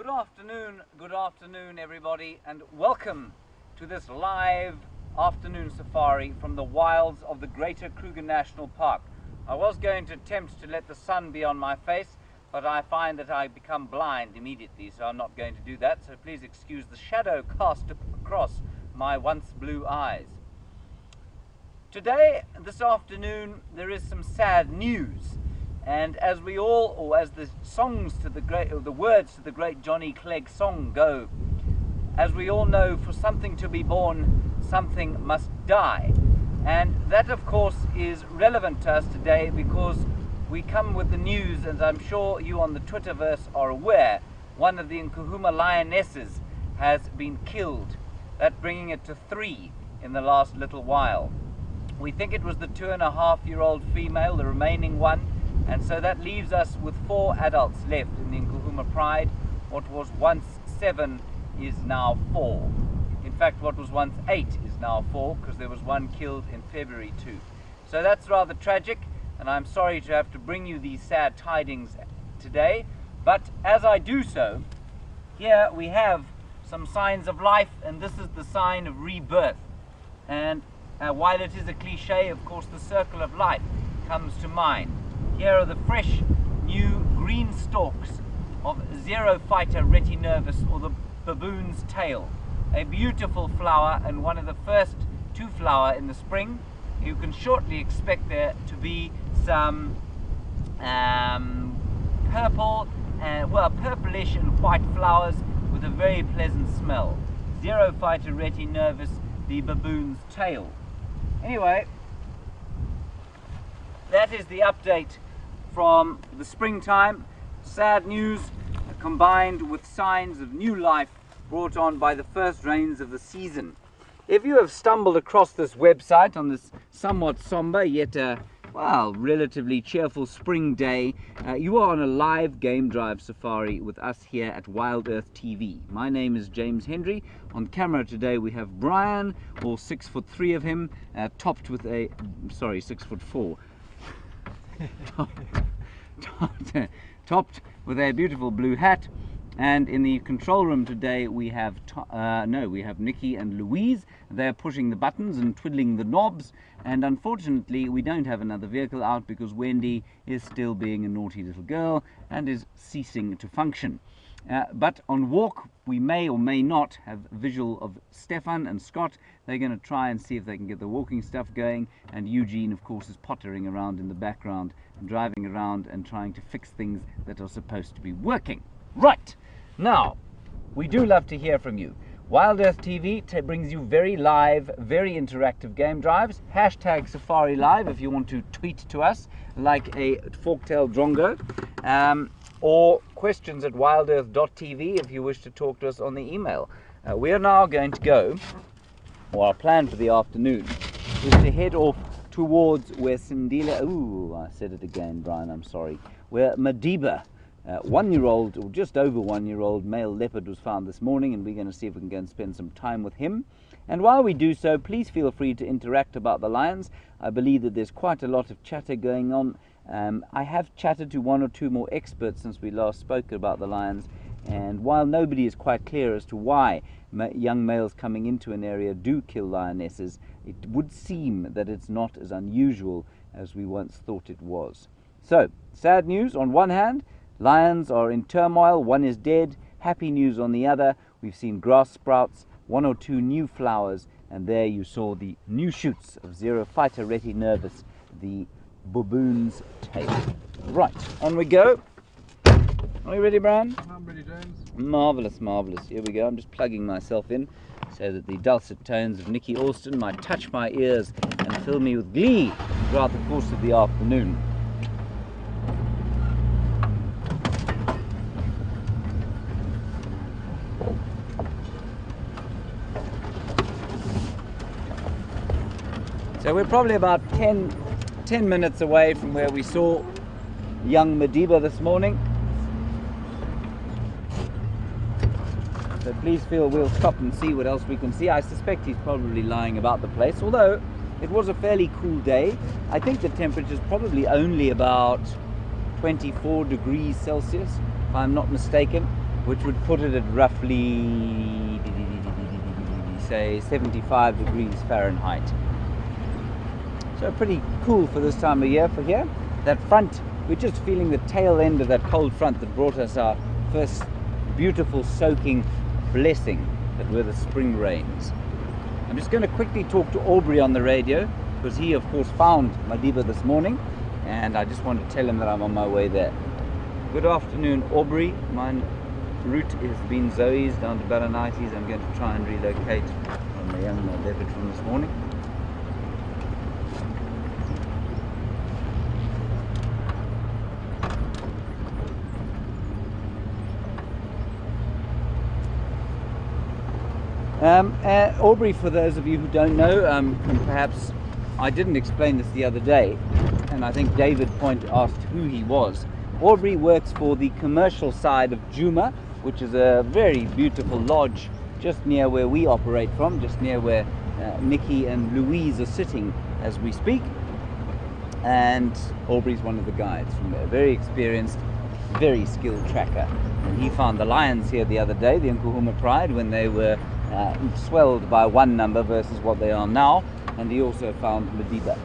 Good afternoon everybody, and welcome to this live afternoon safari from the wilds of the Greater Kruger National Park. I was going to attempt to let the sun be on my face, but I find that I become blind immediately, so I'm not going to do that, so please excuse the shadow cast across my once blue eyes. Today, this afternoon, there is some sad news. And as we all, or as the songs to the great, or the words to the great Johnny Clegg song go, as we all know, for something to be born, something must die. And that, of course, is relevant to us today because we come with the news, and I'm sure you on the Twitterverse are aware, one of the Nkuhuma lionesses has been killed. That bringing it to 3 in the last little while. We think it was the 2.5-year-old female, the remaining one. And so that leaves us with 4 adults left in the Nkuhuma Pride. What was once 7 is now 4. In fact, what was once 8 is now 4, because there was one killed in February too. So that's rather tragic, and I'm sorry to have to bring you these sad tidings today. But as I do so, here we have some signs of life, and this is the sign of rebirth. And while it is a cliche, of course, the circle of life comes to mind. Here are the fresh, new green stalks of Xerophyta retinervis, or the baboon's tail. A beautiful flower, and one of the first to flower in the spring. You can shortly expect there to be some purple, purplish and white flowers with a very pleasant smell. Xerophyta retinervis, the baboon's tail. Anyway, that is the update from the springtime. Sad news combined with signs of new life brought on by the first rains of the season. If you have stumbled across this website on this somewhat somber yet relatively cheerful spring day, you are on a live game drive safari with us here at WildEarth TV. My name is James Hendry. On camera today we have Brian, all 6'3" of him, topped with a 6'4". Topped with a beautiful blue hat. And in the control room today we have Nikki and Louise. They're pushing the buttons and twiddling the knobs, and unfortunately we don't have another vehicle out because Wendy is still being a naughty little girl and is ceasing to function. But on walk we may or may not have visual of Stefan and Scott. They're going to try and see if they can get the walking stuff going, and Eugene of course is pottering around in the background and driving around and trying to fix things that are supposed to be working. Right, now we do love to hear from you. WildEarth TV brings you very live, very interactive game drives. Hashtag Safari Live if you want to tweet to us like a fork-tailed drongo. Or questions at wildearth.tv if you wish to talk to us on the email. We are now going to go, or our plan for the afternoon is to head off towards where Sindila, I said it again, Brian, I'm sorry, where Madiba, 1-year-old, or just over 1-year-old male leopard was found this morning, and we're going to see if we can go and spend some time with him. And while we do so, please feel free to interact about the lions. I believe that there's quite a lot of chatter going on. I have chatted to 1 or 2 more experts since we last spoke about the lions, and while nobody is quite clear as to why young males coming into an area do kill lionesses, it would seem that it's not as unusual as we once thought it was. So, sad news on one hand, lions are in turmoil, one is dead. Happy news on the other, we've seen grass sprouts, 1 or 2 new flowers, and there you saw the new shoots of Xerophyta retinervis, the baboon's tail. Right, on we go. Are you ready, Brian? I'm ready, James. Marvellous, marvellous. Here we go. I'm just plugging myself in so that the dulcet tones of Nicky Alston might touch my ears and fill me with glee throughout the course of the afternoon. So we're probably about 10 minutes away from where we saw young Madiba this morning. So please feel we'll stop and see what else we can see. I suspect he's probably lying about the place, although it was a fairly cool day. I think the temperature is probably only about 24 degrees Celsius, if I'm not mistaken. which would put it at roughly, say, 75 degrees Fahrenheit. So pretty cool for this time of year for here. That front, we're just feeling the tail end of that cold front that brought us our first beautiful soaking blessing that were the spring rains. I'm just going to quickly talk to Aubrey on the radio, because he of course found Madiba this morning, and I just want to tell him that I'm on my way there. Good afternoon, Aubrey. My route has been Zoe's down to Balanites. I'm going to try and relocate on the young leopard from this morning. Aubrey, for those of you who don't know, and perhaps I didn't explain this the other day, and I think David asked who he was. Aubrey works for the commercial side of Juma, which is a very beautiful lodge just near where we operate from, just near where Nikki and Louise are sitting as we speak. And Aubrey's one of the guides from there, very experienced, very skilled tracker. And he found the lions here the other day, the Nkuhuma Pride, when they were swelled by one number versus what they are now, and he also found Madiba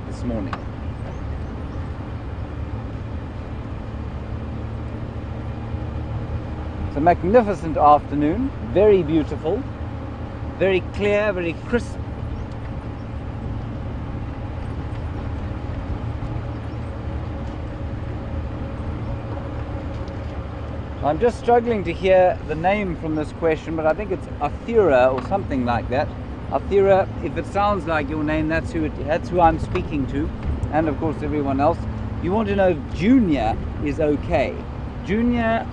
this morning. It's a magnificent afternoon, very beautiful, very clear, very crisp. I'm just struggling to hear the name from this question, but I think it's Athira or something like that. Athira, if it sounds like your name, that's who I'm speaking to, and of course everyone else. You want to know if Junior is okay. Junior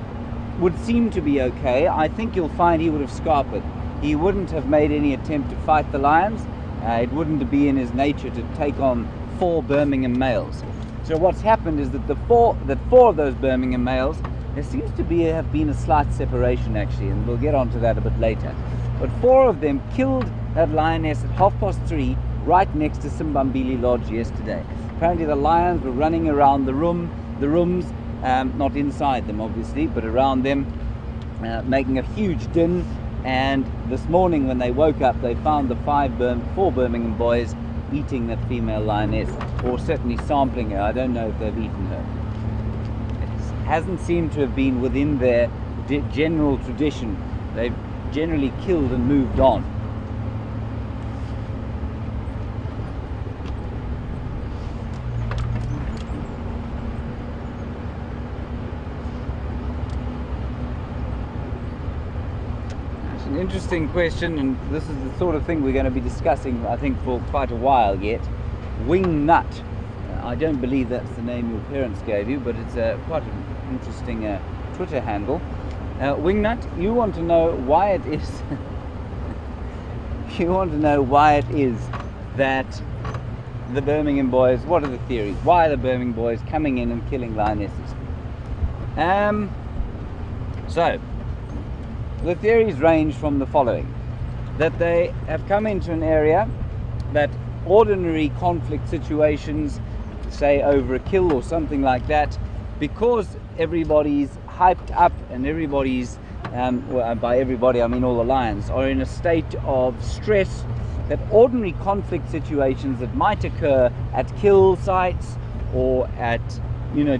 would seem to be okay. I think you'll find he would have scarpered. He wouldn't have made any attempt to fight the lions. It wouldn't be in his nature to take on 4 Birmingham males. So what's happened is that four of those Birmingham males, there seems to have been a slight separation actually, and we'll get onto that a bit later. But 4 of them killed that lioness at 3:30 right next to Simbambili Lodge yesterday. Apparently the lions were running around the rooms, not inside them obviously, but around them, making a huge din. And this morning when they woke up, they found the 4 Birmingham boys eating that female lioness, or certainly sampling her. I don't know if they've eaten her. Hasn't seemed to have been within their general tradition. They've generally killed and moved on. That's an interesting question, and this is the sort of thing we're going to be discussing, I think, for quite a while yet. Wing nut. I don't believe that's the name your parents gave you, but it's quite an interesting Twitter handle. Wingnut, you want to know why it is you want to know why it is that the Birmingham boys, what are the theories? Why are the Birmingham boys coming in and killing lionesses? So, the theories range from the following: that they have come into an area that ordinary conflict situations, say over a kill or something like that, because everybody's hyped up and everybody's, well, by everybody I mean all the lions, are in a state of stress, that ordinary conflict situations that might occur at kill sites or at,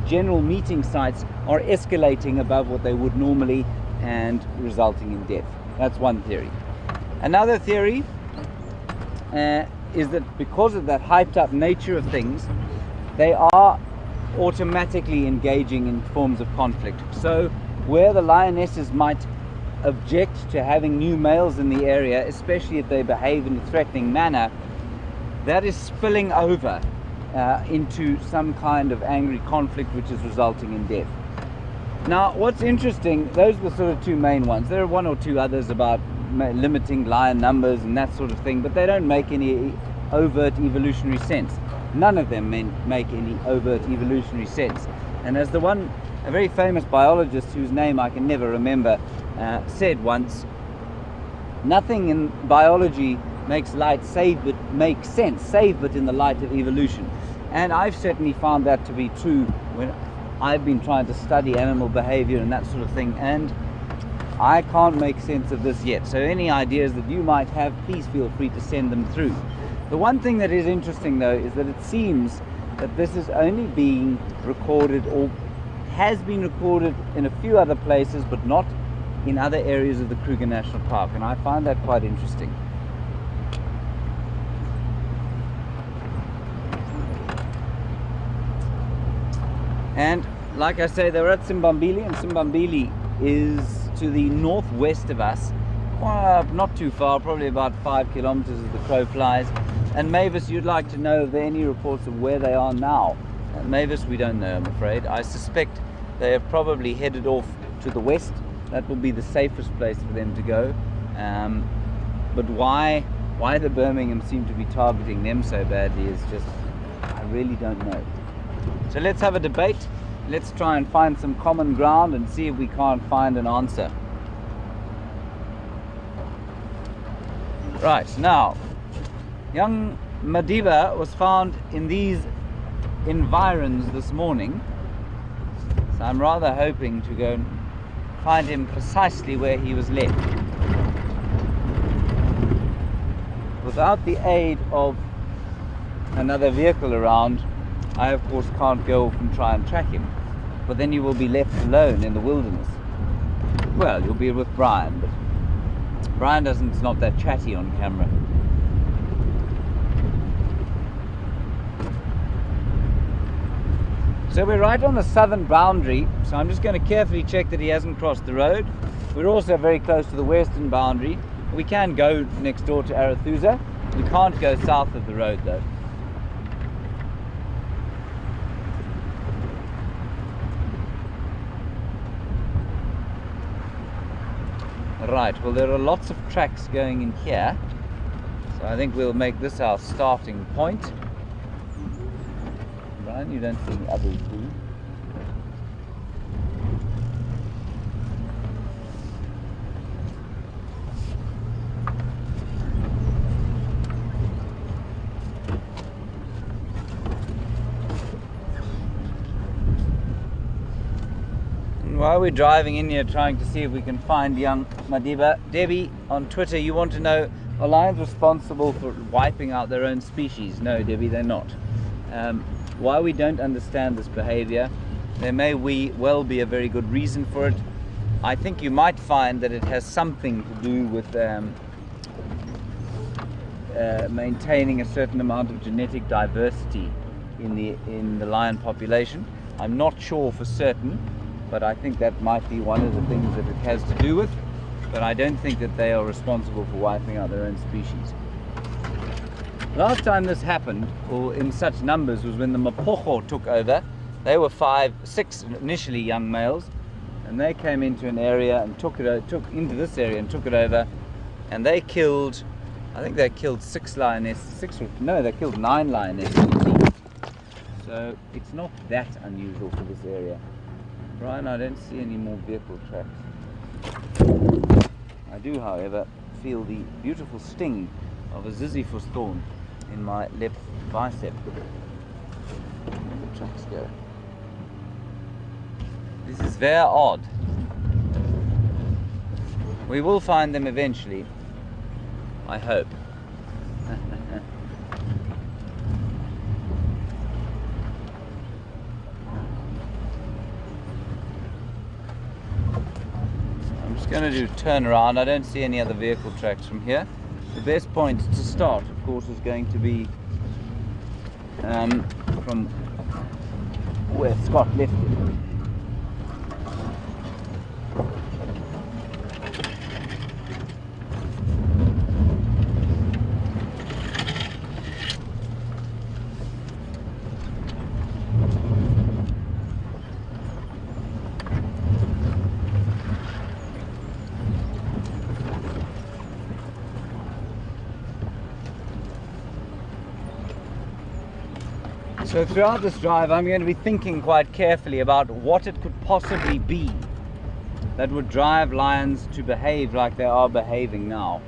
general meeting sites are escalating above what they would normally and resulting in death. That's one theory. Another theory is that because of that hyped up nature of things, they are automatically engaging in forms of conflict. So where the lionesses might object to having new males in the area, especially if they behave in a threatening manner, that is spilling over into some kind of angry conflict which is resulting in death. Now what's interesting, those are the sort of 2 main ones. There are 1 or 2 others about limiting lion numbers and that sort of thing, but they don't make any overt evolutionary sense. None of them make any overt evolutionary sense. And as a very famous biologist whose name I can never remember said once, nothing in biology makes sense save but in the light of evolution. And I've certainly found that to be true when I've been trying to study animal behavior and that sort of thing. And I can't make sense of this yet. So any ideas that you might have, please feel free to send them through. The one thing that is interesting though is that it seems that this is only being recorded, or has been recorded, in a few other places, but not in other areas of the Kruger National Park, and I find that quite interesting. And like I say, they're at Simbambili, and Simbambili is to the northwest of us, not too far, probably about 5 kilometers as the crow flies. And Mavis, you'd like to know if there are any reports of where they are now. Mavis, we don't know, I'm afraid. I suspect they have probably headed off to the west. That will be the safest place for them to go. But why the Birmingham seem to be targeting them so badly is just, I really don't know. So let's have a debate. Let's try and find some common ground and see if we can't find an answer. Right, now, young Madiba was found in these environs this morning. So I'm rather hoping to go and find him precisely where he was left. Without the aid of another vehicle around, I of course can't go off and try and track him, but then you will be left alone in the wilderness. Well, you'll be with Brian, but Brian is not that chatty on camera. So we're right on the southern boundary, so I'm just going to carefully check that he hasn't crossed the road. We're also very close to the western boundary. We can go next door to Arathusa. We can't go south of the road though. Right, well there are lots of tracks going in here, so I think we'll make this our starting point. Brian, you don't see any others, do you? While we're driving in here trying to see if we can find young Madiba, Debbie on Twitter, you want to know, are lions responsible for wiping out their own species? No, Debbie, they're not. Why we don't understand this behavior, there may well be a very good reason for it. I think you might find that it has something to do with maintaining a certain amount of genetic diversity in the lion population. I'm not sure for certain, but I think that might be one of the things that it has to do with. But I don't think that they are responsible for wiping out their own species. Last time this happened, or in such numbers, was when the Mapocho took over. They were 6 initially young males, and they came into an area and took into this area and took it over, and they killed, I think they killed 6 lionesses. They killed 9 lionesses. So it's not that unusual for this area. Brian, I don't see any more vehicle tracks. I do, however, feel the beautiful sting of a Ziziphus thorn in my left bicep. Where the tracks go? This is very odd. We will find them eventually, I hope. Going to do turn around. I don't see any other vehicle tracks from here. The best point to start, of course, is going to be from where Scott left it. So throughout this drive, I'm going to be thinking quite carefully about what it could possibly be that would drive lions to behave like they are behaving now.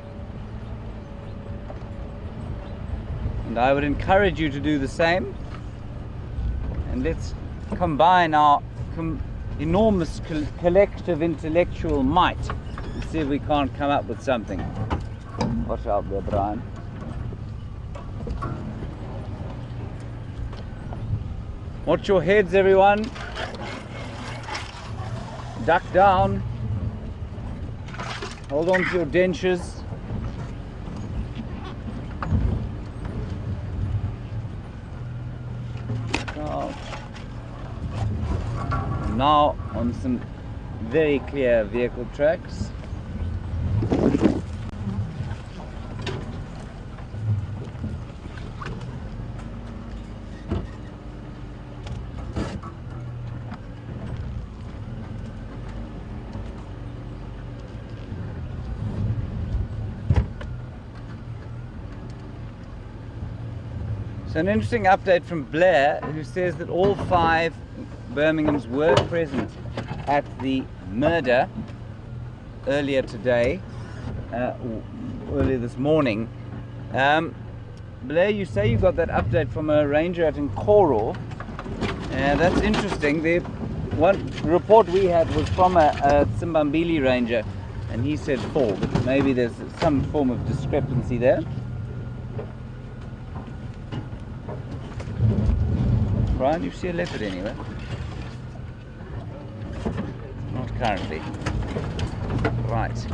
And I would encourage you to do the same. And let's combine our enormous collective intellectual might see if we can't come up with something. Watch out there, Brian. Watch your heads, everyone. Duck down. Hold on to your dentures. Now on some very clear vehicle tracks. So an interesting update from Blair, who says that all 5 Birminghams were present at the murder earlier today, earlier this morning. Blair, you say you got that update from a ranger at Nkoro. That's interesting. The one report we had was from a Tsimbambili ranger, and he said 4, but maybe there's some form of discrepancy there. Brian, you see a leopard anywhere? Not currently. Right.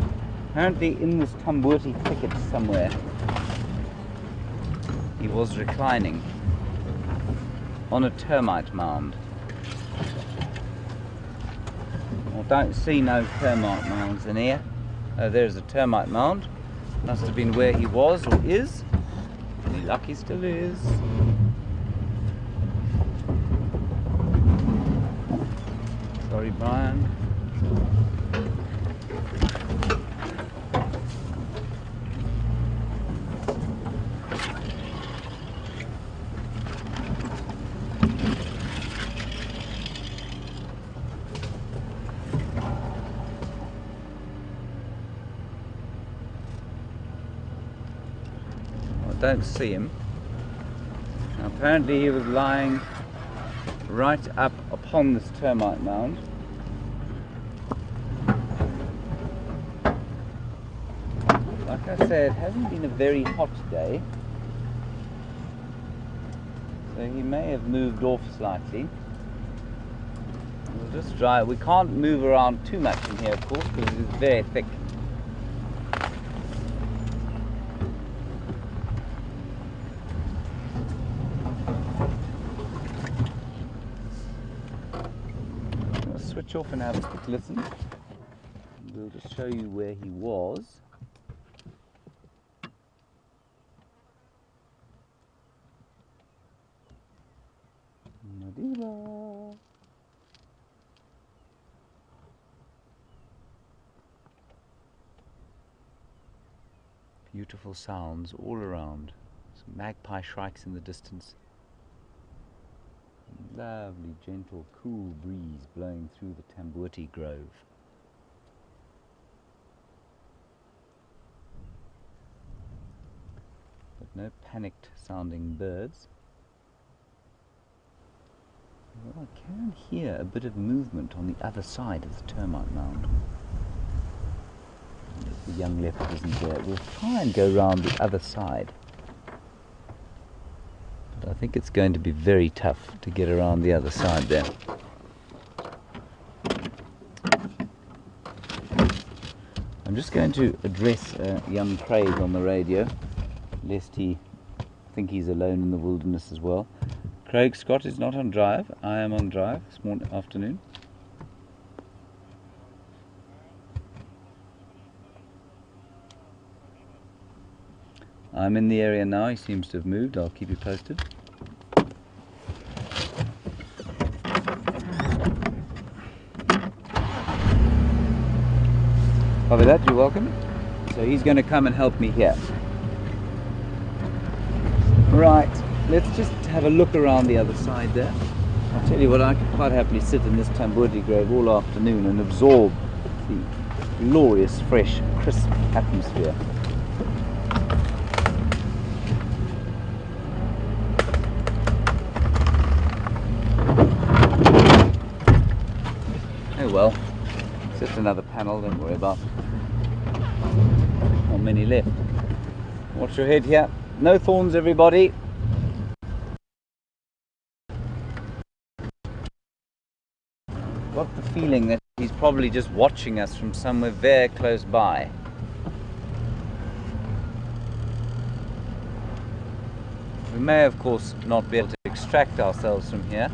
Apparently in this Tamboti thicket somewhere, he was reclining on a termite mound. I don't see no termite mounds in here. Oh, there's a termite mound. Must have been where he was or is. Any luck he still is. Sorry, Brian. I don't see him. Now, apparently he was lying right up upon this termite mound. Like I said, it hasn't been a very hot day, so he may have moved off slightly. We'll just try. We can't move around too much in here, of course, because it is very thick. Switch off and have a quick listen. We'll just show you where he was. Madiba. Beautiful sounds all around. Some magpie shrikes in the distance. Lovely, gentle, cool breeze blowing through the Tamboti Grove. But no panicked sounding birds. Well, I can hear a bit of movement on the other side of the termite mound. If the young leopard isn't there, we'll try and go round the other side. I think it's going to be very tough to get around the other side there. I'm just going to address young Craig on the radio, lest he think he's alone in the wilderness as well. Craig, Scott is not on drive. I am on drive this afternoon. I'm in the area now. He seems to have moved. I'll keep you posted. Copy that, you're welcome. So he's going to come and help me here. Right, let's just have a look around the other side there. I'll tell you what, I could quite happily sit in this Tamboti Grove all afternoon and absorb the glorious, fresh, crisp atmosphere. Oh well, it's just another panel, don't worry about it. Not many left. Watch your head here. No thorns, everybody. Got the feeling that he's probably just watching us from somewhere very close by. We may, of course, not be able to extract ourselves from here.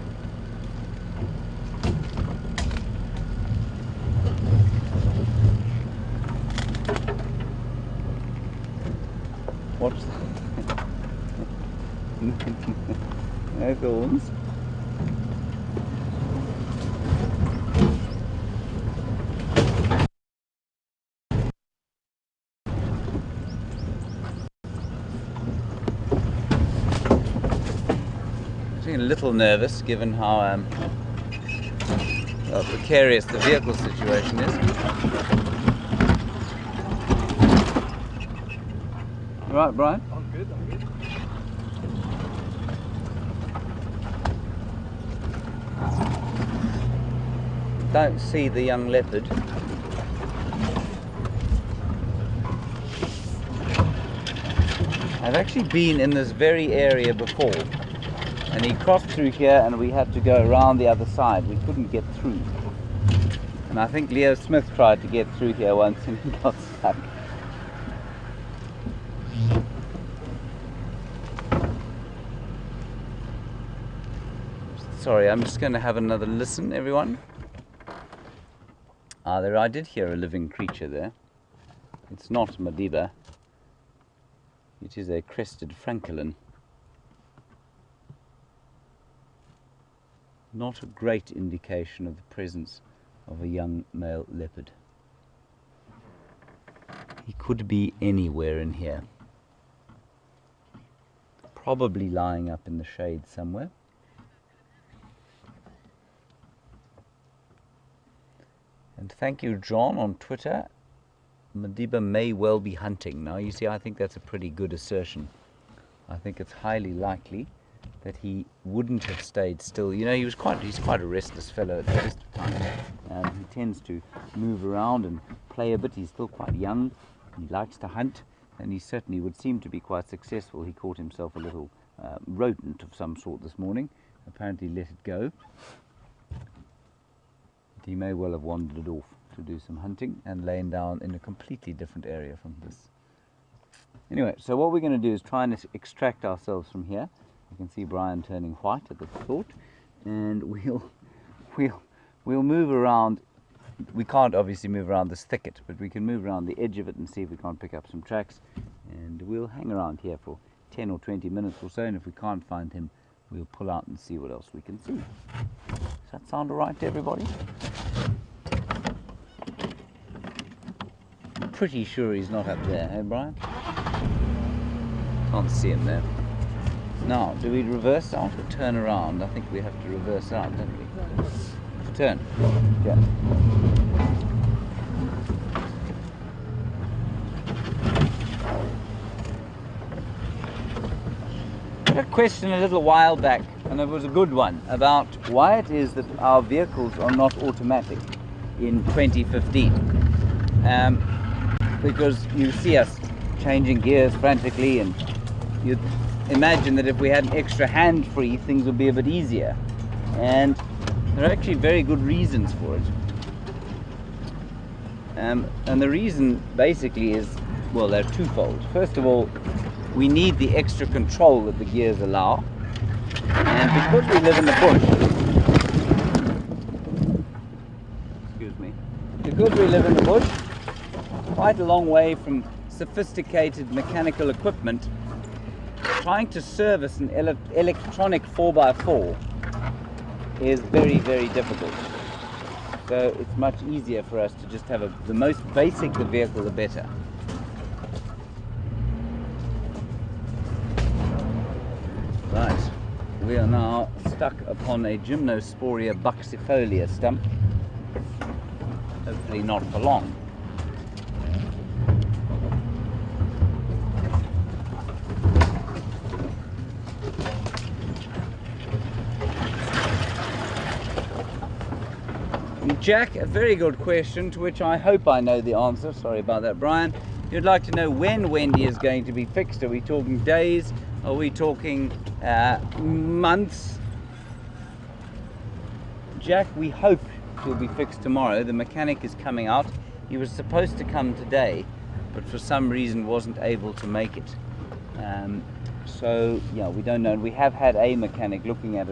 Watch that. No thorns. A little nervous given how well, precarious the vehicle situation is. Right, Brian? I'm good, I'm good. Don't see the young leopard. I've actually been in this very area before. And he crossed through here and we had to go around the other side. We couldn't get through. And I think Leo Smith tried to get through here once and he got stuck. Sorry, I'm just going to have another listen, everyone. There, I did hear a living creature there. It's not Madiba. It is a crested francolin. Not a great indication of the presence of a young male leopard. He could be anywhere in here. Probably lying up in the shade somewhere. And thank you, John, on Twitter. Madiba may well be hunting. Now, you see, I think that's a pretty good assertion. I think it's highly likely that he wouldn't have stayed still. You know, he's quite a restless fellow at the best of times. He tends to move around and play a bit. He's still quite young. He likes to hunt, and he certainly would seem to be quite successful. He caught himself a little rodent of some sort this morning. Apparently let it go. But he may well have wandered off to do some hunting and lain down in a completely different area from this. Anyway, so what we're going to do is try and extract ourselves from here. You can see Brian turning white at the thought, and we'll move around. We can't obviously move around this thicket, but we can move around the edge of it and see if we can't pick up some tracks, and we'll hang around here for 10 or 20 minutes or so, and if we can't find him, we'll pull out and see what else we can see. Does that sound all right to everybody? I'm pretty sure he's not up there, hey Brian? Can't see him there. Now, do we reverse out or turn around? I think we have to reverse out, don't we? Turn. Yeah. I had a question a little while back, and it was a good one, about why it is that our vehicles are not automatic in 2015. Because you see us changing gears frantically, and you'd imagine that if we had an extra hand free, things would be a bit easier. And there are actually very good reasons for it. And the reason basically is, well, they're twofold. First of all, we need the extra control that the gears allow. And because we live in the bush, excuse me, because we live in the bush, quite a long way from sophisticated mechanical equipment, trying to service an electronic 4x4 is very, very difficult. So it's much easier for us to just have the most basic the vehicle, the better. Right, we are now stuck upon a Gymnosporia buxifolia stump. Hopefully not for long. Jack, a very good question to which I hope I know the answer. Sorry about that, Brian. You'd like to know when Wendy is going to be fixed. Are we talking days? Are we talking months? Jack, we hope he'll be fixed tomorrow. The mechanic is coming out. He was supposed to come today, but for some reason wasn't able to make it. So yeah, we don't know. And we have had a mechanic looking at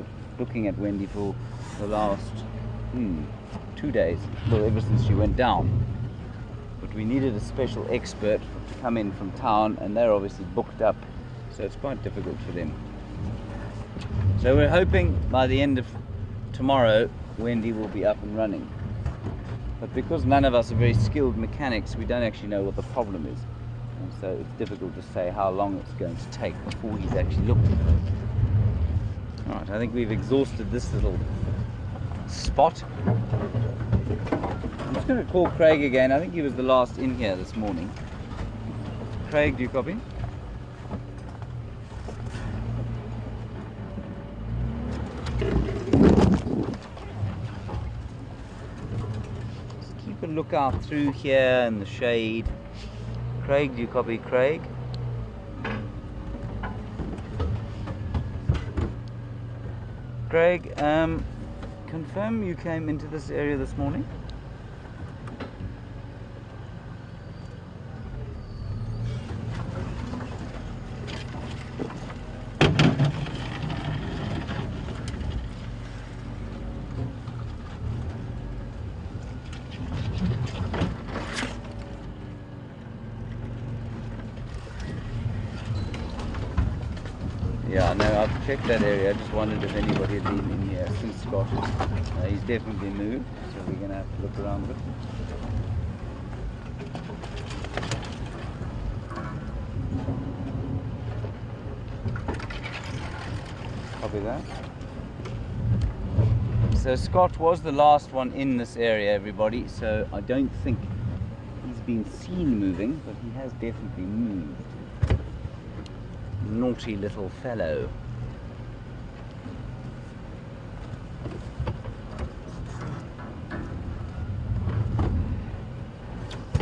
Wendy for the last 2 days, well, ever since she went down. But we needed a special expert to come in from town, and they're obviously booked up, so it's quite difficult for them. So we're hoping by the end of tomorrow Wendy will be up and running. But because none of us are very skilled mechanics, we don't actually know what the problem is. And so it's difficult to say how long it's going to take before he's actually looked at it. Alright, I think we've exhausted this little spot. I'm just going to call Craig again. I think he was the last in here this morning. Craig, do you copy? Just keep a lookout through here in the shade. Craig, do you copy, Craig? Craig, confirm you came into this area this morning? Yeah, no, I've checked that area. I just wondered if anybody had been in here since Scott. He's definitely moved, so we're going to have to look around a bit. Copy that. So Scott was the last one in this area, everybody, so I don't think he's been seen moving, but he has definitely moved. Naughty little fellow.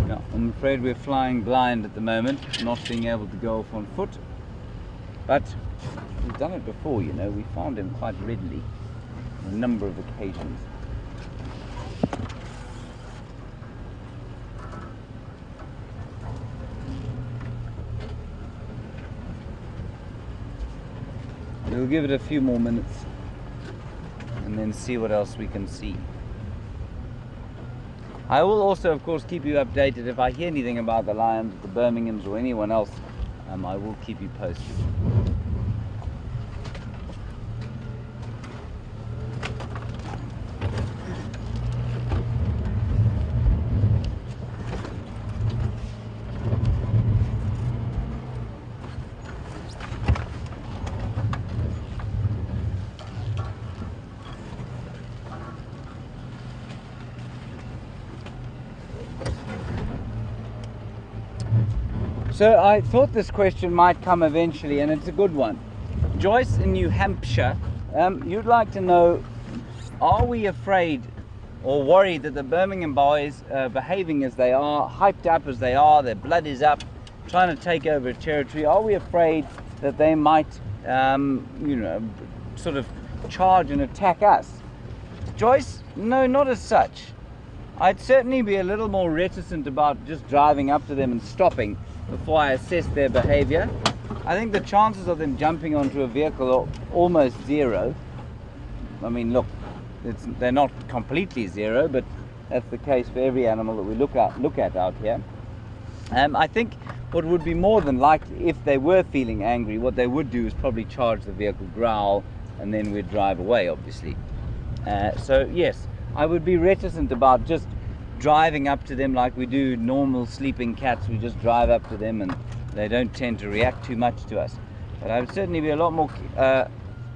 Now, I'm afraid we're flying blind at the moment, not being able to go off on foot. But we've done it before, you know. We found him quite readily on a number of occasions. We'll give it a few more minutes and then see what else we can see. I will also, of course, keep you updated if I hear anything about the lions, the Birminghams, or anyone else. I will keep you posted. So I thought this question might come eventually, and it's a good one. Joyce in New Hampshire, you'd like to know, are we afraid or worried that the Birmingham boys are behaving as they are, hyped up as they are, their blood is up, trying to take over a territory? Are we afraid that they might, you know, sort of charge and attack us? Joyce, no, not as such. I'd certainly be a little more reticent about just driving up to them and stopping before I assess their behavior. I think the chances of them jumping onto a vehicle are almost zero. I mean, look, they're not completely zero, but that's the case for every animal that we look at out here. I think what would be more than likely, if they were feeling angry, what they would do is probably charge the vehicle, growl, and then we'd drive away, obviously. So yes, I would be reticent about just driving up to them like we do normal sleeping cats. We just drive up to them and they don't tend to react too much to us. But I would certainly be a lot more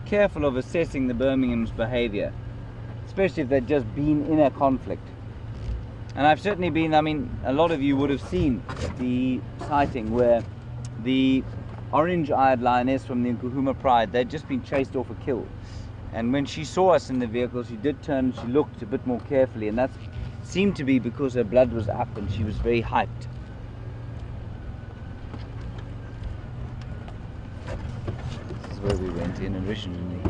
careful of assessing the Birmingham's behavior, especially if they'd just been in a conflict. And I've certainly been, I mean, a lot of you would have seen the sighting where the orange-eyed lioness from the Nkuhuma Pride, they'd just been chased off a kill. And when she saw us in the vehicle, she did turn and she looked a bit more carefully, and that seemed to be because her blood was up and she was very hyped. This is where we went in originally.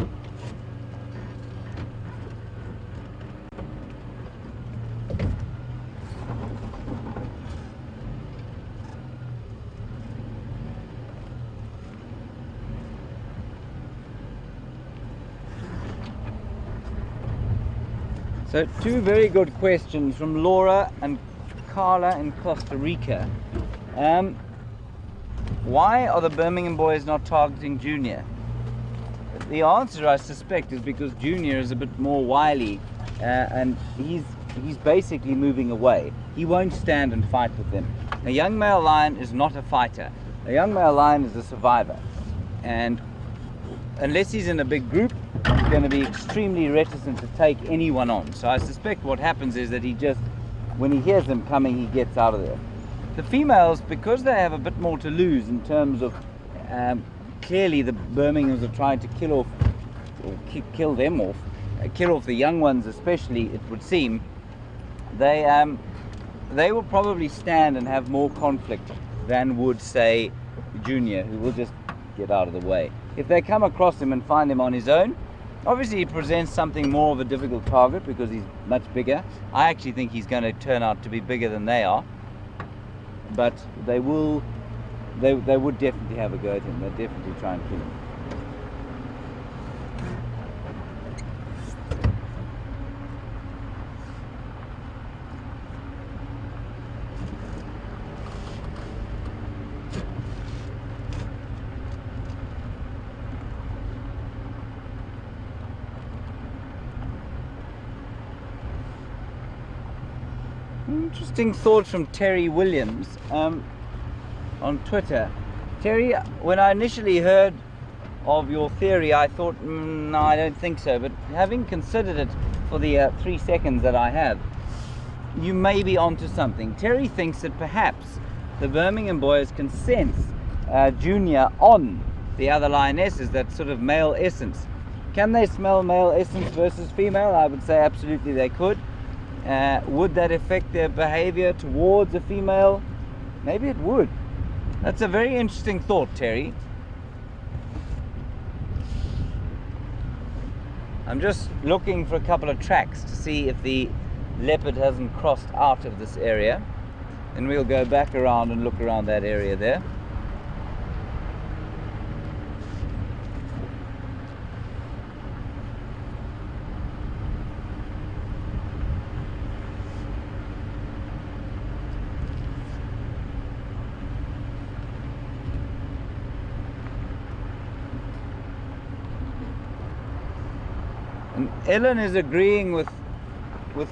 So, two very good questions from Laura and Carla in Costa Rica. Why are the Birmingham boys not targeting Junior? The answer, I suspect, is because Junior is a bit more wily, and he's basically moving away. He won't stand and fight with them. A young male lion is not a fighter. A young male lion is a survivor, and unless he's in a big group, he's going to be extremely reticent to take anyone on. So I suspect what happens is that he just, when he hears them coming, he gets out of there. The females, because they have a bit more to lose in terms of, clearly the Birminghams are trying to kill off, or kill them off, kill off the young ones especially, it would seem, they will probably stand and have more conflict than would, say, Junior, who will just get out of the way. If they come across him and find him on his own, obviously he presents something more of a difficult target because he's much bigger. I actually think he's going to turn out to be bigger than they are, but they would definitely have a go at him. They'll definitely try and kill him. Interesting thoughts from Terry Williams on Twitter. Terry, when I initially heard of your theory, I thought, no, I don't think so. But having considered it for the 3 seconds that I have, you may be onto something. Terry thinks that perhaps the Birmingham boys can sense Junior on the other lionesses, that sort of male essence. Can they smell male essence versus female? I would say absolutely they could. Would that affect their behavior towards a female? Maybe it would. That's a very interesting thought, Terry. I'm just looking for a couple of tracks to see if the leopard hasn't crossed out of this area. And we'll go back around and look around that area there. And Ellen is agreeing with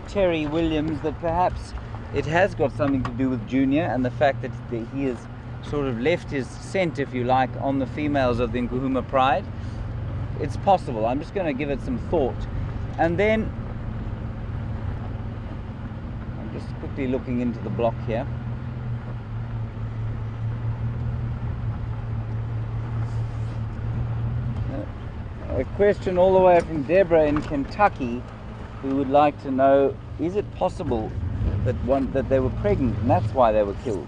Terry Williams that perhaps it has got something to do with Junior and the fact that he has sort of left his scent, if you like, on the females of the Nkuhuma Pride. It's possible. I'm just going to give it some thought. And then I'm just quickly looking into the block here. A question all the way from Deborah in Kentucky, who would like to know, is it possible that they were pregnant and that's why they were killed?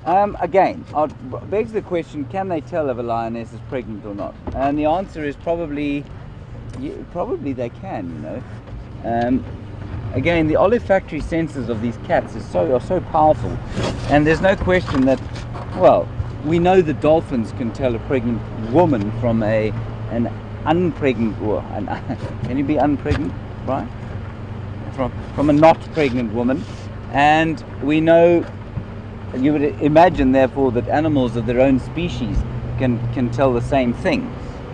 Again, it begs the question, can they tell if a lioness is pregnant or not? And the answer is probably they can, you know. Again, the olfactory senses of these cats are so powerful, and there's no question that, well, we know that dolphins can tell a pregnant woman from an unpregnant, can you be unpregnant, right? From a not pregnant woman. And we know, you would imagine therefore that animals of their own species can tell the same thing.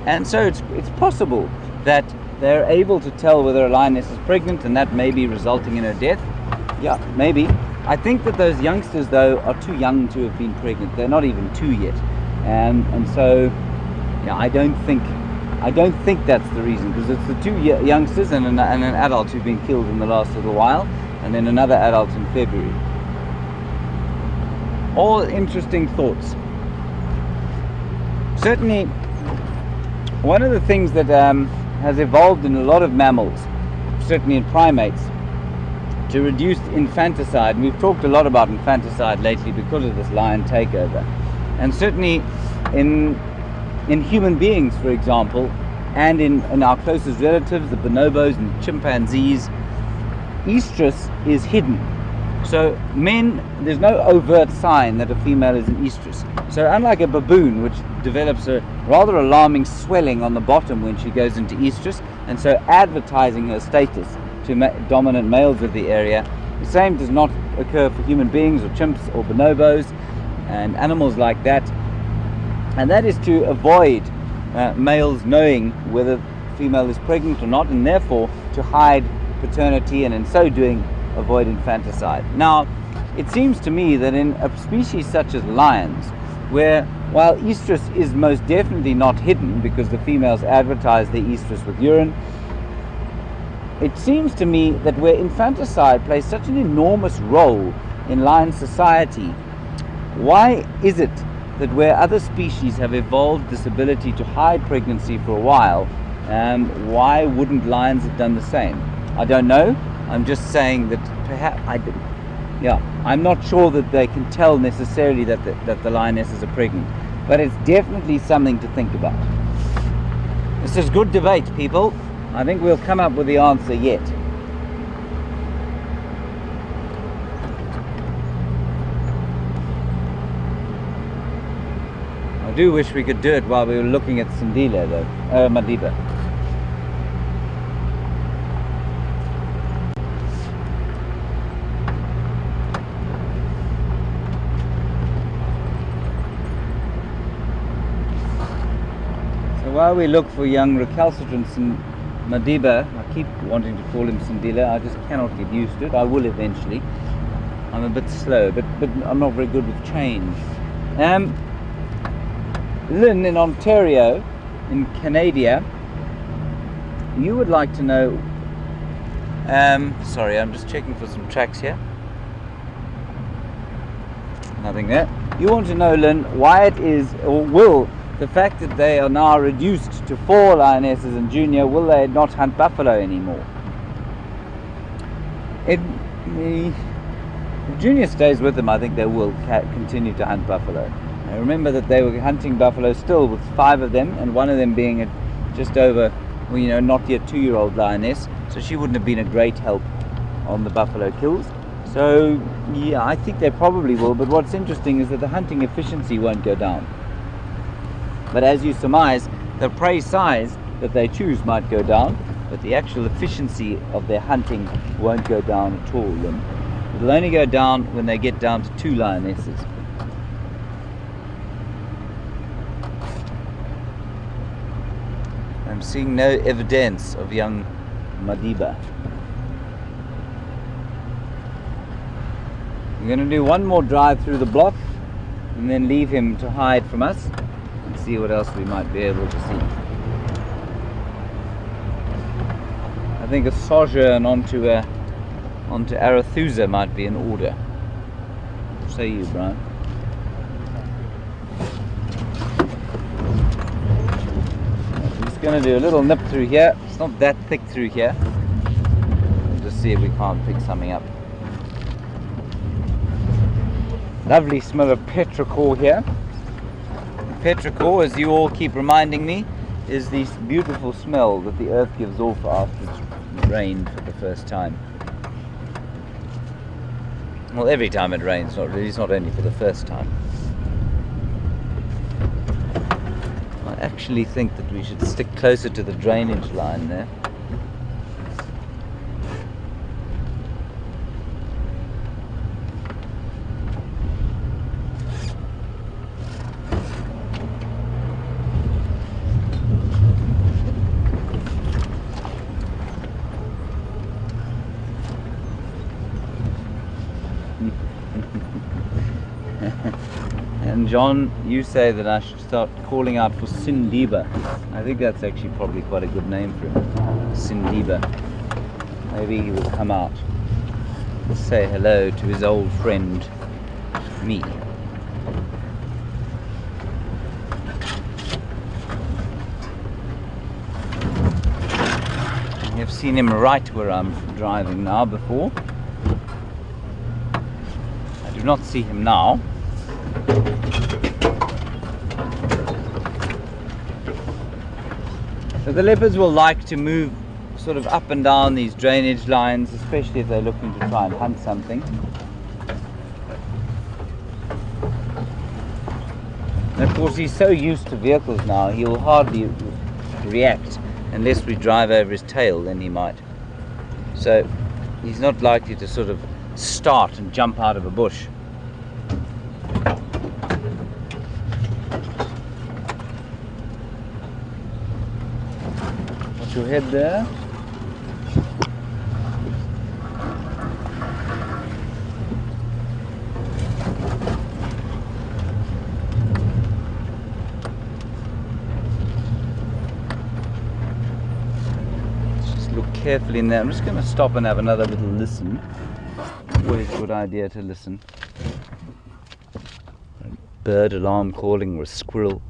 And so it's possible that they're able to tell whether a lioness is pregnant, and that may be resulting in her death. Yeah, maybe. I think that those youngsters though are too young to have been pregnant. They're not even 2 yet. And so yeah, I don't think that's the reason, because it's the 2 youngsters and an adult who've been killed in the last little while, and then another adult in February. All interesting thoughts. Certainly, one of the things that has evolved in a lot of mammals, certainly in primates, to reduce infanticide. And we've talked a lot about infanticide lately because of this lion takeover. And certainly in human beings, for example, and in our closest relatives, the bonobos and chimpanzees, estrus is hidden. So men, there's no overt sign that a female is an estrus. So unlike a baboon, which develops a rather alarming swelling on the bottom when she goes into estrus, and so advertising her status to dominant males of the area, the same does not occur for human beings or chimps or bonobos and animals like that. And that is to avoid males knowing whether the female is pregnant or not, and therefore to hide paternity, and in so doing avoid infanticide. Now, it seems to me that in a species such as lions, where while estrus is most definitely not hidden because the females advertise their estrus with urine, it seems to me that where infanticide plays such an enormous role in lion society, why is it that where other species have evolved this ability to hide pregnancy for a while, why wouldn't lions have done the same? I don't know. I'm just saying that perhaps I'm not sure that they can tell necessarily that the lionesses are pregnant, but it's definitely something to think about. This is good debate, people. I think we'll come up with the answer yet. I do wish we could do it while we were looking at Sindila, though. Madiba. While we look for young recalcitrants in Madiba, I keep wanting to call him Sindila, I just cannot get used to it. I will eventually. I'm a bit slow, but I'm not very good with change. Lynn in Ontario, in Canada, you would like to know, sorry, I'm just checking for some tracks here. Nothing there. You want to know, Lynn, why it is, or will, the fact that they are now reduced to 4 lionesses and junior, will they not hunt buffalo anymore? If junior stays with them, I think they will continue to hunt buffalo. Now remember that they were hunting buffalo still with 5 of them, and one of them being just over, well, not yet 2-year-old lioness, so she wouldn't have been a great help on the buffalo kills. So yeah, I think they probably will, but what's interesting is that the hunting efficiency won't go down. But as you surmise, the prey size that they choose might go down, but the actual efficiency of their hunting won't go down at all. And it'll only go down when they get down to 2 lionesses. I'm seeing no evidence of young Madiba. We're going to do one more drive through the block and then leave him to hide from us. See what else we might be able to see. I think a sojourn onto Arethusa might be in order. What say you, Brian? I'm just going to do a little nip through here. It's not that thick through here. We'll just see if we can't pick something up. Lovely smell of petrichor here. Petrichor, as you all keep reminding me, is this beautiful smell that the earth gives off after it's rained for the first time. Well, every time it rains, not really, it's not only for the first time. I actually think that we should stick closer to the drainage line there. And John, you say that I should start calling out for Sindila. I think that's actually probably quite a good name for him. Sindila. Maybe he will come out and say hello to his old friend, me. You've seen him right where I'm driving now before. I do not see him now. So the leopards will like to move sort of up and down these drainage lines, especially if they're looking to try and hunt something. And of course he's so used to vehicles now, he'll hardly react unless we drive over his tail, then he might. So he's not likely to sort of start and jump out of a bush. Watch your head there. Carefully in there. I'm just going to stop and have another little listen. Always a good idea to listen. A bird alarm calling, or a squirrel,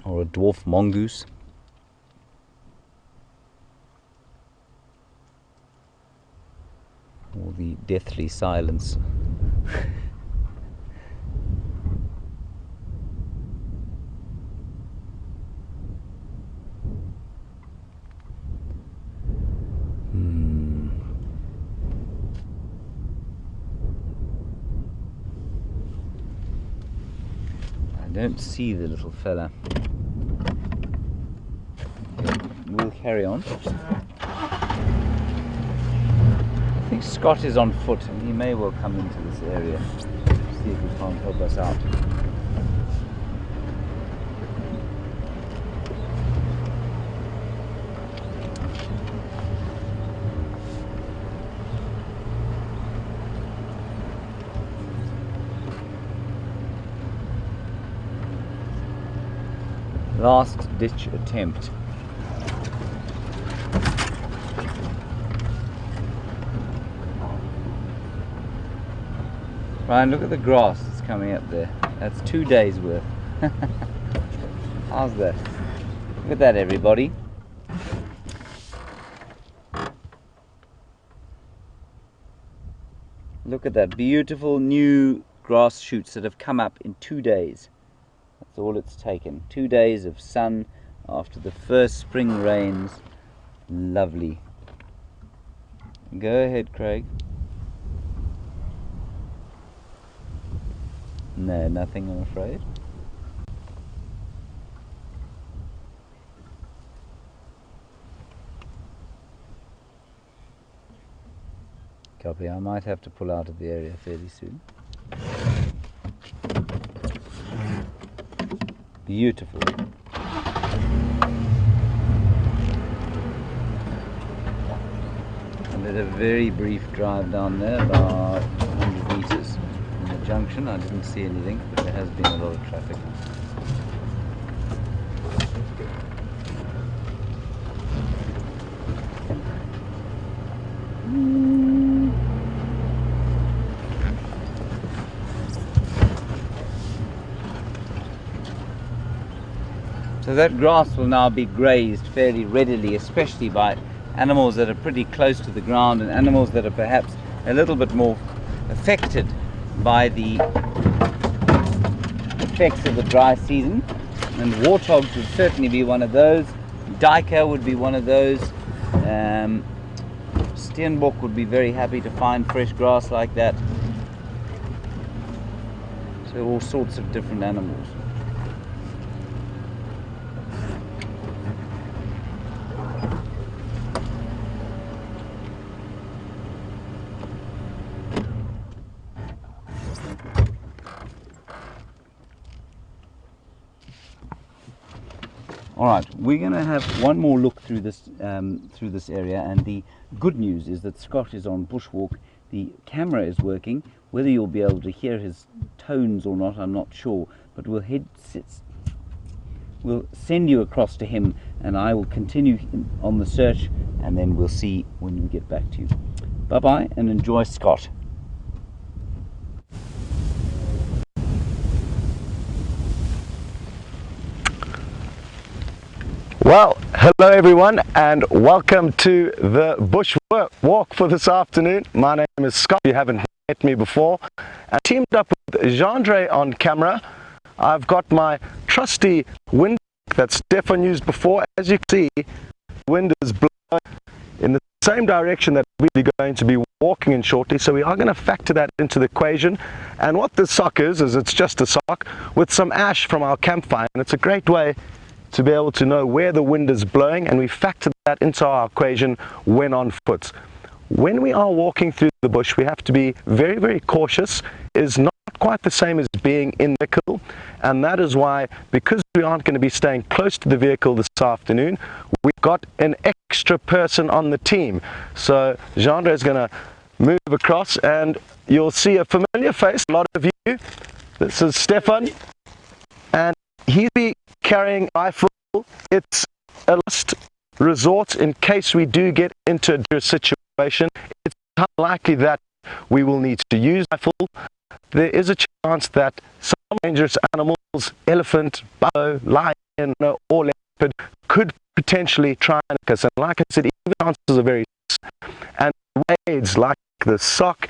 or a dwarf mongoose. Or the deathly silence. I don't see the little fella. We'll carry on. I think Scott is on foot and he may well come into this area. See if he can't help us out. Last ditch attempt. Ryan, look at the grass that's coming up there. That's 2 days worth. How's that? Look at that, everybody. Look at that beautiful new grass shoots that have come up in 2 days. That's all it's taken. 2 days of sun after the first spring rains. Lovely. Go ahead, Craig. No, nothing, I'm afraid. Copy. I might have to pull out of the area fairly soon. Beautiful. And did a very brief drive down there, about 100 meters from the junction. I didn't see anything, but there has been a lot of traffic. So that grass will now be grazed fairly readily, especially by animals that are pretty close to the ground and animals that are perhaps a little bit more affected by the effects of the dry season. And warthogs would certainly be one of those. Duiker would be one of those. Steenbok would be very happy to find fresh grass like that. So all sorts of different animals. Alright, we're going to have one more look through this area, and the good news is that Scott is on bushwalk. The camera is working. Whether you'll be able to hear his tones or not, I'm not sure, but we'll send you across to him, and I will continue on the search, and then we'll see when we get back to you. Bye bye, and enjoy Scott. Well, hello everyone and welcome to the bush walk for this afternoon. My name is Scott, you haven't met me before. I teamed up with Gendre on camera. I've got my trusty wind that Stefan used before. As you can see, the wind is blowing in the same direction that we're going to be walking in shortly, so we are going to factor that into the equation. And what this sock is it's just a sock with some ash from our campfire, and it's a great way to be able to know where the wind is blowing, and we factor that into our equation when on foot. When we are walking through the bush, we have to be very, very cautious. It is not quite the same as being in the vehicle, and that is why, because we aren't going to be staying close to the vehicle this afternoon, we've got an extra person on the team. So Gendre is going to move across and you'll see a familiar face, a lot of you. This is Stefan, and he'll be carrying a rifle. It's a last resort in case we do get into a situation. It's unlikely that we will need to use a rifle. There is a chance that some dangerous animals, elephant, buffalo, lion, or leopard, could potentially try and attack us. And like I said, even the chances are very small. And aids like the sock,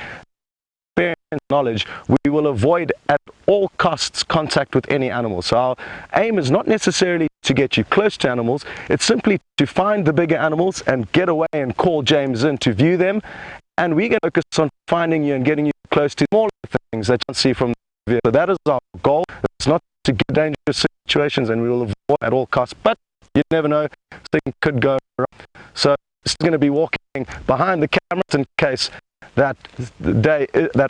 experience, knowledge, we will avoid at all costs contact with any animal. So our aim is not necessarily to get you close to animals, it's simply to find the bigger animals and get away and call James in to view them. And we're going to focus on finding you and getting you close to smaller things that you can see from the vehicle. So that is our goal. It's not to get dangerous situations, and we will avoid at all costs. But you never know, things could go wrong. So it's going to be walking behind the cameras in case that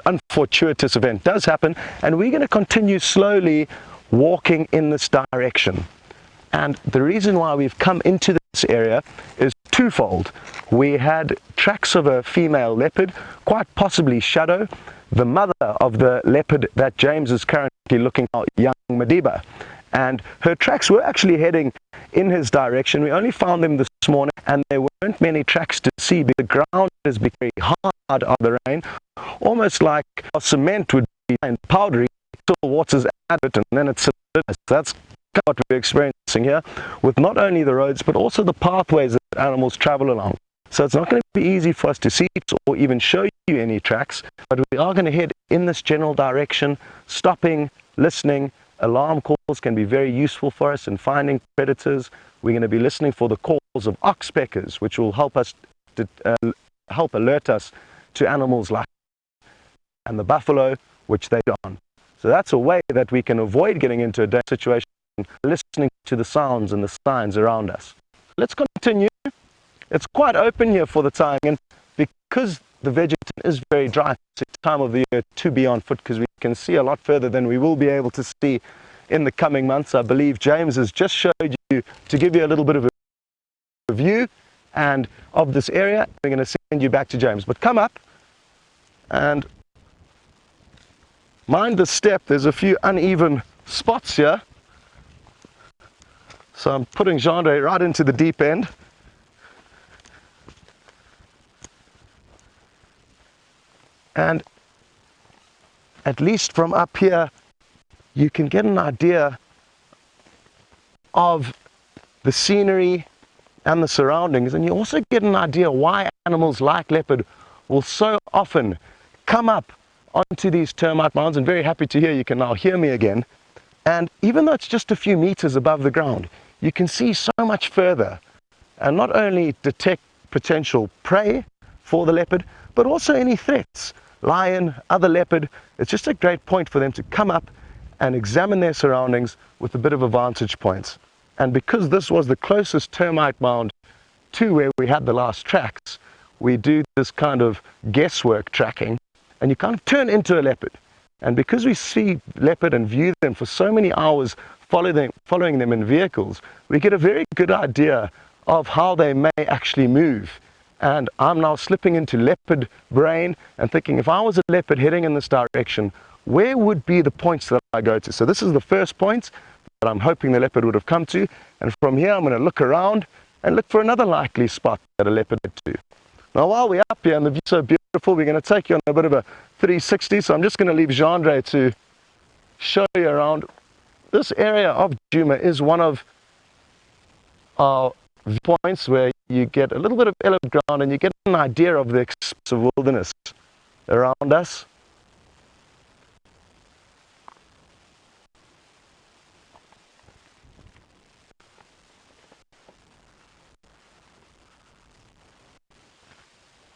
unfortuitous event does happen, and we're going to continue slowly walking in this direction. And the reason why we've come into this area is twofold. We had tracks of a female leopard, quite possibly Shadow, the mother of the leopard that James is currently looking at, young Madiba. And her tracks were actually heading in his direction. We only found them this morning, and there weren't many tracks to see because the ground has been very hard of the rain, almost like cement would be powdery till water's added and then it's solidified. That's what we're experiencing here with not only the roads but also the pathways that animals travel along. So it's not going to be easy for us to see or even show you any tracks, but we are going to head in this general direction, stopping, listening. Alarm calls can be very useful for us in finding predators. We're going to be listening for the calls of oxpeckers, which will help us to help alert us to animals like and the buffalo, which they don't. So that's a way that we can avoid getting into a dangerous situation, listening to the sounds and the signs around us. Let's continue. It's quite open here for the time, and because the vegetation is very dry, it's a time of the year to be on foot because we can see a lot further than we will be able to see in the coming months. I believe James has just showed you to give you a little bit of a view and of this area. We're going to send you back to James, but come up and mind the step. There's a few uneven spots here, so I'm putting Gendre right into the deep end. And at least from up here, you can get an idea of the scenery and the surroundings, and you also get an idea why animals like leopard will so often come up onto these termite mounds. And very happy to hear you can now hear me again. And even though it's just a few meters above the ground, you can see so much further and not only detect potential prey for the leopard, but also any threats, lion, other leopard. It's just a great point for them to come up and examine their surroundings with a bit of a vantage point. And because this was the closest termite mound to where we had the last tracks, we do this kind of guesswork tracking, and you kind of turn into a leopard. And because we see leopard and view them for so many hours, following them in vehicles, we get a very good idea of how they may actually move. And I'm now slipping into leopard brain and thinking, if I was a leopard heading in this direction, where would be the points that I go to? So this is the first point that I'm hoping the leopard would have come to. And from here, I'm going to look around and look for another likely spot that a leopard would to. Now, while we're up here and the view's so beautiful, we're going to take you on a bit of a 360. So I'm just going to leave Gendre to show you around. This area of Djuma is one of are viewpoints where you get a little bit of elevated ground and you get an idea of the expansive wilderness around us.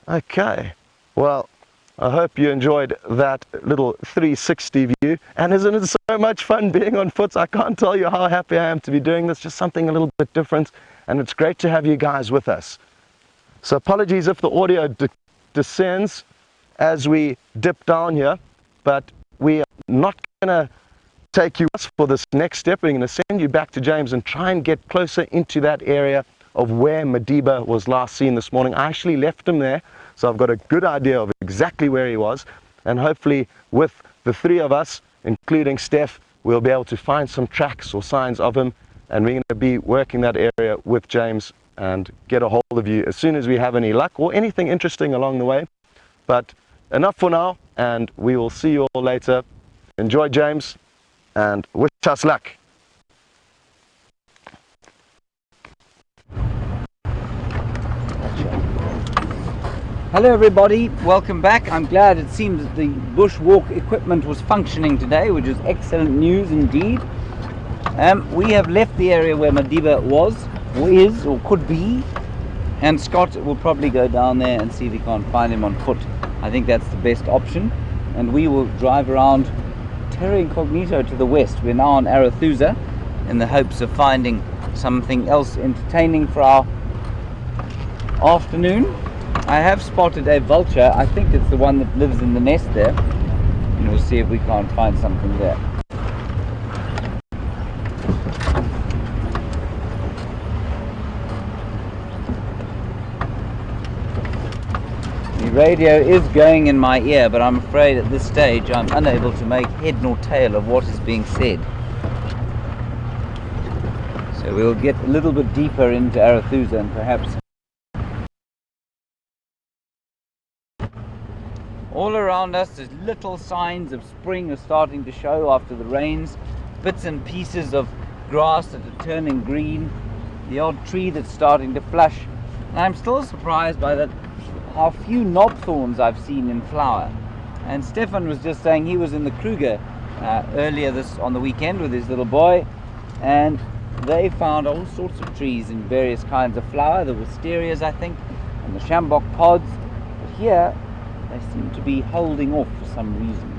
Okay, well, I hope you enjoyed that little 360 view, and isn't it so much fun being on foot? I can't tell you how happy I am to be doing this, just something a little bit different, and it's great to have you guys with us. So apologies if the audio descends as we dip down here, but we are not going to take you for this next step. We're going to send you back to James and try and get closer into that area of where Madiba was last seen this morning. I actually left him there, so I've got a good idea of exactly where he was, and hopefully with the three of us, including Steph, we'll be able to find some tracks or signs of him, and we're going to be working that area with James and get a hold of you as soon as we have any luck or anything interesting along the way. But enough for now, and we will see you all later. Enjoy, James, and wish us luck. Hello everybody, welcome back. I'm glad it seems that the bushwalk equipment was functioning today, which is excellent news indeed. We have left the area where Madiba was, or is, or could be, and Scott will probably go down there and see if he can't find him on foot. I think that's the best option, and we will drive around Terra Incognito to the west. We're now on Arathusa in the hopes of finding something else entertaining for our afternoon. I have spotted a vulture. I think it's the one that lives in the nest there, and we'll see if we can't find something there. The radio is going in my ear, but I'm afraid at this stage I'm unable to make head nor tail of what is being said. So we'll get a little bit deeper into Arathusa and perhaps all around us there's little signs of spring are starting to show after the rains. Bits and pieces of grass that are turning green, the odd tree that's starting to flush. And I'm still surprised by that how few knobthorns I've seen in flower. And Stefan was just saying he was in the Kruger earlier on the weekend with his little boy, and they found all sorts of trees in various kinds of flower. The wisterias, I think, and the shambok pods. But here they seem to be holding off for some reason.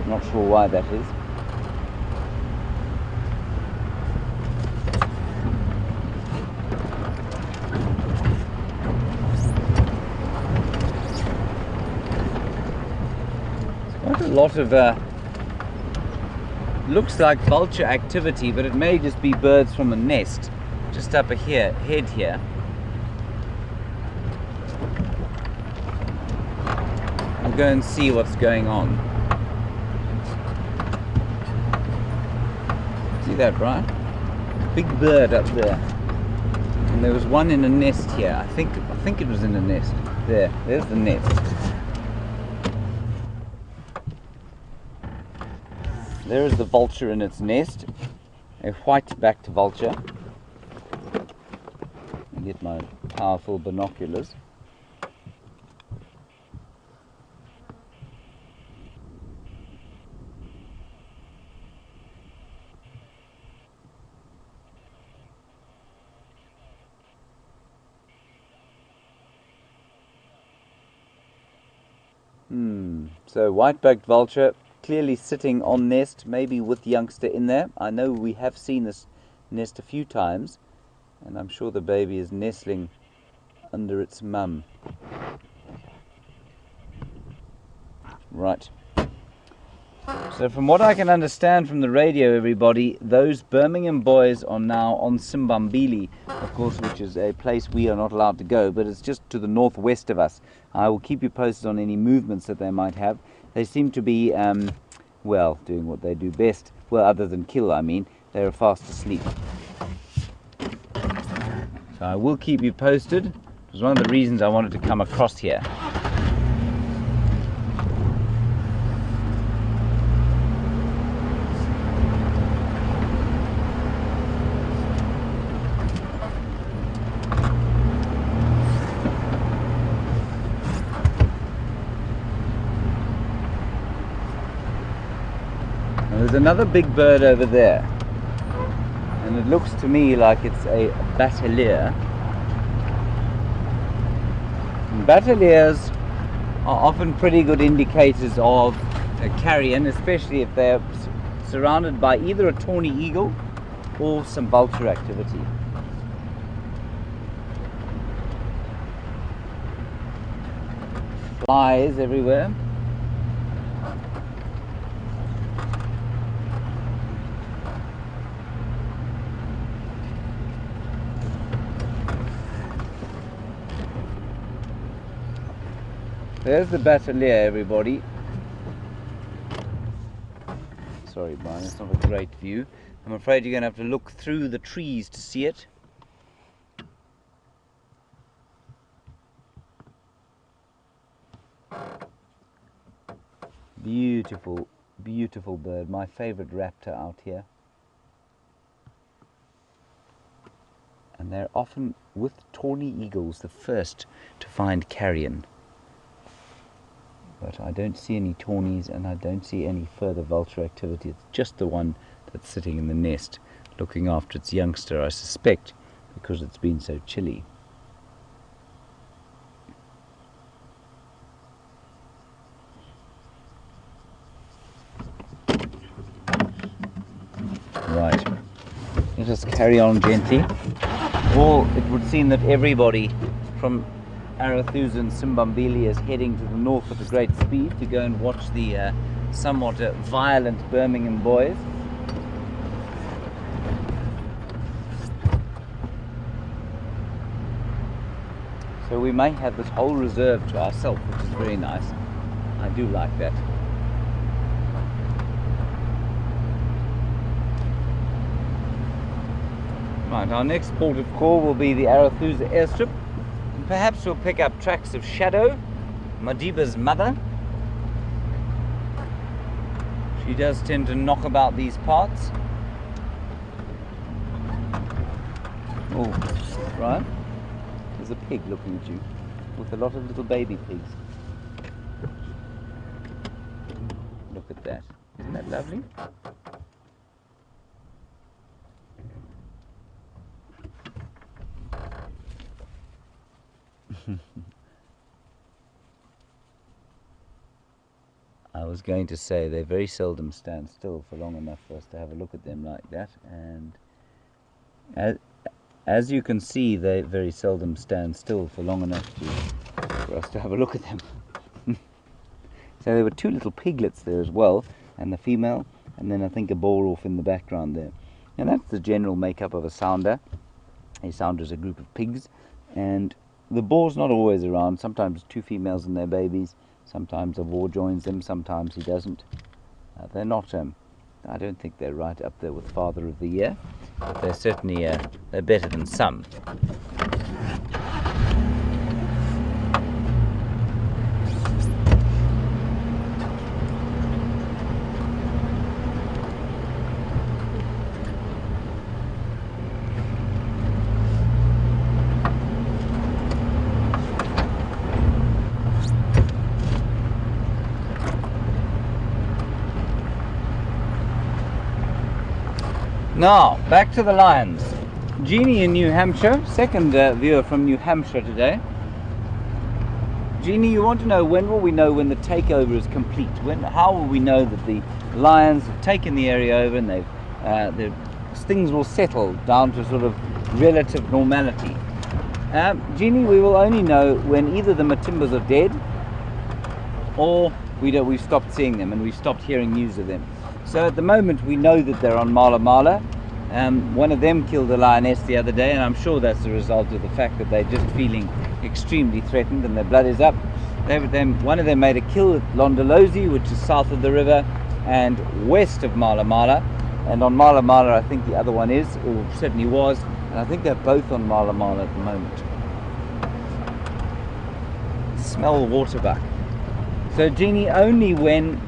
Not sure why that is. There's quite a lot of looks like vulture activity, but it may just be birds from a nest just up ahead here. I'll go and see what's going on. See that, Brian? Big bird up there. And there was one in a nest here. I think it was in a nest. There's the nest. There is the vulture in its nest. A white-backed vulture. I get my powerful binoculars. So white-backed vulture, clearly sitting on nest, maybe with youngster in there. I know we have seen this nest a few times, and I'm sure the baby is nestling under its mum. Right. So from what I can understand from the radio, everybody, those Birmingham boys are now on Simbambili, of course, which is a place we are not allowed to go, but it's just to the northwest of us. I will keep you posted on any movements that they might have. They seem to be, well, doing what they do best. Well, other than kill, I mean. They're fast asleep. So I will keep you posted. It was one of the reasons I wanted to come across here. another big bird over there, and it looks to me like it's a batelier. Bateliers are often pretty good indicators of a carrion, especially if they're surrounded by either a tawny eagle or some vulture activity. Flies everywhere. There's the batelier, everybody. Sorry, Brian, it's not a great view. I'm afraid you're going to have to look through the trees to see it. Beautiful, beautiful bird. My favorite raptor out here. And they're often, with tawny eagles, the first to find carrion. But I don't see any tawnies, and I don't see any further vulture activity. It's just the one that's sitting in the nest looking after its youngster, I suspect, because it's been so chilly. Right, let us carry on gently. Or it would seem that everybody from Arathusa and Simbambili is heading to the north at a great speed to go and watch the somewhat violent Birmingham boys. So we may have this whole reserve to ourselves, which is very nice. I do like that. Right, our next port of call will be the Arathusa airstrip. And perhaps we'll pick up tracks of Shadow, Madiba's mother. She does tend to knock about these parts. Oh, right. There's a pig looking at you with a lot of little baby pigs. Look at that. Isn't that lovely? I was going to say they very seldom stand still for long enough for us to have a look at them like that, and as you can see, they very seldom stand still for long enough for us to have a look at them. So there were two little piglets there as well, and the female, and then I think a boar off in the background there. And that's the general makeup of a sounder. A sounder is a group of pigs, and the boar's not always around. Sometimes two females and their babies. Sometimes a boar joins them, sometimes he doesn't. They're not, I don't think they're right up there with Father of the Year, but they're certainly, they're better than some. Now, back to the lions. Jeannie in New Hampshire, second viewer from New Hampshire today. Jeannie, you want to know when will we know when the takeover is complete? How will we know that the lions have taken the area over and things will settle down to sort of relative normality? Jeannie, we will only know when either the Matimbas are dead or we've stopped seeing them and we've stopped hearing news of them. So at the moment we know that they're on Mala Mala. One of them killed a lioness the other day, and I'm sure that's a result of the fact that they're just feeling extremely threatened and their blood is up. One of them made a kill at Londolozi, which is south of the river and west of Mala Mala. And on Mala Mala I think the other one is, or certainly was, and I think they're both on Mala Mala at the moment. Smell waterbuck. So Jeannie, only when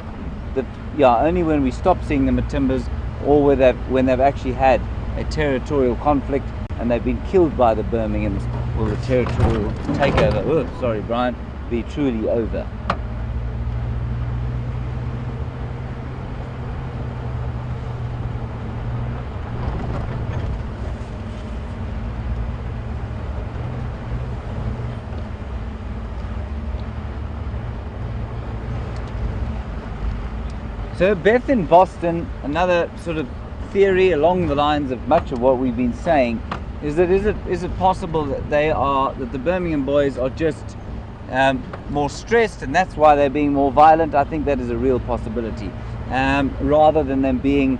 we stop seeing the Matimbas, or when they've actually had a territorial conflict and they've been killed by the Birminghams, will the territorial takeover, oh, sorry Brian, be truly over. So Beth in Boston, another sort of theory along the lines of much of what we've been saying, is that is it possible that the Birmingham boys are just more stressed, and that's why they're being more violent? I think that is a real possibility, rather than them being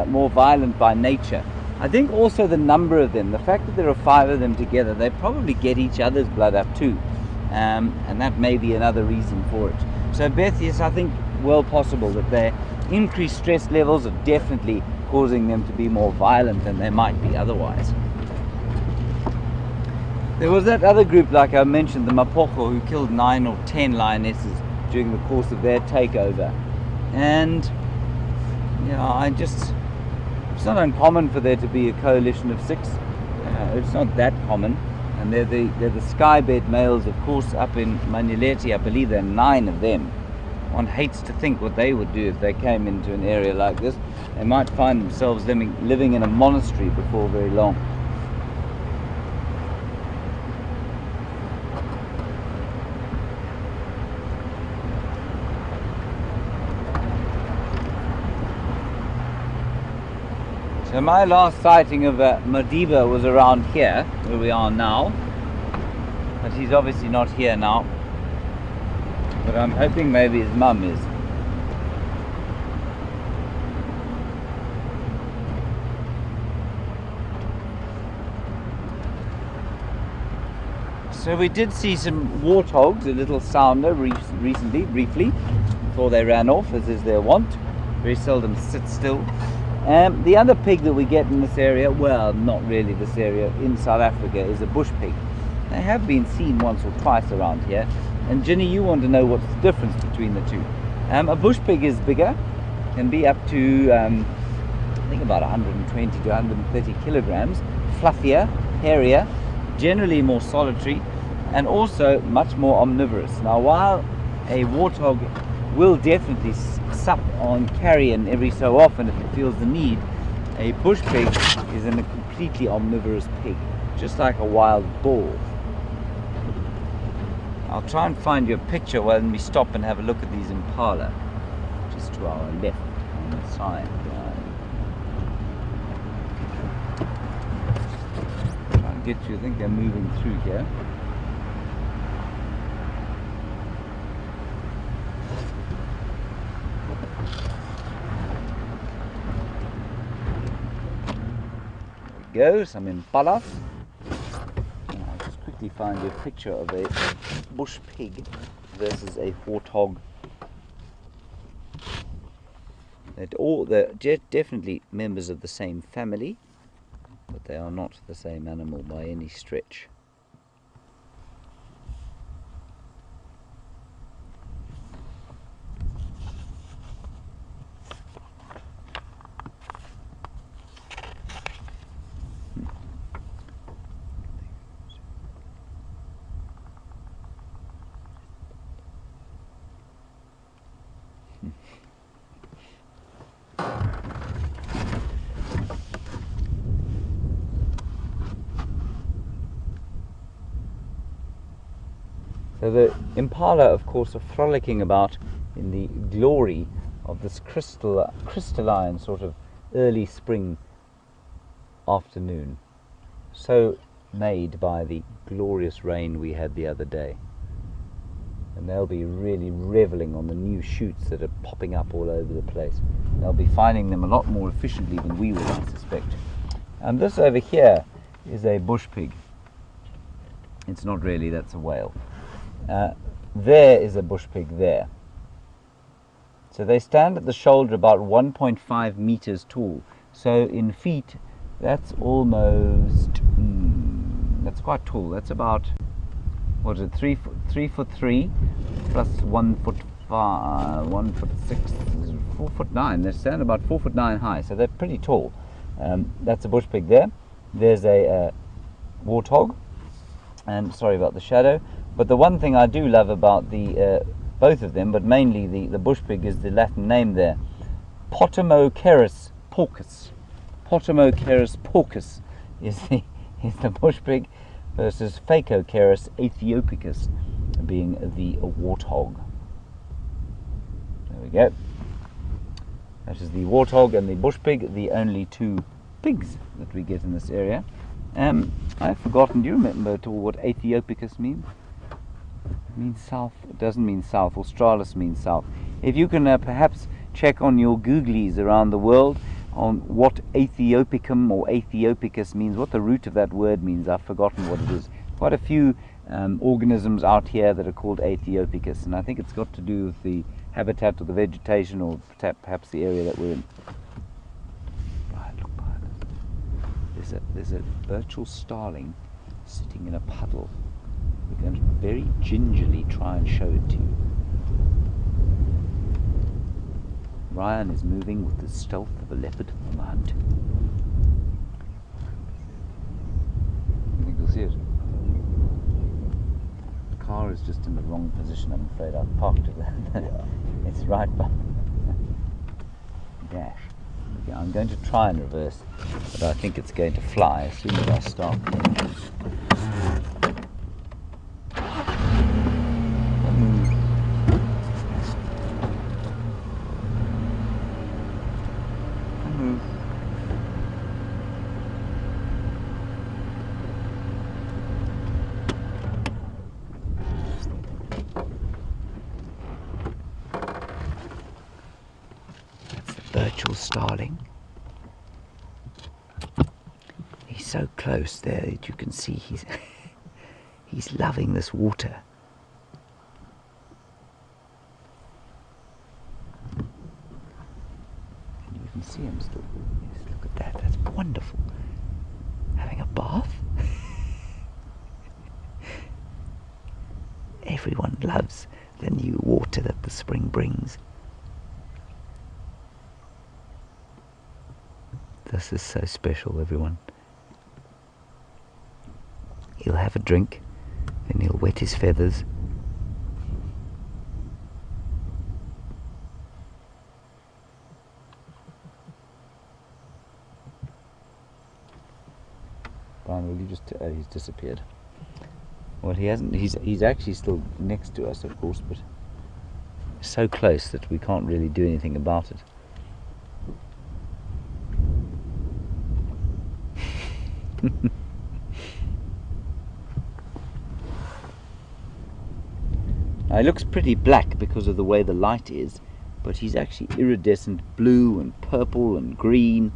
more violent by nature. I think also the number of them, the fact that there are 5 of them together, they probably get each other's blood up too, and that may be another reason for it. So Beth, yes, I think well possible that their increased stress levels are definitely causing them to be more violent than they might be otherwise. There was that other group, like I mentioned, the Mapoko, who killed 9 or 10 lionesses during the course of their takeover. And it's not uncommon for there to be a coalition of 6. It's not that common. And they're the skybed males, of course, up in Manuleti. I believe there are 9 of them. One hates to think what they would do if they came into an area like this. They might find themselves living in a monastery before very long. So my last sighting of Madiba was around here, where we are now. But he's obviously not here now. But I'm hoping maybe his mum is. So we did see some warthogs, a little sounder recently, briefly, before they ran off, as is their wont. Very seldom sit still. The other pig that we get in this area, well, not really this area, in South Africa, is a bush pig. They have been seen once or twice around here. And Ginny, you want to know what's the difference between the two. A bush pig is bigger, can be up to, I think about 120 to 130 kilograms, fluffier, hairier, generally more solitary, and also much more omnivorous. Now, while a warthog will definitely sup on carrion every so often if it feels the need, a bush pig is a completely omnivorous pig, just like a wild boar. I'll try and find you a picture when we stop and have a look at these impala, just to our left on the side. Try and get you, I think they're moving through here. There we go, some impalas. Find you a picture of a bush pig versus a warthog. They're definitely members of the same family, but they are not the same animal by any stretch. So the impala, of course, are frolicking about in the glory of this crystalline sort of early spring afternoon, so made by the glorious rain we had the other day. And they'll be really reveling on the new shoots that are popping up all over the place. They'll be finding them a lot more efficiently than we will, I suspect. And this over here is a bush pig. It's not really, that's a whale. There is a bush pig there. So they stand at the shoulder about 1.5 meters tall. So in feet, that's almost, that's quite tall. That's about, what is it, 3 foot 3 plus 1 foot 5, 1 foot 6, 4 foot 9. They stand about 4 foot 9 high, so they're pretty tall. That's a bush pig there. There's a warthog, and sorry about the shadow. But the one thing I do love about the both of them, but mainly the bush pig, is the Latin name there, Potamocerus porcus. Potamocerus porcus is the bush pig, versus Phacocerus aethiopicus being the warthog. There we go. That is the warthog and the bush pig, the only two pigs that we get in this area. I've forgotten, do you remember at all what Aethiopicus means? It means south. It doesn't mean south. Australis means south. If you can perhaps check on your Googlies around the world on what Aethiopicum or Aethiopicus means, what the root of that word means. I've forgotten what it is. Quite a few organisms out here that are called Aethiopicus, and I think it's got to do with the habitat or the vegetation, or perhaps the area that we're in. Right, look behind us. There's a virtual starling sitting in a puddle. We're going to very gingerly try and show it to you. Ryan is moving with the stealth of a leopard on the hunt. I think you'll see it. The car is just in the wrong position, I'm afraid. I've parked it. It's right by dash. Okay, I'm going to try and reverse, but I think it's going to fly as soon as I start. Virtual starling. He's so close there that you can see he's loving this water. And you can see him still. Yes, look at that. That's wonderful. Having a bath. Everyone loves the new water that the spring brings. This is so special, everyone. He'll have a drink, then he'll wet his feathers. Brian, will you just... he's disappeared. Well, he hasn't... He's actually still next to us, of course, but so close that we can't really do anything about it. Now, he looks pretty black because of the way the light is, but he's actually iridescent blue and purple and green.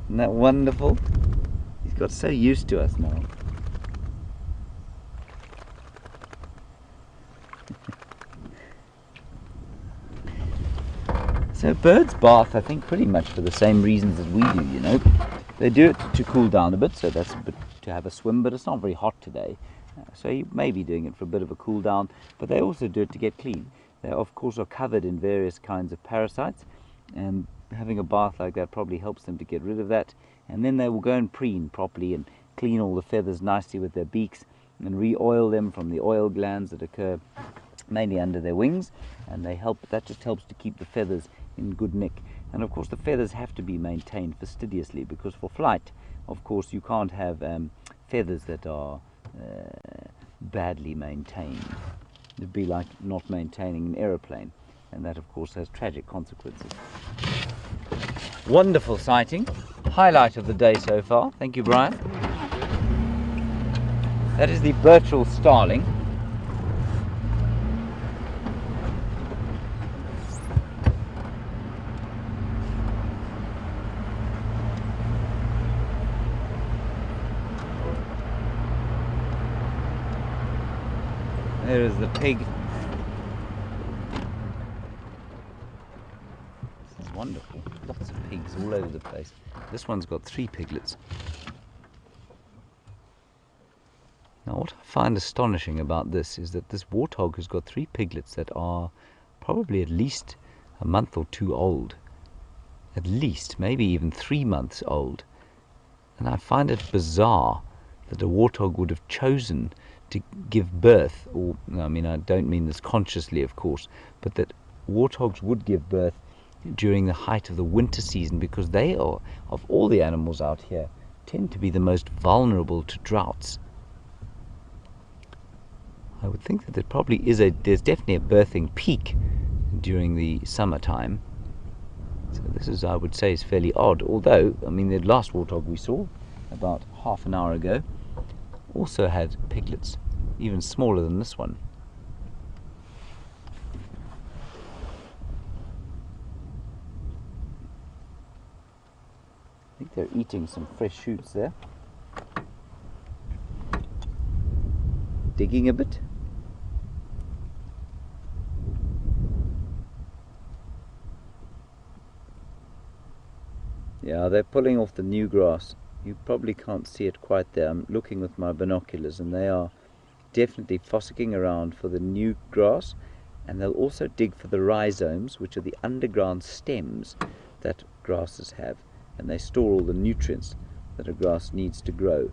Isn't that wonderful? He's got so used to us now. So birds bath, I think, pretty much for the same reasons as we do, you know. They do it to cool down a bit, so that's a bit to have a swim, but it's not very hot today. So you may be doing it for a bit of a cool down, but they also do it to get clean. They, of course, are covered in various kinds of parasites, and having a bath like that probably helps them to get rid of that. And then they will go and preen properly and clean all the feathers nicely with their beaks and re-oil them from the oil glands that occur mainly under their wings, and that just helps to keep the feathers in good nick. And of course the feathers have to be maintained fastidiously, because for flight, of course, you can't have feathers that are badly maintained. It'd be like not maintaining an aeroplane, and that of course has tragic consequences. Wonderful sighting, highlight of the day so far. Thank you, Brian. That is the virtual starling. There is the pig. This is wonderful. Lots of pigs all over the place. This one's got 3 piglets. Now, what I find astonishing about this is that this warthog has got 3 piglets that are probably at least a month or 2 old. At least, maybe even 3 months old. And I find it bizarre that a warthog would have chosen to give birth, or I mean, I don't mean this consciously, of course, but that warthogs would give birth during the height of the winter season, because they are, of all the animals out here, tend to be the most vulnerable to droughts. I would think that there probably is there's definitely a birthing peak during the summertime. So this is, I would say, is fairly odd. Although, I mean, the last warthog we saw about half an hour ago also had piglets, even smaller than this one. I think they're eating some fresh shoots there. Digging a bit. Yeah, they're pulling off the new grass. You probably can't see it quite there. I'm looking with my binoculars, and they are definitely fossicking around for the new grass, and they'll also dig for the rhizomes, which are the underground stems that grasses have, and they store all the nutrients that a grass needs to grow.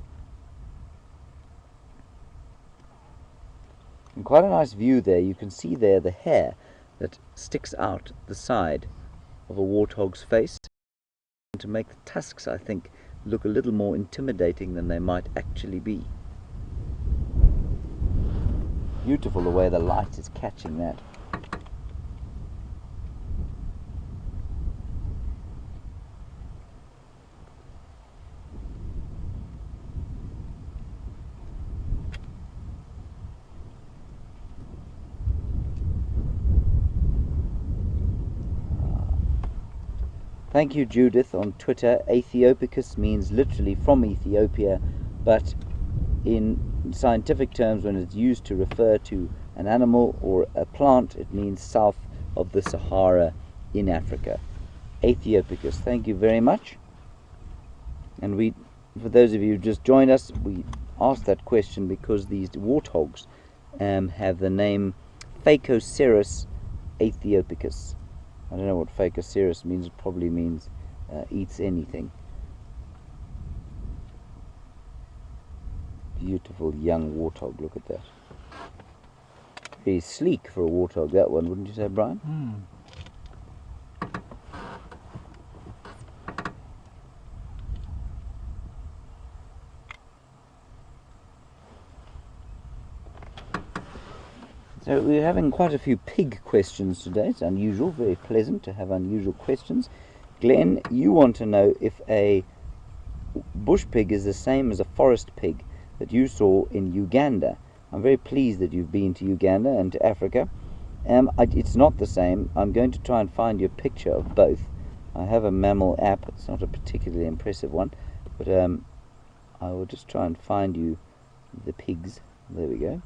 And quite a nice view there. You can see there the hair that sticks out the side of a warthog's face, to make the tusks, I think, look a little more intimidating than they might actually be. Beautiful the way the light is catching that. Thank you, Judith, on Twitter. Aethiopicus means literally from Ethiopia, but in scientific terms, when it's used to refer to an animal or a plant, it means south of the Sahara in Africa. Aethiopicus, thank you very much. And for those of you who just joined us, we asked that question because these warthogs have the name Phacocerus aethiopicus. I don't know what Phacocerus means. It probably means eats anything. Beautiful young warthog, look at that. Very sleek for a warthog, that one, wouldn't you say, Brian? So we're having quite a few pig questions today. It's unusual, very pleasant to have unusual questions. Glenn, you want to know if a bush pig is the same as a forest pig that you saw in Uganda. I'm very pleased that you've been to Uganda and to Africa. It's not the same. I'm going to try and find you a picture of both. I have a mammal app. It's not a particularly impressive one, but I will just try and find you the pigs. There we go.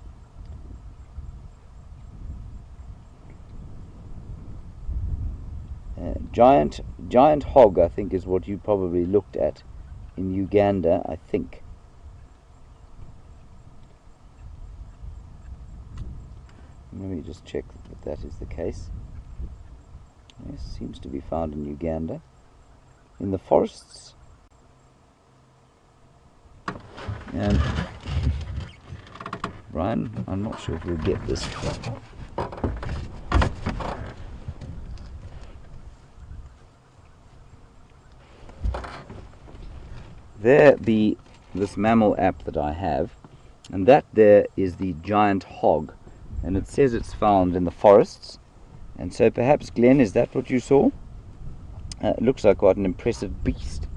Giant hog, I think, is what you probably looked at in Uganda, I think. Let me just check that that is the case. Yes, seems to be found in Uganda. In the forests. Brian, I'm not sure if we'll get this. This mammal app that I have, and that there is the giant hog, and it says it's found in the forests. And so perhaps, Glenn, is that what you saw? It looks like quite an impressive beast.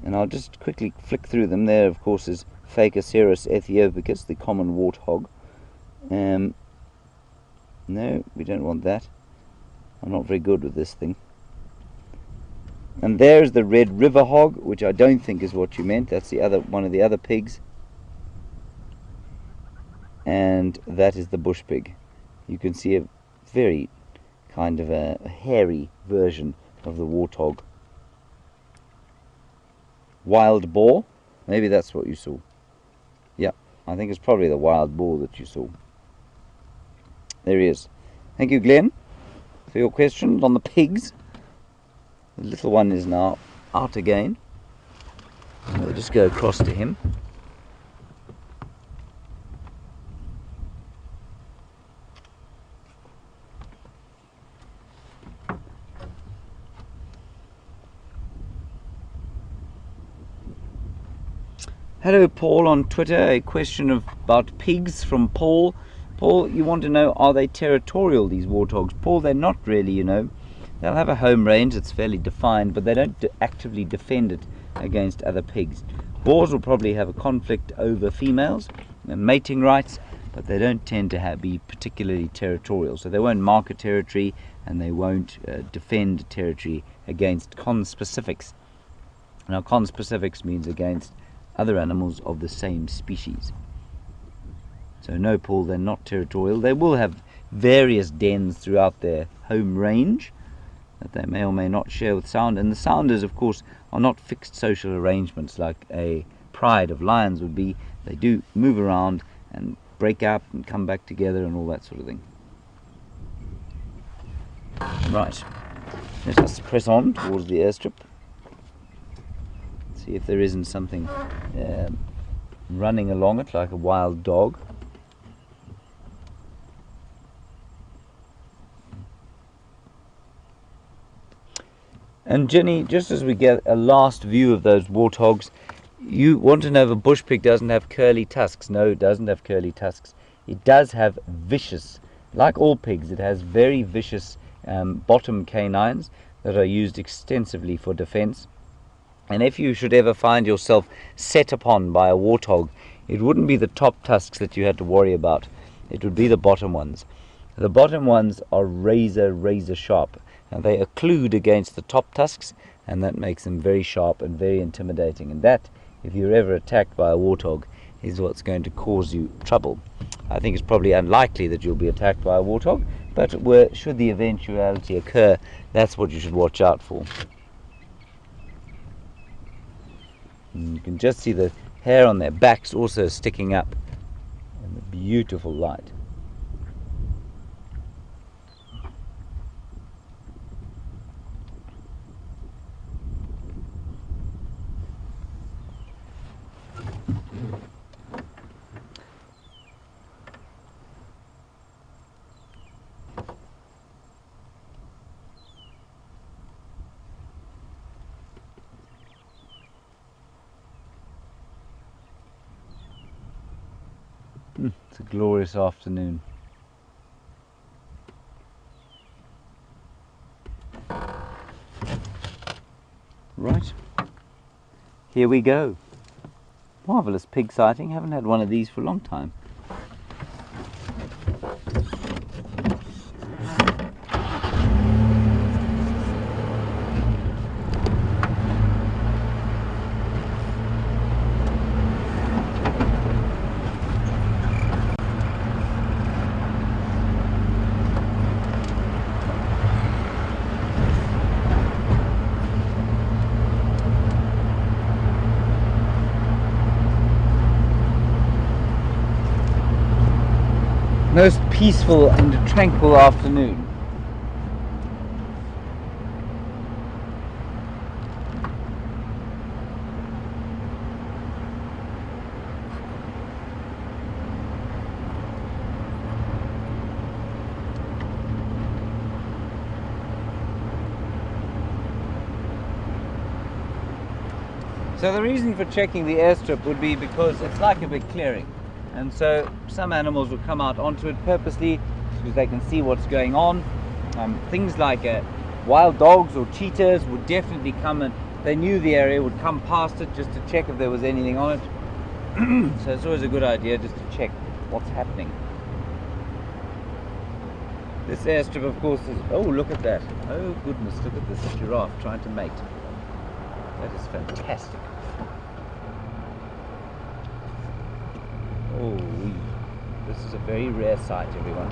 And I'll just quickly flick through them. There, of course, is Phacocerus aethiopicus, the common warthog. No, we don't want that. I'm not very good with this thing. And there's the red river hog, which I don't think is what you meant. That's the other one of the other pigs. And that is the bush pig. You can see a very kind of a hairy version of the warthog. Wild boar, maybe that's what you saw. Yeah, I think it's probably the wild boar that you saw. There he is. Thank you, Glenn, for your questions on the pigs. The little one is now out again. We'll just go across to him. Hello Paul on Twitter, a question about pigs from Paul. Paul, you want to know, are they territorial, these warthogs? Paul, they're not really, you know. They'll have a home range that's fairly defined, but they don't actively defend it against other pigs. Boars will probably have a conflict over females and mating rights, but they don't tend to be particularly territorial. So they won't mark a territory, and they won't defend territory against conspecifics. Now, conspecifics means against other animals of the same species. So no, Paul, they're not territorial. They will have various dens throughout their home range that they may or may not share with sound. And the sounders, of course, are not fixed social arrangements like a pride of lions would be. They do move around and break up and come back together and all that sort of thing. Right, let us press on towards the airstrip. See if there isn't something running along it like a wild dog. And Jenny, just as we get a last view of those warthogs, you want to know if a bush pig doesn't have curly tusks. No, it doesn't have curly tusks. It does have vicious, like all pigs, it has very vicious bottom canines that are used extensively for defense. And if you should ever find yourself set upon by a warthog, it wouldn't be the top tusks that you had to worry about. It would be the bottom ones. The bottom ones are razor sharp, and they occlude against the top tusks, and that makes them very sharp and very intimidating. And that, if you're ever attacked by a warthog, is what's going to cause you trouble. I think it's probably unlikely that you'll be attacked by a warthog, but should the eventuality occur, that's what you should watch out for. And you can just see the hair on their backs also sticking up in the beautiful light. It's a glorious afternoon. Right, here we go. Marvellous pig sighting. Haven't had one of these for a long time. Most peaceful and tranquil afternoon. So the reason for checking the airstrip would be because it's like a big clearing. And so some animals will come out onto it purposely because they can see what's going on. Things like wild dogs or cheetahs would definitely come, and they knew the area, would come past it just to check if there was anything on it. So it's always a good idea just to check what's happening. This airstrip, of course, is... Oh, look at that. Oh, goodness, look at this giraffe trying to mate. That is fantastic. Oh, this is a very rare sight, everyone.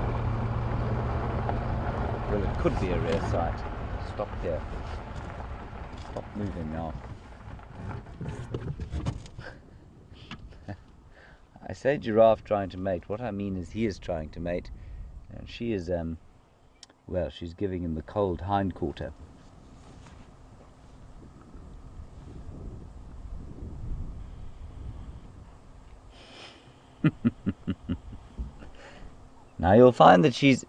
Well, it could be a rare sight. Stop there. Stop moving now. I say giraffe trying to mate. What I mean is he is trying to mate. And she is, well, she's giving him the cold hindquarter. Now you'll find that she's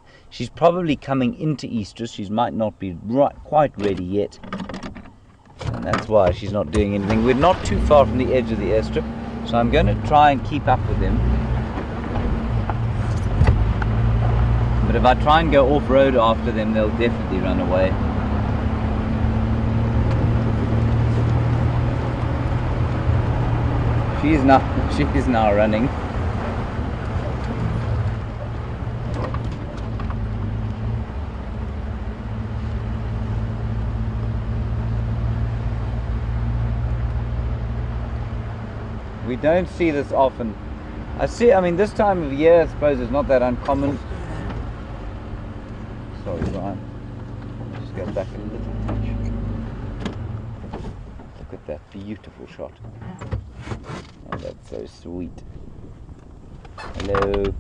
probably coming into estrus. She might not be quite ready yet, and that's why she's not doing anything. We're not too far from the edge of the airstrip. So I'm going to try and keep up with him. But if I try and go off-road after them, they'll definitely run away. She's now running. We don't see this often. I mean, this time of year, I suppose it's not that uncommon. Sorry, Brian. Just go back a little touch. Look at that beautiful shot. Oh, that's so sweet. Hello,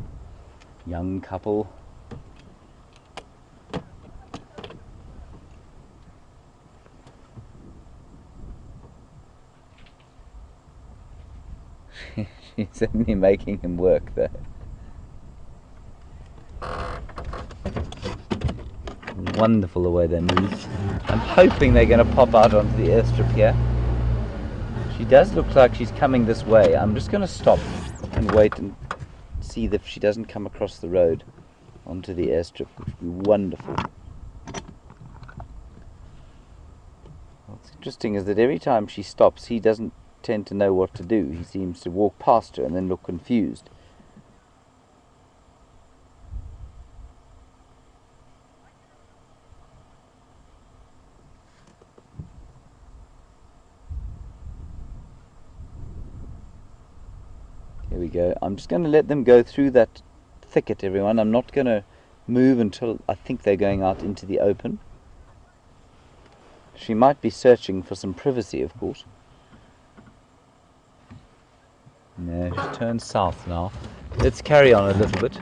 young couple. She's certainly making him work there. Wonderful the way they move. I'm hoping they're going to pop out onto the airstrip here. She does look like she's coming this way. I'm just going to stop and wait and see if she doesn't come across the road onto the airstrip, which would be wonderful. What's interesting is that every time she stops, he doesn't tend to know what to do. He seems to walk past her and then look confused. Here we go. I'm just going to let them go through that thicket, everyone. I'm not going to move until I think they're going out into the open. She might be searching for some privacy, of course. No, she's turned south now. Let's carry on a little bit.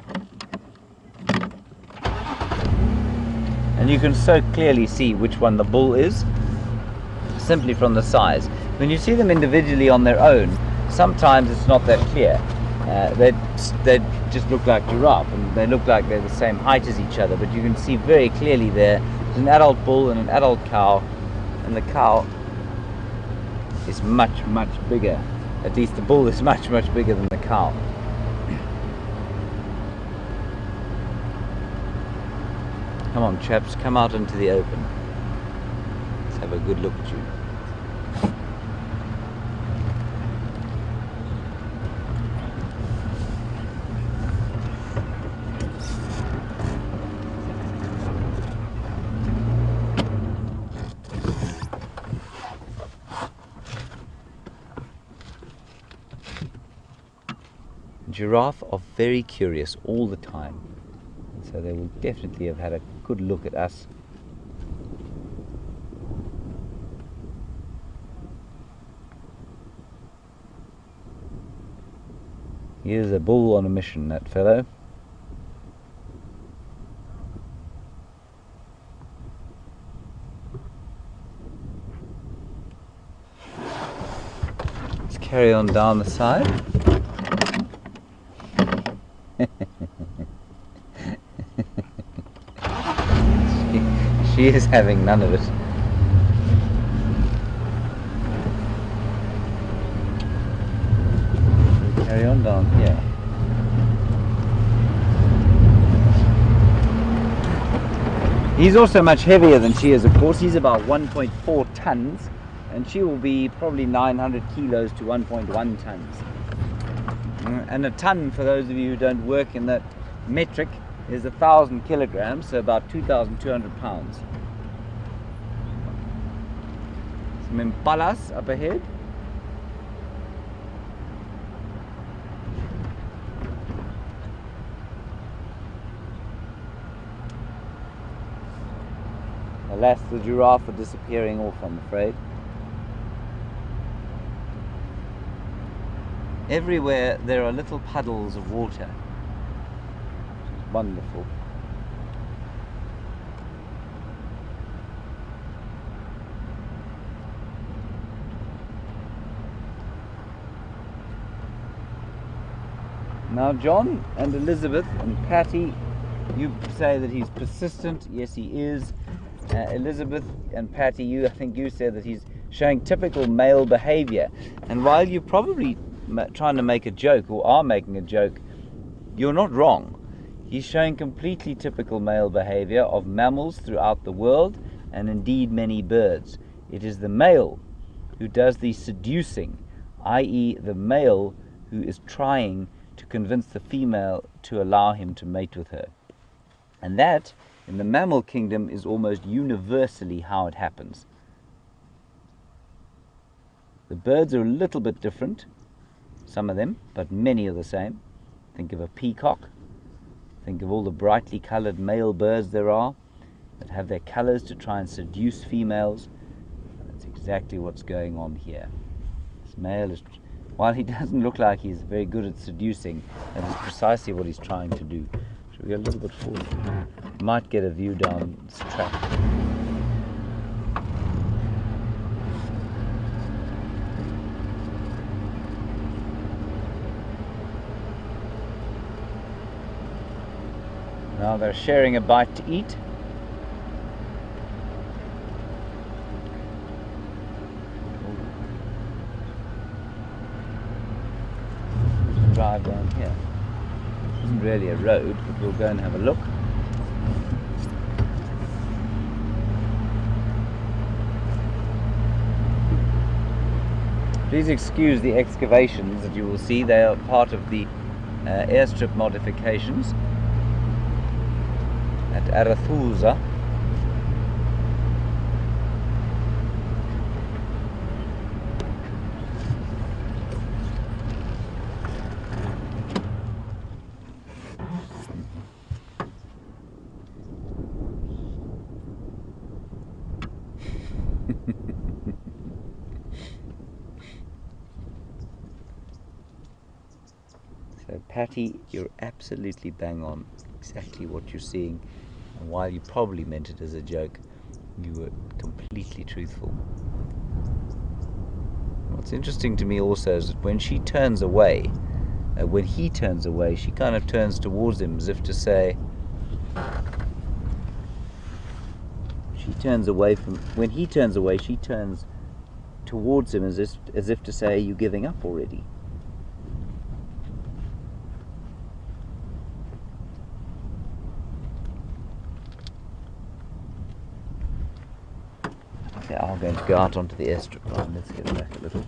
And you can so clearly see which one the bull is, simply from the size. When you see them individually on their own, sometimes it's not that clear. They just look like giraffe, and they look like they're the same height as each other, but you can see very clearly there's an adult bull and an adult cow, and the cow is much, much bigger. At least the bull is much, much bigger than the cow. Come on, chaps, come out into the open. Let's have a good look at you. Giraffe are very curious all the time, so they will definitely have had a good look at us. Here's a bull on a mission, that fellow. Let's carry on down the side. She is having none of it. Carry on down here. He's also much heavier than she is, of course. He's about 1.4 tons, and she will be probably 900 kilos to 1.1 tons. And a ton, for those of you who don't work in that metric, is 1,000 kilograms, so about 2,200 pounds. Some impalas up ahead. Alas, the giraffe are disappearing off, I'm afraid. Everywhere there are little puddles of water. Wonderful. Now John and Elizabeth and Patty, you say that he's persistent. Yes, he is. Elizabeth and Patty, I think you said that he's showing typical male behavior. And while you probably trying to make a joke or are making a joke, you're not wrong. He's showing completely typical male behavior of mammals throughout the world, and indeed many birds. It is the male who does the seducing, i.e. the male who is trying to convince the female to allow him to mate with her. And that, in the mammal kingdom, is almost universally how it happens. The birds are a little bit different, some of them, but many are the same. Think of a peacock. Think of all the brightly colored male birds there are that have their colors to try and seduce females. That's exactly what's going on here. This male is, while he doesn't look like he's very good at seducing, that is precisely what he's trying to do. Should we go a little bit forward? Might get a view down this track. Now they're sharing a bite to eat. Drive down here. It isn't really a road, but we'll go and have a look. Please excuse the excavations that you will see. They are part of the airstrip modifications at Arathusa. So Patty, you're absolutely bang on. Exactly what you're seeing. And while you probably meant it as a joke, you were completely truthful. What's interesting to me also is that when she turns away, when he turns away, she kind of turns towards him as if to say, she turns away from, when he turns away, she turns towards him as if to say, are you giving up already? Okay, I'm going to go out onto the airstrip line. Let's get back a little.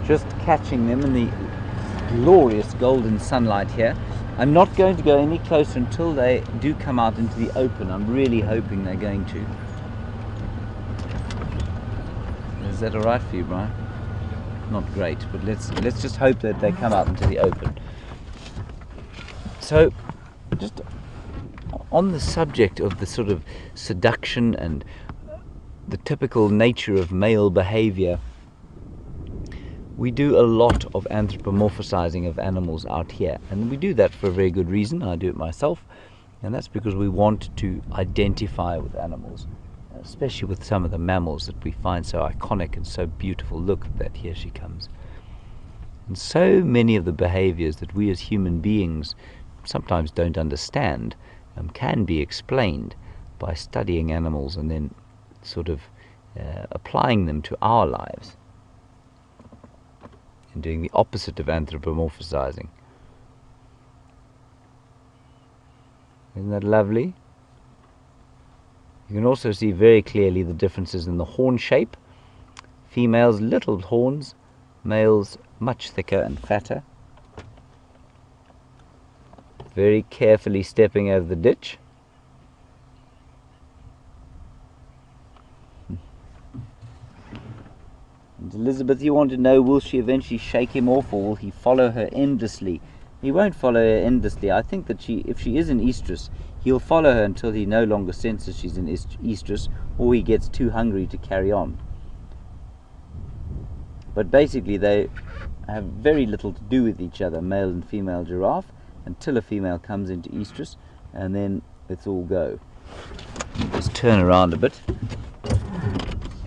Just catching them in the glorious golden sunlight here. I'm not going to go any closer until they do come out into the open. I'm really hoping they're going to. Is that all right for you, Brian? Not great, but let's just hope that they come out into the open. So, just on the subject of the sort of seduction and the typical nature of male behavior, we do a lot of anthropomorphizing of animals out here, and we do that for a very good reason. I do it myself, and that's because we want to identify with animals, especially with some of the mammals that we find so iconic and so beautiful. Look at that, here she comes. And so many of the behaviors that we as human beings sometimes don't understand can be explained by studying animals and then sort of applying them to our lives. And doing the opposite of anthropomorphizing. Isn't that lovely? You can also see very clearly the differences in the horn shape. Females, little horns, males, much thicker and fatter. Very carefully stepping over the ditch. And Elizabeth, you want to know, will she eventually shake him off, or will he follow her endlessly? He won't follow her endlessly. I think that if she is in estrus, he'll follow her until he no longer senses she's in estrus, or he gets too hungry to carry on. But basically they have very little to do with each other, male and female giraffe, until a female comes into estrus, and then it's all go. Just turn around a bit.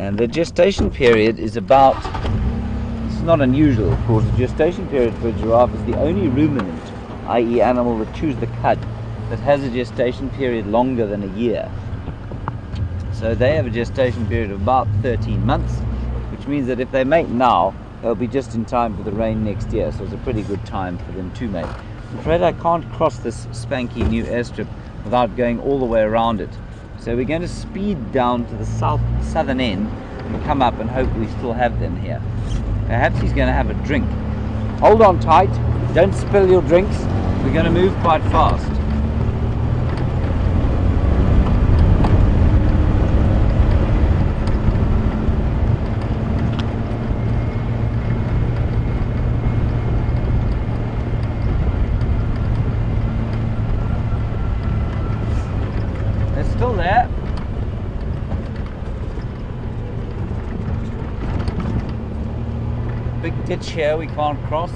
And the gestation period is about, it's not unusual, of course. The gestation period for a giraffe is the only ruminant, i.e. animal that chews the cud, that has a gestation period longer than a year. So they have a gestation period of about 13 months, which means that if they mate now, they'll be just in time for the rain next year. So it's a pretty good time for them to mate. I'm afraid I can't cross this spanky new airstrip without going all the way around it. So we're going to speed down to the southern end and come up and hope we still have them here. Perhaps he's going to have a drink. Hold on tight, don't spill your drinks. We're going to move quite fast. Still there. Big ditch here we can't cross.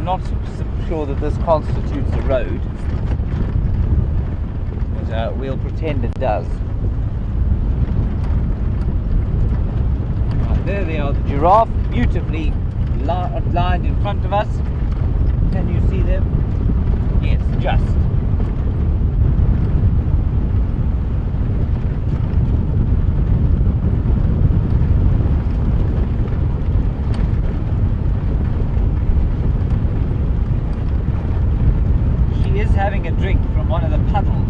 Not sure that this constitutes a road, but we'll pretend it does. Right, there they are, the giraffe, beautifully lined in front of us. Can you see them? Yes, just. Having a drink from one of the puddles.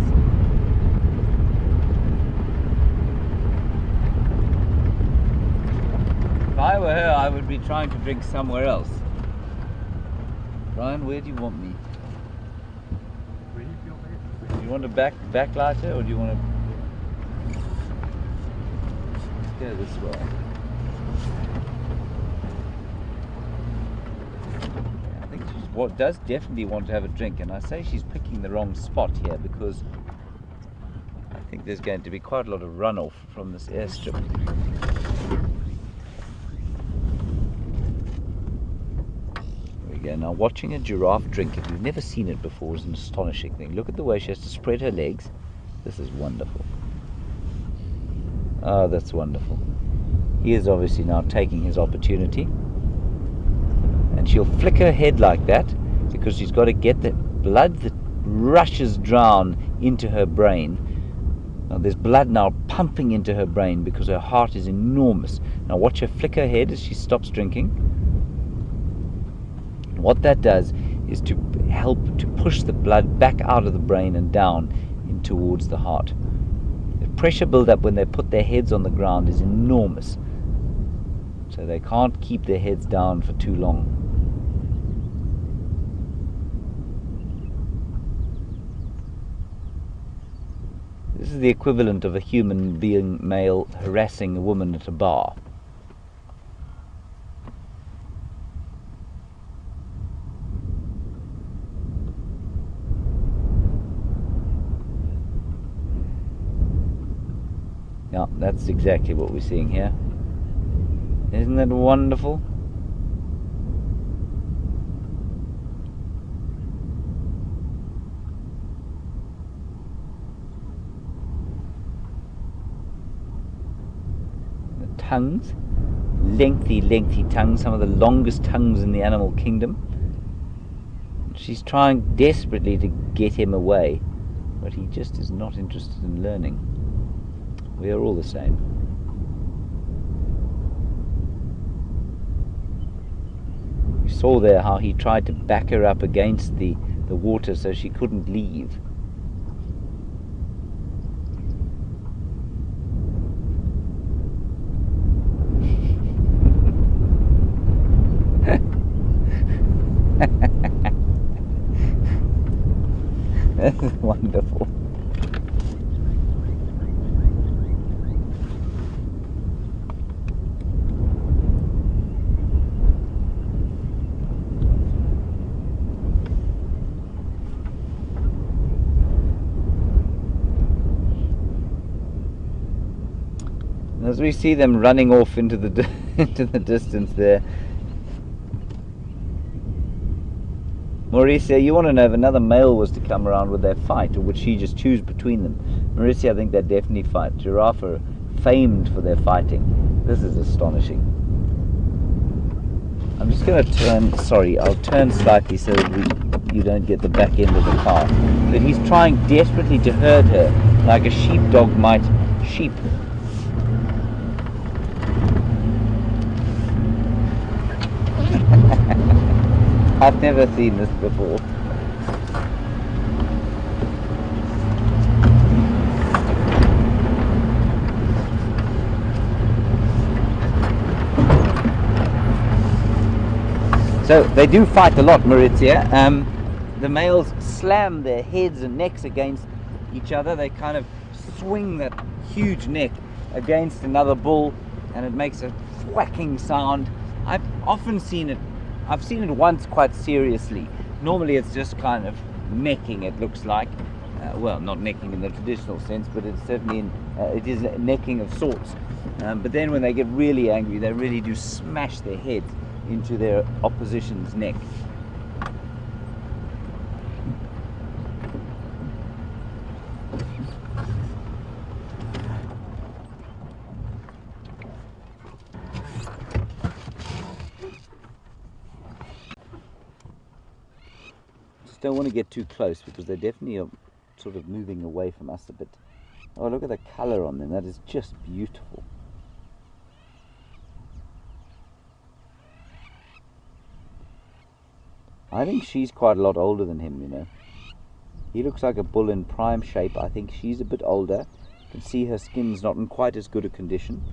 If I were her, I would be trying to drink somewhere else. Brian, where do you want me? Where do you feel better? Do you want a backlighter, or do you want to go this way? Does definitely want to have a drink, and I say she's picking the wrong spot here because I think there's going to be quite a lot of runoff from this airstrip. There we go. Now, watching a giraffe drink, if you've never seen it before, is an astonishing thing. Look at the way she has to spread her legs. This is wonderful. Oh, that's wonderful. He is obviously now taking his opportunity. And she'll flick her head like that because she's got to get the blood that rushes down into her brain. Now there's blood now pumping into her brain because her heart is enormous. Now watch her flick her head as she stops drinking. And what that does is to help to push the blood back out of the brain and down in towards the heart. The pressure build-up when they put their heads on the ground is enormous. So they can't keep their heads down for too long. This is the equivalent of a human being male harassing a woman at a bar. Yeah, that's exactly what we're seeing here. Isn't that wonderful? Tongues, lengthy tongues, some of the longest tongues in the animal kingdom. She's trying desperately to get him away, but he just is not interested in learning. We are all the same. You saw there how he tried to back her up against the water so she couldn't leave. Wonderful. As we see them running off into the into the distance there, Mauricia, you want to know if another male was to come around, would they fight, or would she just choose between them? Mauricia, I think they'd definitely fight. Giraffe are famed for their fighting. This is astonishing. I'm just going to turn, sorry, I'll turn slightly so that you don't get the back end of the car. But he's trying desperately to herd her like a sheepdog might sheep. I've never seen this before. So they do fight a lot, Maurizia. The males slam their heads and necks against each other. They kind of swing that huge neck against another bull, and it makes a whacking sound. I've often seen it. I've seen it once quite seriously. Normally it's just kind of necking, it looks like. Well, not necking in the traditional sense, but it's certainly it is necking of sorts. But then when they get really angry, they really do smash their heads into their opposition's neck. Don't want to get too close because they definitely are sort of moving away from us a bit. Oh, look at the color on them. That is just beautiful. I think she's quite a lot older than him, you know. He looks like a bull in prime shape. I think she's a bit older. You can see her skin's not in quite as good a condition.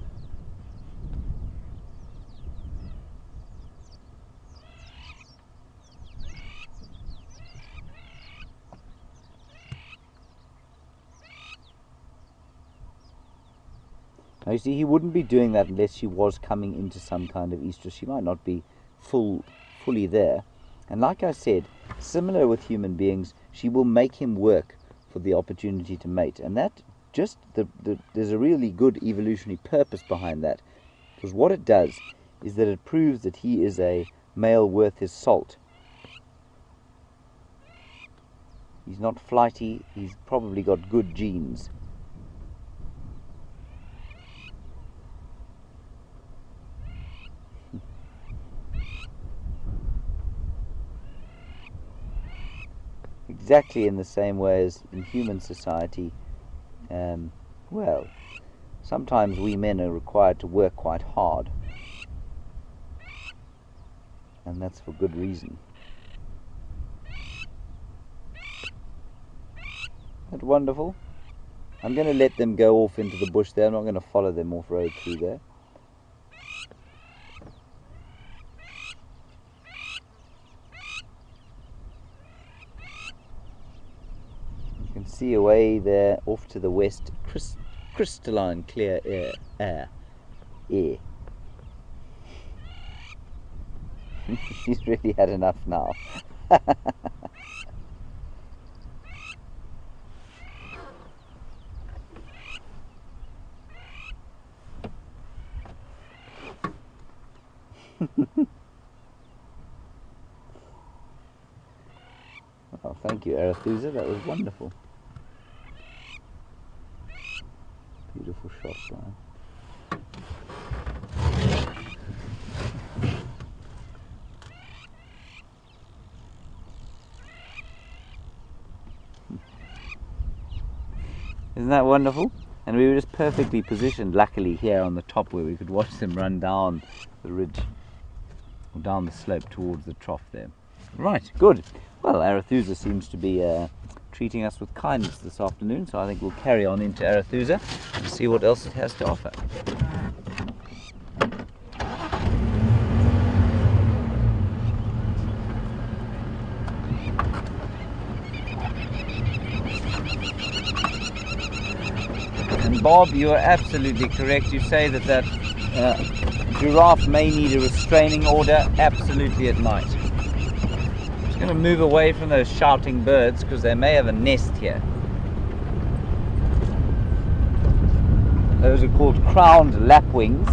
Now you see, he wouldn't be doing that unless she was coming into some kind of estrus. She might not be fully there. And like I said, similar with human beings, she will make him work for the opportunity to mate. And that just, there's a really good evolutionary purpose behind that. Because what it does is that it proves that he is a male worth his salt. He's not flighty, he's probably got good genes. Exactly in the same way as in human society, well, sometimes we men are required to work quite hard, and that's for good reason. Isn't that wonderful? I'm going to let them go off into the bush there. I'm not going to follow them off-road through there. See away there off to the west, crystalline clear air. She's really had enough now. Oh, thank you, Arethusa, that was wonderful. Beautiful shot, Brian. Isn't that wonderful? And we were just perfectly positioned, luckily, here on the top where we could watch them run down the ridge, or down the slope towards the trough there. Right, good. Well, Arethusa seems to be treating us with kindness this afternoon, so I think we'll carry on into Arethusa and see what else it has to offer. Bob, you are absolutely correct. You say that that giraffe may need a restraining order. Absolutely it might. I'm just going to move away from those shouting birds because they may have a nest here. Those are called crowned lapwings,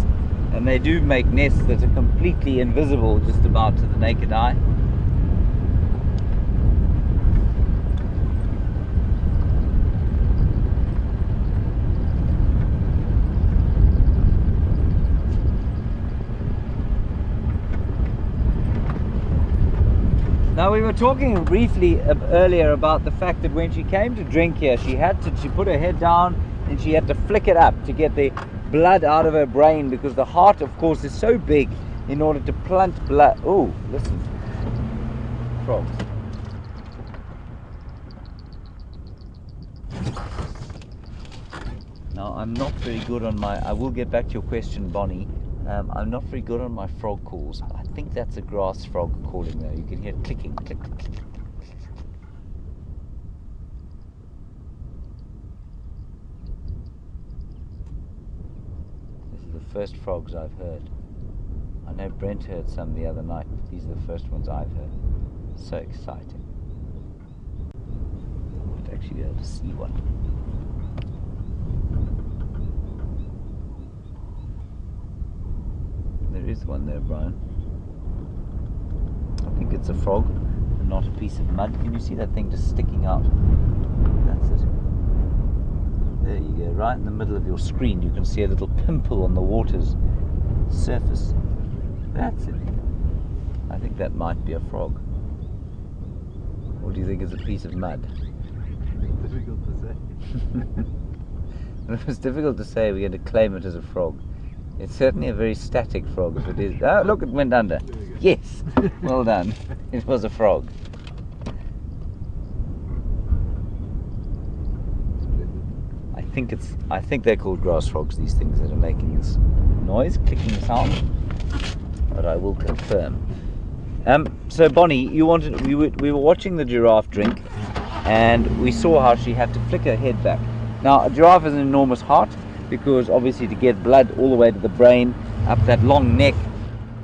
and they do make nests that are completely invisible just about to the naked eye. Now, we were talking briefly earlier about the fact that when she came to drink here, she put her head down and she had to flick it up to get the blood out of her brain, because the heart, of course, is so big in order to pump blood. Oh, listen, frogs. Now, I'm not very good on my, I will get back to your question, Bonnie. I'm not very good on my frog calls. I think that's a grass frog calling though. You can hear clicking, click, click, click. This is the first frogs I've heard. I know Brent heard some the other night, but these are the first ones I've heard. So exciting. I might actually be able to see one. There is one there, Brian. I think it's a frog and not a piece of mud. Can you see that thing just sticking out? That's it. There you go, right in the middle of your screen. You can see a little pimple on the water's surface. That's it. I think that might be a frog. Or do you think it's a piece of mud? Difficult to say. It was difficult to say. We're going to claim it as a frog. It's certainly a very static frog if it is. Oh, look, it went under. Yes, well done. It was a frog. I think they're called grass frogs, these things that are making this noise, clicking sound. But I will confirm. So Bonnie, we were watching the giraffe drink, and we saw how she had to flick her head back. Now, a giraffe has an enormous heart, because obviously to get blood all the way to the brain, up that long neck,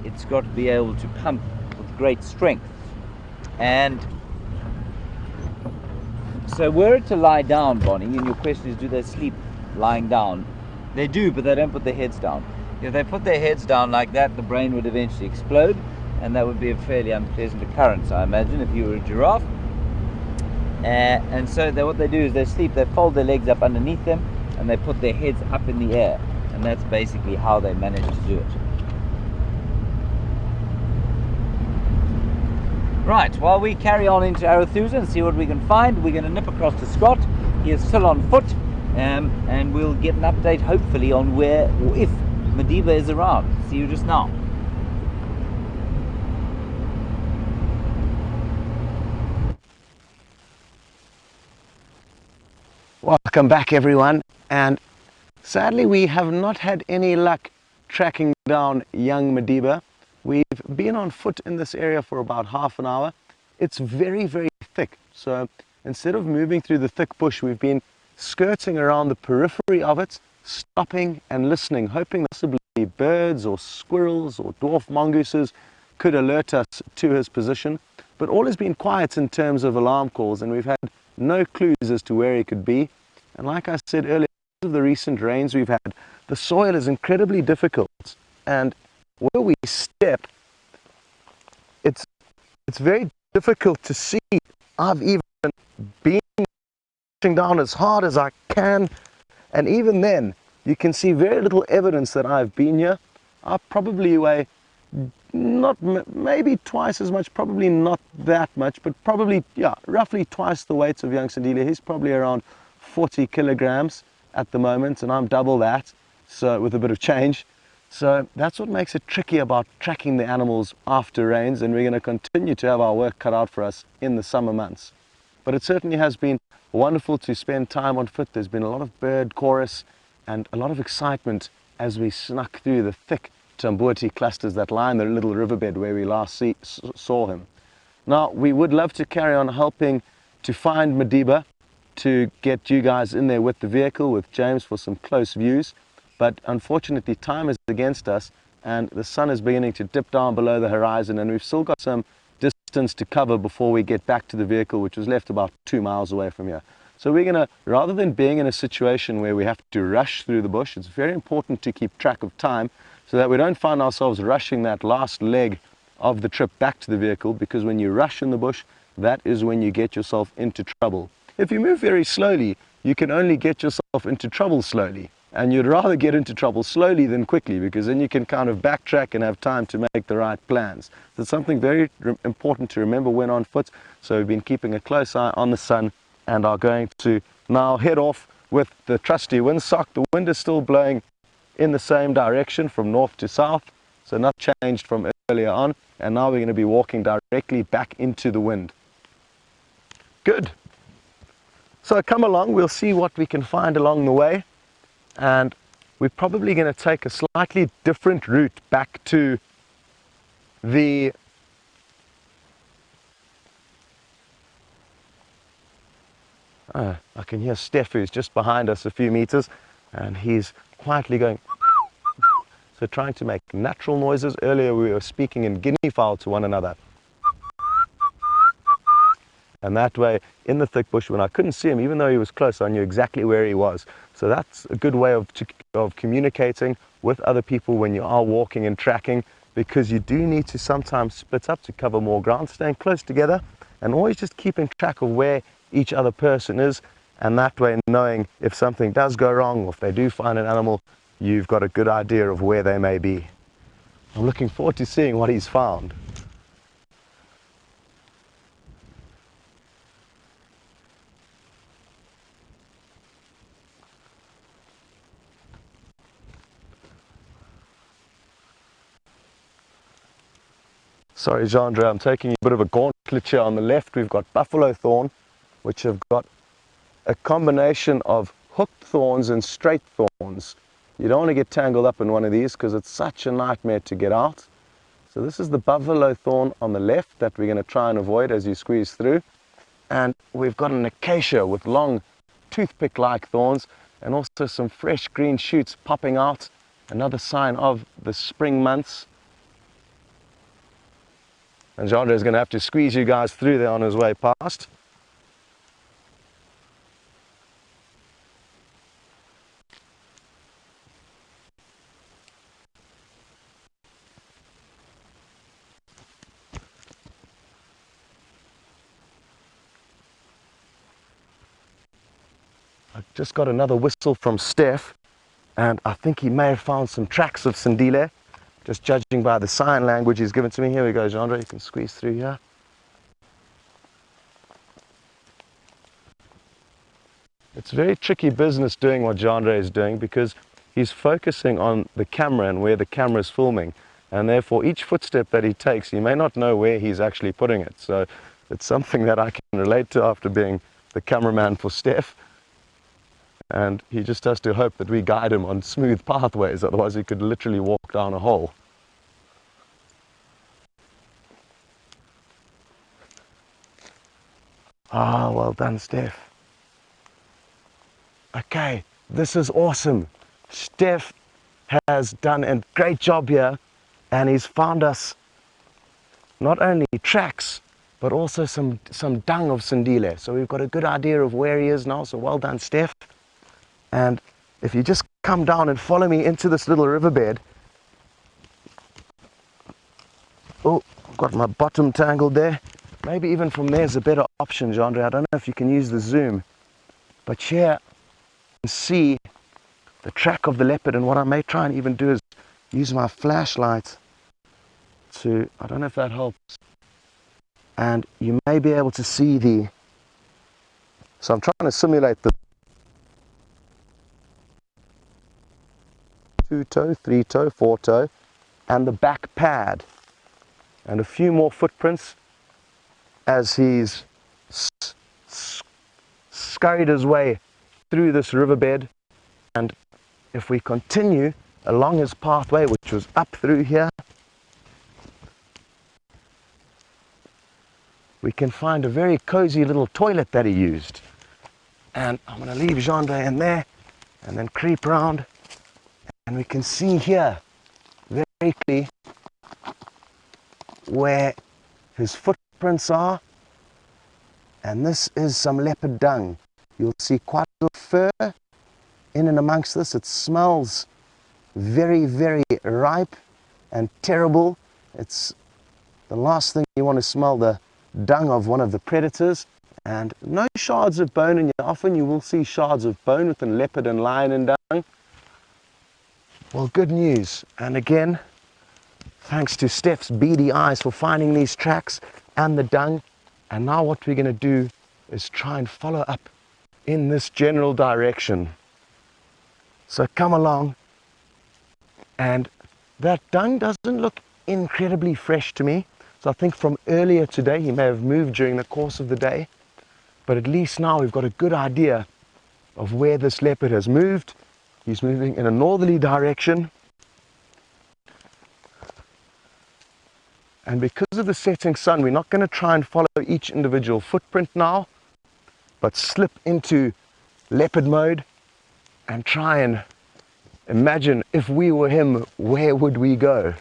it's got to be able to pump with great strength. And so were it to lie down, Bonnie, and your question is, do they sleep lying down? They do, but they don't put their heads down. If they put their heads down like that, the brain would eventually explode, and that would be a fairly unpleasant occurrence, I imagine, if you were a giraffe. And so what they do is they sleep, they fold their legs up underneath them, and they put their heads up in the air, and that's basically how they manage to do it. Right, while we carry on into Arethusa and see what we can find, we're going to nip across to Scott. He is still on foot, and we'll get an update hopefully on where or if Madiba is around. See you just now. Welcome back, everyone, and sadly we have not had any luck tracking down young Madiba. We've been on foot in this area for about half an hour. It's very, very thick, so instead of moving through the thick bush, we've been skirting around the periphery of it, stopping and listening, hoping possibly birds or squirrels or dwarf mongooses could alert us to his position. But all has been quiet in terms of alarm calls, and we've had no clues as to where he could be. And like I said earlier, because of the recent rains we've had, the soil is incredibly difficult, and where we step, it's very difficult to see. I've even been pushing down as hard as I can, and even then you can see very little evidence that I've been here. I probably weigh maybe twice as much, probably not that much, but probably, yeah, roughly twice the weight of young Sandile. He's probably around 40 kilograms at the moment, and I'm double that, so with a bit of change. So that's what makes it tricky about tracking the animals after rains, and we're going to continue to have our work cut out for us in the summer months. But it certainly has been wonderful to spend time on foot. There's been a lot of bird chorus and a lot of excitement as we snuck through the thick Tambuti clusters that line the little riverbed where we last saw him. Now, we would love to carry on helping to find Madiba, to get you guys in there with the vehicle, with James, for some close views. But unfortunately, time is against us, and the sun is beginning to dip down below the horizon, and we've still got some distance to cover before we get back to the vehicle, which was left about 2 miles away from here. So we're going to, rather than being in a situation where we have to rush through the bush, it's very important to keep track of time so that we don't find ourselves rushing that last leg of the trip back to the vehicle, because when you rush in the bush, that is when you get yourself into trouble. If you move very slowly, you can only get yourself into trouble slowly. And you'd rather get into trouble slowly than quickly, because then you can kind of backtrack and have time to make the right plans. So it's something very important to remember when on foot. So we've been keeping a close eye on the sun and are going to now head off with the trusty windsock. The wind is still blowing in the same direction from north to south, so not changed from earlier on. And now we're going to be walking directly back into the wind. Good. So come along, we'll see what we can find along the way. And we're probably going to take a slightly different route back to the I can hear Steph, who's just behind us a few meters, and he's quietly going so trying to make natural noises. Earlier we were speaking in guinea fowl to one another, and that way in the thick bush, when I couldn't see him, even though he was close, I knew exactly where he was. So that's a good way of communicating with other people when you are walking and tracking, because you do need to sometimes split up to cover more ground, staying close together and always just keeping track of where each other person is, and that way knowing if something does go wrong or if they do find an animal, you've got a good idea of where they may be. I'm looking forward to seeing what he's found. Sorry, Jeandre, I'm taking a bit of a gauntlet here. On the left, we've got buffalo thorn, which have got a combination of hooked thorns and straight thorns. You don't want to get tangled up in one of these because it's such a nightmare to get out. So this is the buffalo thorn on the left that we're going to try and avoid as you squeeze through. And we've got an acacia with long toothpick-like thorns and also some fresh green shoots popping out, another sign of the spring months. And Jeandre is going to have to squeeze you guys through there on his way past. I've just got another whistle from Steph, and I think he may have found some tracks of Sindile, just judging by the sign language he's given to me. Here we go, Jeandre, you can squeeze through here. It's very tricky business doing what Jeandre is doing, because he's focusing on the camera and where the camera is filming, and therefore each footstep that he takes, he may not know where he's actually putting it. So it's something that I can relate to after being the cameraman for Steph. And he just has to hope that we guide him on smooth pathways, otherwise he could literally walk down a hole. Ah, well done, Steph. Okay, this is awesome. Steph has done a great job here, and he's found us not only tracks, but also some dung of Sindile. So we've got a good idea of where he is now, so well done, Steph. And if you just come down and follow me into this little riverbed. Oh, I've got my bottom tangled there. Maybe even from there's a better option, Jeandre. I don't know if you can use the zoom, but here you can see the track of the leopard, and what I may try and even do is use my flashlight to, I don't know if that helps, and you may be able to see the, so I'm trying to simulate the 2-toe, 3-toe, 4-toe, and the back pad, and a few more footprints as he's scurried his way through this riverbed. And if we continue along his pathway, which was up through here, we can find a very cozy little toilet that he used. And I'm going to leave Gendre in there and then creep around, and we can see here very clearly where his footprints are, and this is some leopard dung. You'll see quite a little fur in and amongst this. It smells very, very ripe and terrible. It's the last thing you want to smell, the dung of one of the predators. And no shards of bone in here. Often you will see shards of bone within leopard and lion and dung. Well, good news. And again, thanks to Steph's beady eyes for finding these tracks and the dung. And now what we're going to do is try and follow up in this general direction. So come along. And that dung doesn't look incredibly fresh to me. So I think from earlier today, he may have moved during the course of the day. But at least now we've got a good idea of where this leopard has moved. He's moving in a northerly direction. And because of the setting sun, we're not going to try and follow each individual footprint now, but slip into leopard mode and try and imagine if we were him, where would we go?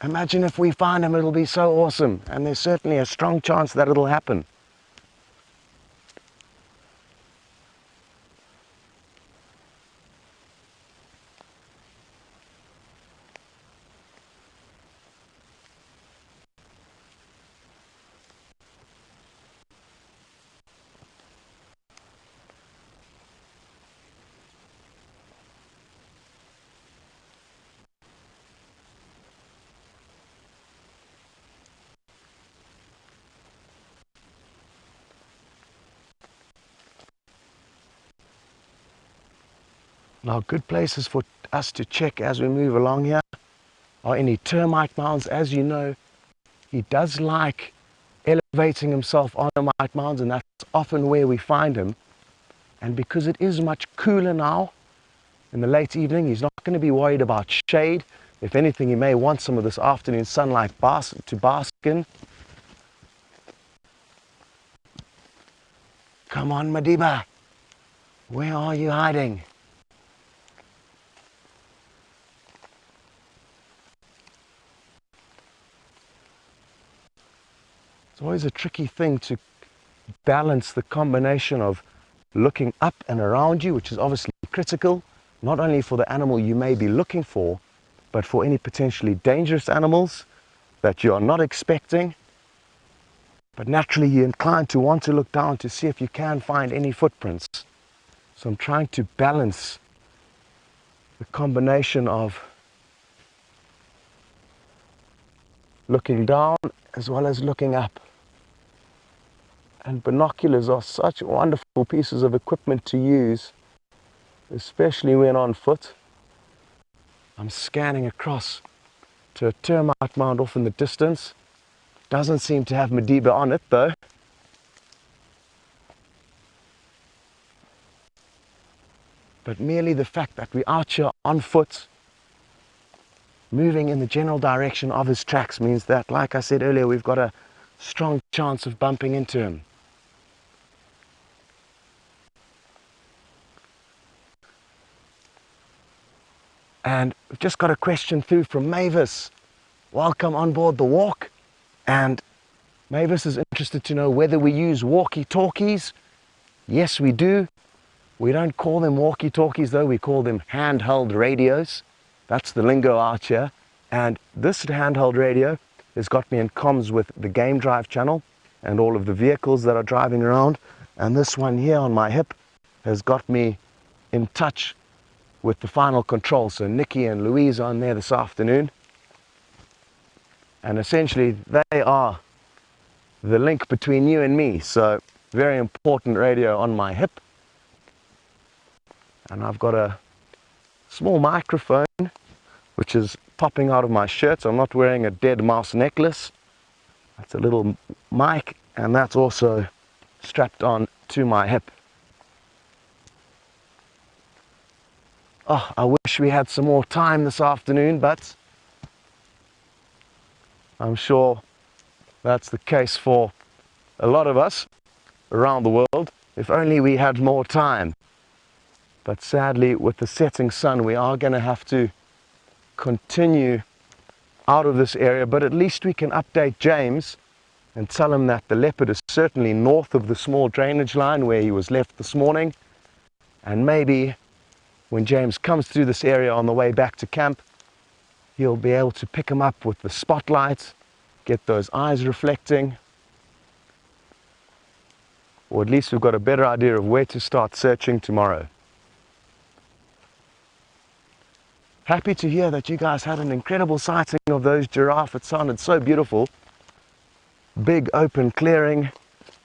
Imagine if we find him, it'll be so awesome. And there's certainly a strong chance that it'll happen. Now, good places for us to check as we move along here are any termite mounds. As you know, he does like elevating himself on termite mounds, and that's often where we find him. And because it is much cooler now in the late evening, he's not going to be worried about shade. If anything, he may want some of this afternoon sunlight to bask in. Come on, Madiba. Where are you hiding? It's always a tricky thing to balance the combination of looking up and around you, which is obviously critical, not only for the animal you may be looking for, but for any potentially dangerous animals that you are not expecting. But naturally you're inclined to want to look down to see if you can find any footprints. So I'm trying to balance the combination of looking down as well as looking up. And binoculars are such wonderful pieces of equipment to use, especially when on foot. I'm scanning across to a termite mound off in the distance. Doesn't seem to have Madiba on it though. But merely the fact that we're out here on foot, moving in the general direction of his tracks, means that, like I said earlier, we've got a strong chance of bumping into him. And we've just got a question through from Mavis. Welcome on board the walk. And Mavis is interested to know whether we use walkie-talkies. Yes, we do. We don't call them walkie-talkies though, we call them handheld radios. That's the lingo out here. And this handheld radio has got me in comms with the game drive channel and all of the vehicles that are driving around. And this one here on my hip has got me in touch with the final control. So Nikki and Louise are on there this afternoon. And essentially they are the link between you and me. So very important radio on my hip. And I've got a small microphone which is popping out of my shirt. So I'm not wearing a dead mouse necklace. That's a little mic, and that's also strapped on to my hip. Oh, I wish we had some more time this afternoon, but I'm sure that's the case for a lot of us around the world. If only we had more time. But sadly, with the setting sun, we are going to have to continue out of this area, but at least we can update James and tell him that the leopard is certainly north of the small drainage line where he was left this morning. And maybe when James comes through this area on the way back to camp, he'll be able to pick him up with the spotlight, get those eyes reflecting, or at least we've got a better idea of where to start searching tomorrow. Happy to hear that you guys had an incredible sighting of those giraffe. It sounded so beautiful. Big open clearing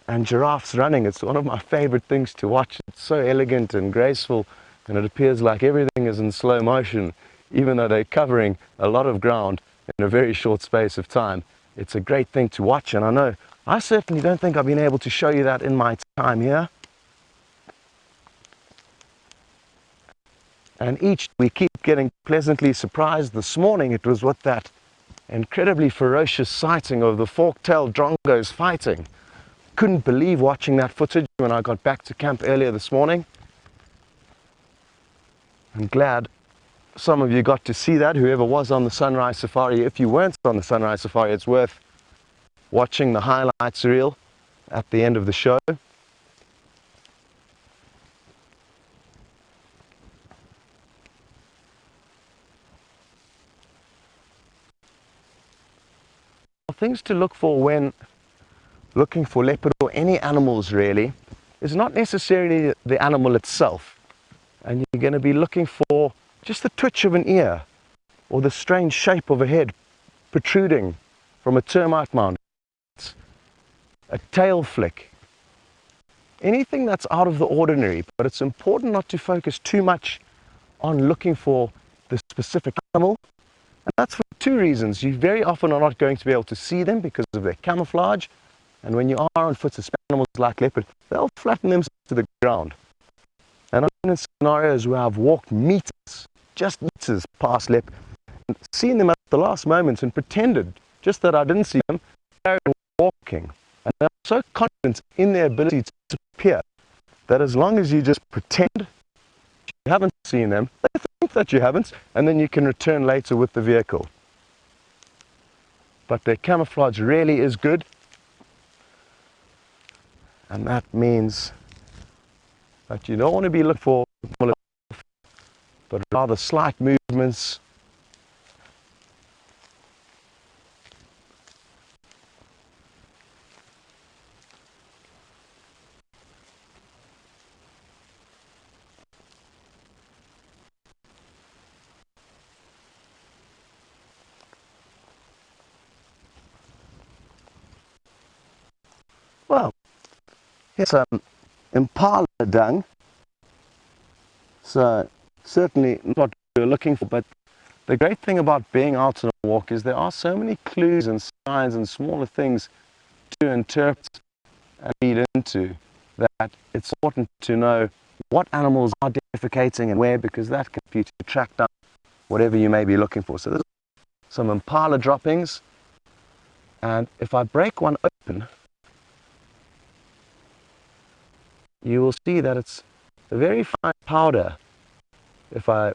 and giraffes running. It's one of my favorite things to watch. It's so elegant and graceful, and it appears like everything is in slow motion, even though they're covering a lot of ground in a very short space of time. It's a great thing to watch, and I know I certainly don't think I've been able to show you that in my time here. And each we keep getting pleasantly surprised. This morning it was with that incredibly ferocious sighting of the fork-tailed drongos fighting. Couldn't believe watching that footage when I got back to camp earlier this morning. I'm glad some of you got to see that, whoever was on the sunrise safari. If you weren't on the sunrise safari, it's worth watching the highlights reel at the end of the show. Things to look for when looking for leopard or any animals really is not necessarily the animal itself, and you're going to be looking for just the twitch of an ear or the strange shape of a head protruding from a termite mound, a tail flick, anything that's out of the ordinary. But it's important not to focus too much on looking for the specific animal, and that's for two reasons. You very often are not going to be able to see them because of their camouflage, and when you are on foot, especially animals like leopard, they'll flatten themselves to the ground. And I've been in scenarios where I've walked meters, just meters past leopard, and seen them at the last moments and pretended just that I didn't see them, carried on walking. And they're so confident in their ability to disappear that as long as you just pretend you haven't seen them, they think that you haven't, and then you can return later with the vehicle. But their camouflage really is good, and that means that you don't want to be looking for, but rather slight movements. Well, here's some impala dung. So certainly not what you're looking for, but the great thing about being out on a walk is there are so many clues and signs and smaller things to interpret and read into that it's important to know what animals are defecating and where, because that can help you to track down whatever you may be looking for. So there's some impala droppings, and if I break one open, you will see that it's a very fine powder if I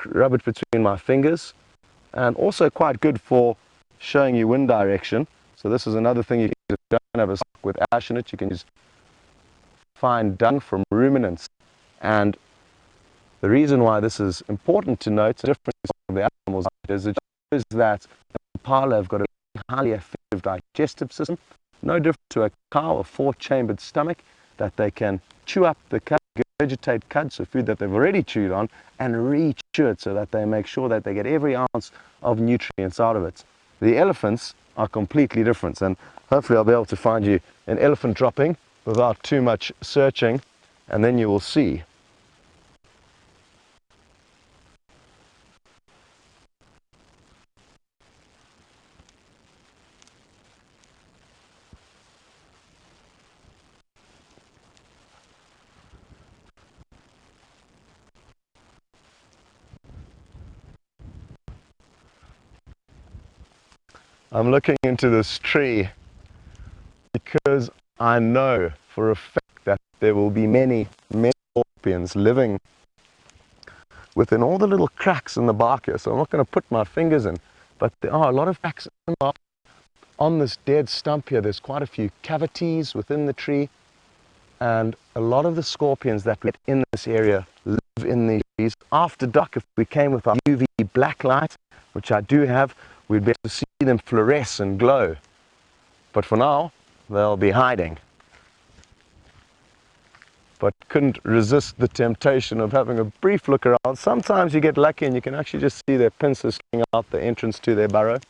rub it between my fingers, and also quite good for showing you wind direction. So this is another thing you can use. If you don't have a sock with ash in it, you can use fine dung from ruminants. And the reason why this is important to note the difference of the animals is it shows that impala have got a highly effective digestive system, no different to a cow, a four-chambered stomach, that they can chew up the cud, regurgitate cud, so food that they've already chewed on, and re-chew it so that they make sure that they get every ounce of nutrients out of it. The elephants are completely different, and hopefully I'll be able to find you an elephant dropping without too much searching, and then you will see. I'm looking into this tree because I know for a fact that there will be many scorpions living within all the little cracks in the bark here. So I'm not going to put my fingers in, but there are a lot of cracks in the bark. On this dead stump here, there's quite a few cavities within the tree, and a lot of the scorpions that get in this area live in these trees. After dark, if we came with our UV black light, which I do have, we'd be able to see them fluoresce and glow. But for now, they'll be hiding. But couldn't resist the temptation of having a brief look around. Sometimes you get lucky and you can actually just see their pincers sticking out the entrance to their burrow.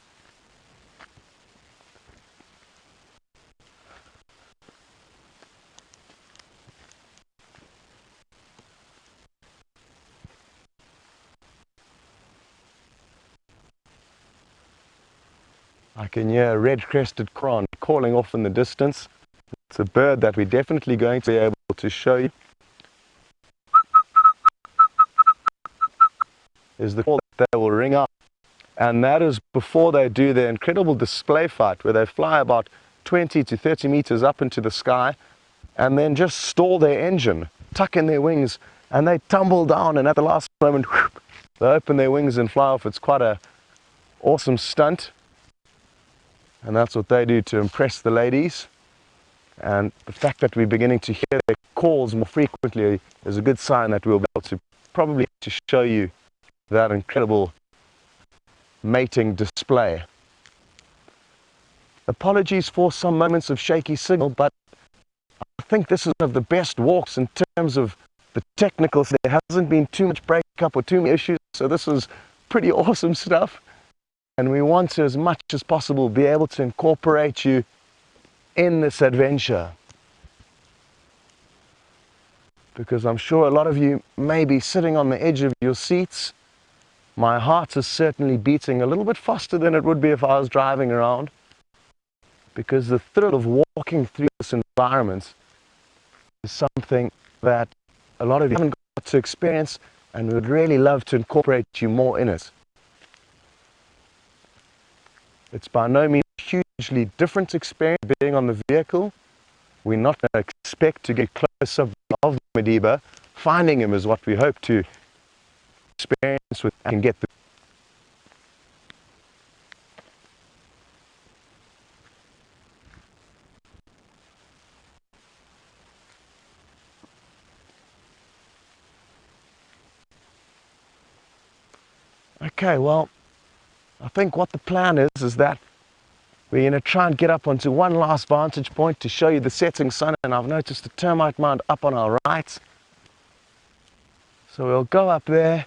I can hear a red-crested cron calling off in the distance. It's a bird that we're definitely going to be able to show you. Is the call that they will ring out. And that is before they do their incredible display fight, where they fly about 20 to 30 meters up into the sky and then just stall their engine, tuck in their wings, and they tumble down, and at the last moment, whoop, they open their wings and fly off. It's quite an awesome stunt. And that's what they do to impress the ladies. And the fact that we're beginning to hear their calls more frequently is a good sign that we'll be able to probably to show you that incredible mating display. Apologies for some moments of shaky signal, but I think this is one of the best walks in terms of the technicals. There hasn't been too much breakup or too many issues, so this is pretty awesome stuff. And we want to, as much as possible, be able to incorporate you in this adventure. Because I'm sure a lot of you may be sitting on the edge of your seats. My heart is certainly beating a little bit faster than it would be if I was driving around. Because the thrill of walking through this environment is something that a lot of you haven't got to experience, and we would really love to incorporate you more in it. It's by no means a hugely different experience being on the vehicle. We're not going to expect to get close up of Madiba. Finding him is what we hope to experience with and get the Okay, well, I think what the plan is that we're going to try and get up onto one last vantage point to show you the setting sun, and I've noticed a termite mound up on our right. So we'll go up there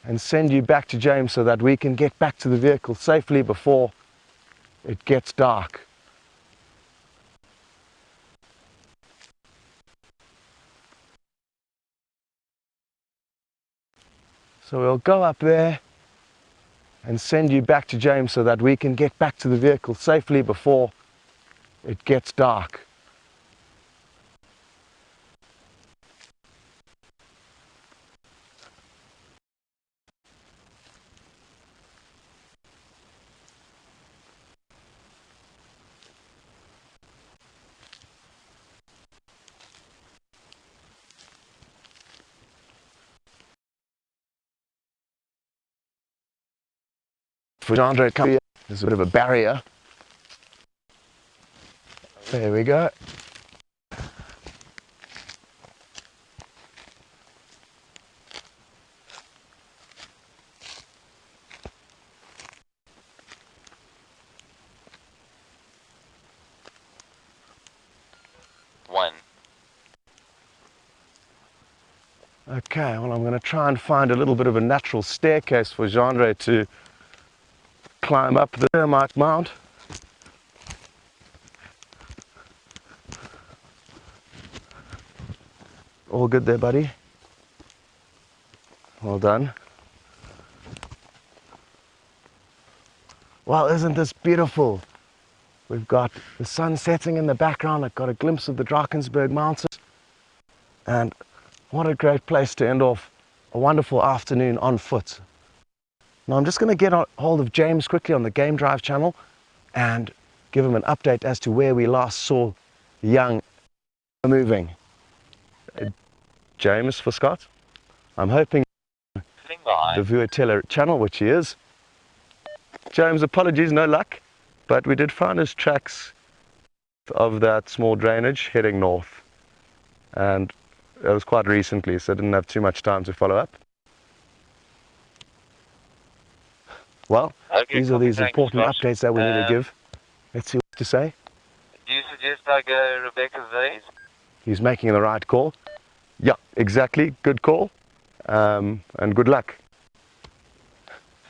and send you back to James so that we can get back to the vehicle safely before it gets dark. So we'll go up there and send you back to James so that we can get back to the vehicle safely before it gets dark. For Andre, come here. There's a bit of a barrier. There we go. Okay, well, I'm going to try and find a little bit of a natural staircase for Andre to climb up the termite mound. All good there, buddy? Well done. Well, isn't this beautiful? We've got the sun setting in the background. I've got a glimpse of the Drakensberg Mountains. And what a great place to end off a wonderful afternoon on foot. Now I'm just going to get a hold of James quickly on the Game Drive channel and give him an update as to where we last saw young moving. James for Scott. I'm hoping the viewer teller channel, which he is. James, apologies, no luck, but we did find his tracks of that small drainage heading north, and it was quite recently, so I didn't have too much time to follow up. Well, Okay, these are these thanks, important Josh. updates that we need to give. Let's see what to say. Do you suggest I go Rebecca's V's? He's making the right call. Yeah, exactly. Good call. And good luck.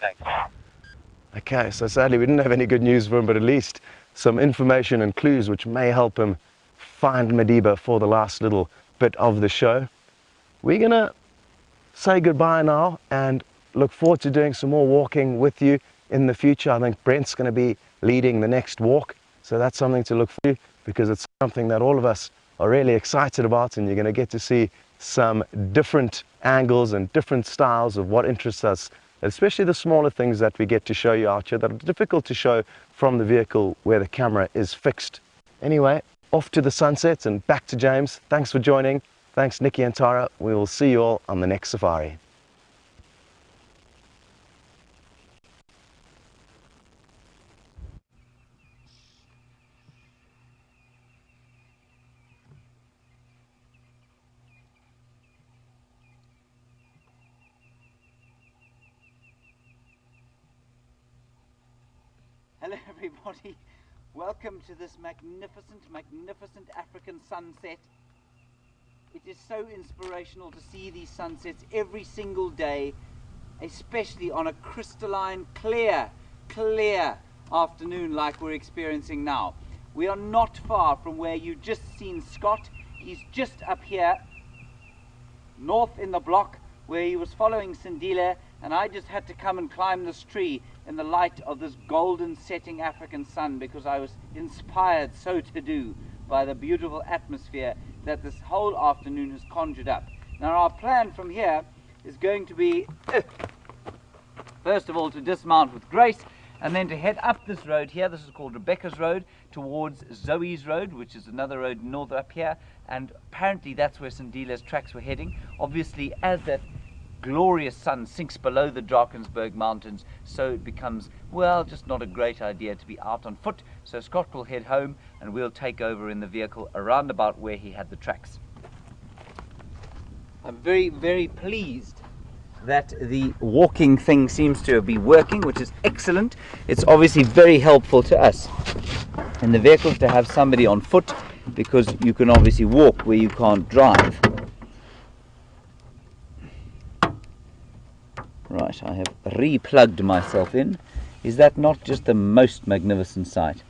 Thanks. Okay, so sadly we didn't have any good news for him, but at least some information and clues which may help him find Madiba for the last little bit of the show. We're gonna say goodbye now and look forward to doing some more walking with you in the future. I think Brent's going to be leading the next walk, so that's something to look forward to, because it's something that all of us are really excited about, and you're going to get to see some different angles and different styles of what interests us, especially the smaller things that we get to show you out here that are difficult to show from the vehicle where the camera is fixed. Anyway, off to the sunsets and back to James. Thanks for joining. Thanks Nikki and Tara. We will see you all on the next safari. Hello everybody, welcome to this magnificent African sunset. It is so inspirational to see these sunsets every single day, especially on a crystalline, clear afternoon like we're experiencing now. We are not far from where you just seen Scott. He's just up here, north in the block, where he was following Sindile, and I just had to come and climb this tree in the light of this golden setting African sun, because I was inspired so to do by the beautiful atmosphere that this whole afternoon has conjured up. Now our plan from here is going to be, first of all, to dismount with grace, and then to head up this road here. This is called Rebecca's Road, towards Zoe's Road, which is another road north up here, and apparently that's where Sindile's tracks were heading. Obviously, as that glorious sun sinks below the Drakensberg Mountains, so it becomes, well, just not a great idea to be out on foot. So Scott will head home and we'll take over in the vehicle around about where he had the tracks. I'm very pleased that the walking thing seems to be working, which is excellent. It's obviously very helpful to us in the vehicles to have somebody on foot, because you can obviously walk where you can't drive. Right, I have re-plugged myself in. Is that not just the most magnificent sight?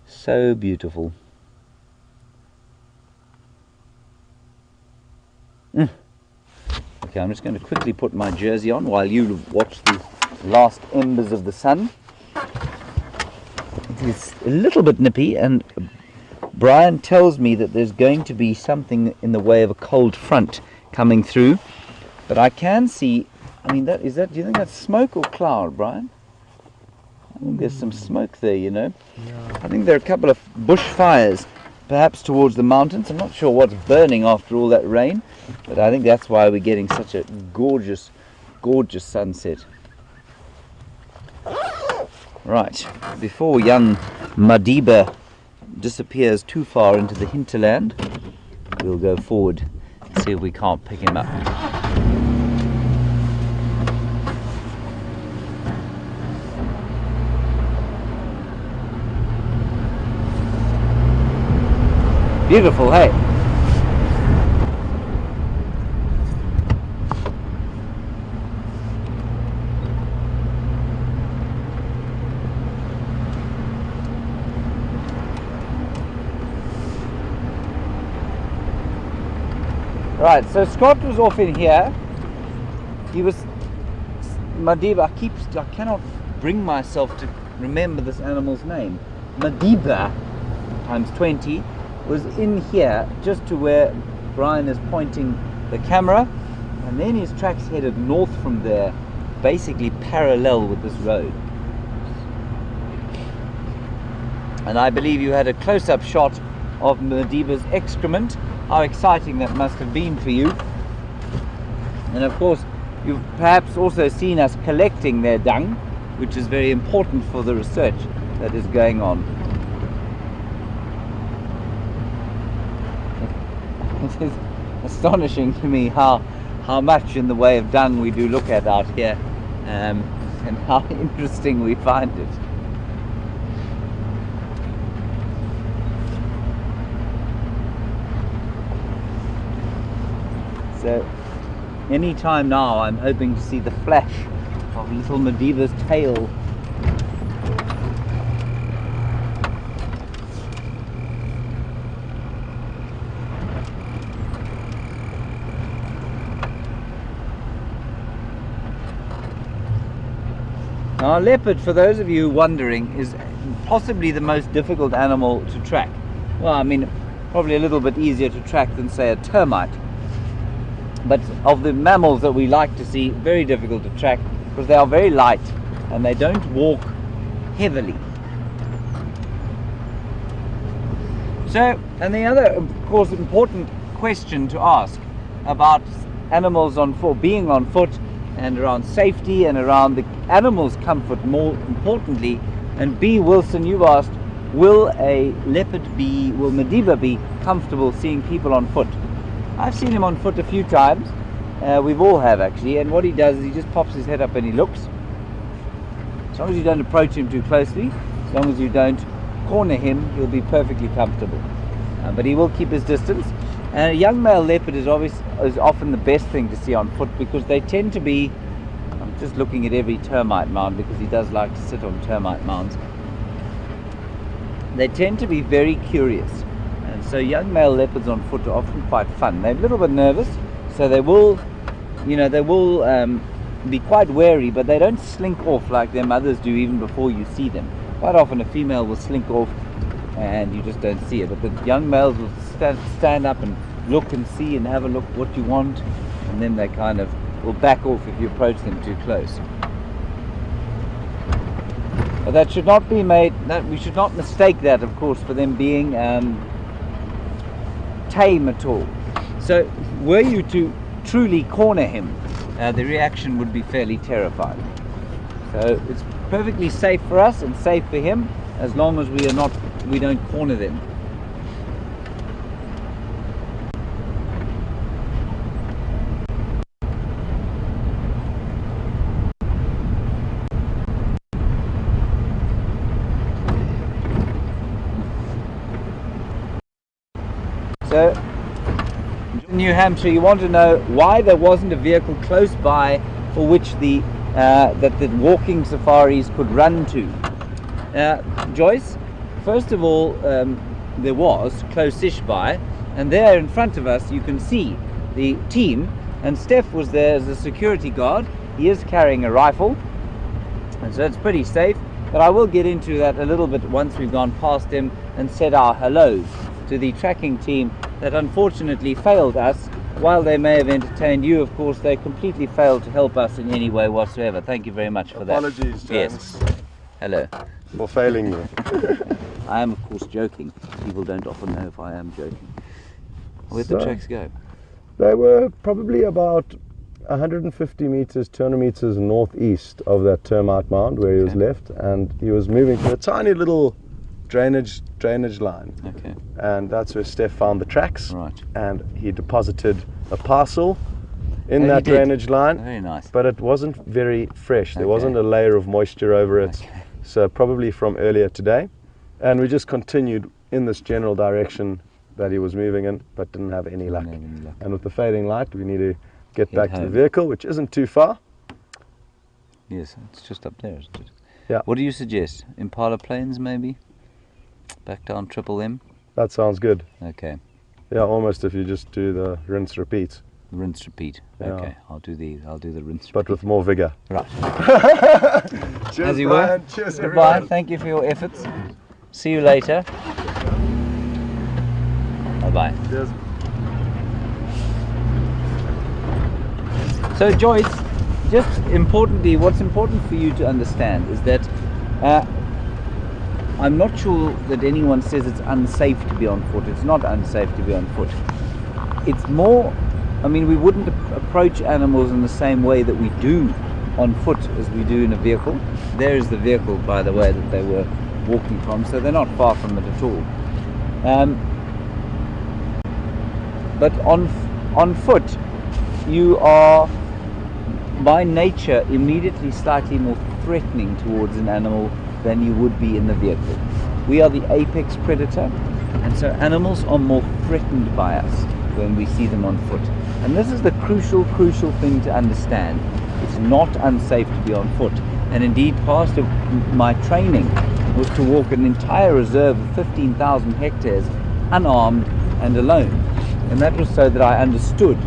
So beautiful. Okay, I'm just going to quickly put my jersey on while you watch the last embers of the sun. It is a little bit nippy, and Brian tells me that there's going to be something in the way of a cold front coming through, but I can see, I mean, do you think that's smoke or cloud, Brian? I think there's some smoke there, you know. Yeah. I think there are a couple of bushfires perhaps towards the mountains. I'm not sure what's burning after all that rain, but I think that's why we're getting such a gorgeous sunset. Right, before young Madiba disappears too far into the hinterland, we'll go forward and see if we can't pick him up. Beautiful, hey? Right, so Scott was off in here. He was Madiba. I cannot bring myself to remember this animal's name. Madiba times 20 was in here, just to where Brian is pointing the camera, and then his tracks headed north from there, basically parallel with this road. And I believe you had a close-up shot of Madiba's excrement. How exciting that must have been for you. And of course, you've perhaps also seen us collecting their dung, which is very important for the research that is going on. It is astonishing to me how much in the way of dung we do look at out here, and how interesting we find it. So any time now I'm hoping to see the flash of little Madiba's tail. Now, a leopard, for those of you wondering, is possibly the most difficult animal to track. Well, I mean, probably a little bit easier to track than, say, a termite. But of the mammals that we like to see, very difficult to track because they are very light and they don't walk heavily. So, and the other, of course, important question to ask about animals on foot, being on foot, and around safety and around the animal's comfort, more importantly. And B. Wilson, you asked, will a leopard be, will Madiba be comfortable seeing people on foot? I've seen him on foot a few times. We've all have, actually. And what he does is he just pops his head up and he looks. As long as you don't approach him too closely, as long as you don't corner him, he'll be perfectly comfortable. But he will keep his distance. And a young male leopard is often the best thing to see on foot because they tend to be, I'm just looking at every termite mound because he does like to sit on termite mounds. They tend to be very curious. And so young male leopards on foot are often quite fun. They're a little bit nervous, so they will, be quite wary, but they don't slink off like their mothers do even before you see them. Quite often a female will slink off and you just don't see it, but the young males will stand up and look and see and have a look what you want, and then they kind of will back off if you approach them too close. But that should not be made, we should not mistake that, of course, for them being tame at all. So were you to truly corner him, the reaction would be fairly terrifying. So it's perfectly safe for us and safe for him as long as we don't corner them. So, in New Hampshire, you want to know why there wasn't a vehicle close by for which that the walking safaris could run to. Joyce, first of all, there was close-ish by, and there in front of us you can see the team, and Steph was there as a security guard. He is carrying a rifle, and so it's pretty safe, but I will get into that a little bit once we've gone past him and said our hellos to the tracking team that unfortunately failed us. While they may have entertained you, of course, they completely failed to help us in any way whatsoever. Thank you very much for that. Apologies, James. Yes. Hello. For failing you. I am, of course, joking. People don't often know if I am joking. Where'd the tracks go? They were probably about 150 meters, 200 meters northeast of that termite mound where he was left, and he was moving to a tiny little drainage line. Okay. And that's where Steph found the tracks. Right. And he deposited a parcel in that drainage line. Very nice. But it wasn't very fresh. There wasn't a layer of moisture over it. Okay. So probably from earlier today. And we just continued in this general direction that he was moving in, but didn't have any luck. And with the fading light, we need to get back to the vehicle, which isn't too far. Yes, it's just up there, isn't it? Yeah. What do you suggest? Impala planes, maybe? Back down Triple M? That sounds good. Okay. Yeah, almost if you just do the rinse repeat. Rinse repeat. Yeah. Okay, I'll do the rinse but repeat. with more vigor. Right. Cheers, As you Brian. were. Cheers, Goodbye. everyone. Thank you for your efforts. See you later. Bye bye. Cheers. So Joyce, just importantly, what's important for you to understand is that I'm not sure that anyone says it's unsafe to be on foot. It's not unsafe to be on foot. It's more, I mean, we wouldn't approach animals in the same way that we do on foot as we do in a vehicle. There is the vehicle, by the way, that they were walking from, so they're not far from it at all. But on foot, you are by nature immediately slightly more threatening towards an animal than you would be in the vehicle. We are the apex predator, and so animals are more threatened by us when we see them on foot. And this is the crucial thing to understand. It's not unsafe to be on foot. And indeed, part of my training was to walk an entire reserve of 15,000 hectares unarmed and alone. And that was so that I understood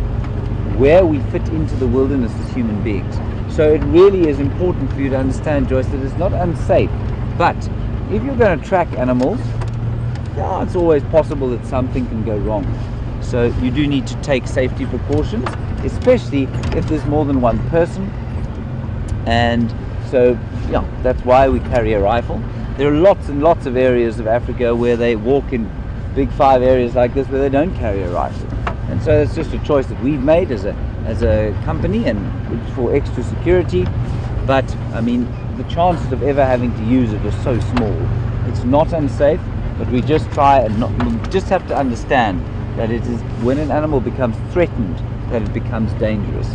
where we fit into the wilderness as human beings. So it really is important for you to understand, Joyce, that it's not unsafe. But if you're going to track animals, yeah, it's always possible that something can go wrong. So you do need to take safety precautions, especially if there's more than one person. And so, yeah, that's why we carry a rifle. There are lots and lots of areas of Africa where they walk in big 5 areas like this where they don't carry a rifle. And so it's just a choice that we've made as a company, and it's for extra security. But I mean, the chances of ever having to use it are so small. It's not unsafe, but we just try and we just have to understand that it is when an animal becomes threatened that it becomes dangerous.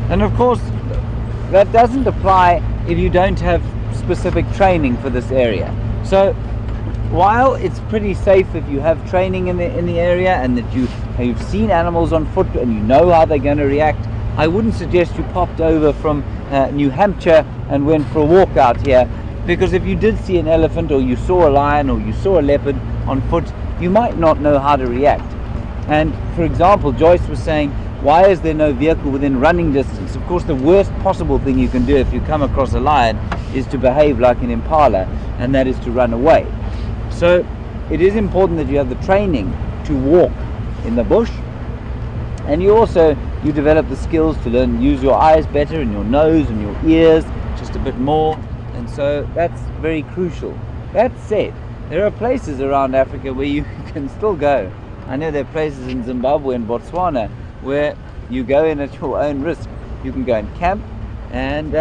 And of course, that doesn't apply if you don't have specific training for this area. So while it's pretty safe if you have training in the area and that you've seen animals on foot and you know how they're going to react, I wouldn't suggest you popped over from New Hampshire and went for a walk out here, because if you did see an elephant or you saw a lion or you saw a leopard on foot, you might not know how to react. And for example, Joyce was saying, why is there no vehicle within running distance? Of course, the worst possible thing you can do if you come across a lion is to behave like an impala, and that is to run away. So it is important that you have the training to walk in the bush, and you develop the skills to learn use your eyes better and your nose and your ears just a bit more, and so that's very crucial. That said, there are places around Africa where you can still go. I know there are places in Zimbabwe and Botswana where you go in at your own risk. You can go and camp, and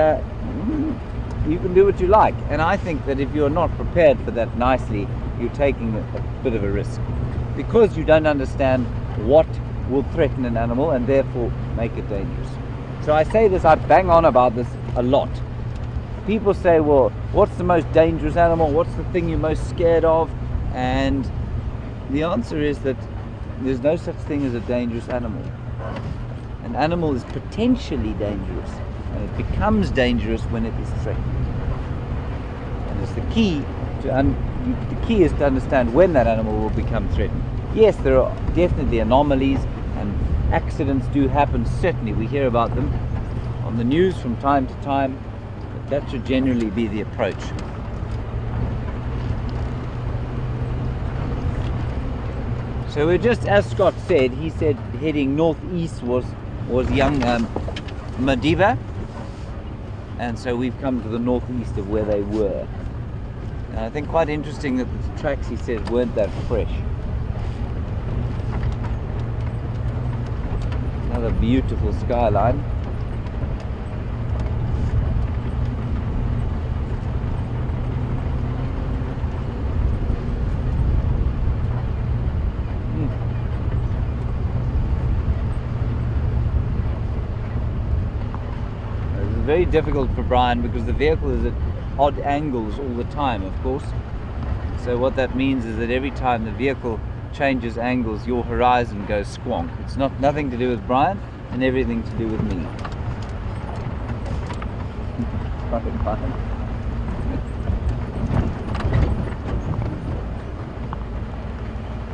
you can do what you like. And I think that if you're not prepared for that nicely, you're taking a bit of a risk, because you don't understand what will threaten an animal and therefore make it dangerous. So I say this, I bang on about this a lot. People say, well, what's the most dangerous animal? What's the thing you're most scared of? And the answer is that there's no such thing as a dangerous animal. An animal is potentially dangerous, and it becomes dangerous when it is threatened. And it's the key is to understand when that animal will become threatened. Yes, there are definitely anomalies, and accidents do happen. Certainly, we hear about them on the news from time to time, but that should generally be the approach. So we're just, as Scott said, he said heading northeast was young Madiba, and so we've come to the northeast of where they were. And I think quite interesting that the tracks, he said, weren't that fresh. Another beautiful skyline. Very difficult for Brian because the vehicle is at odd angles all the time, of course. So what that means is that every time the vehicle changes angles, your horizon goes squonk. It's nothing to do with Brian and everything to do with me.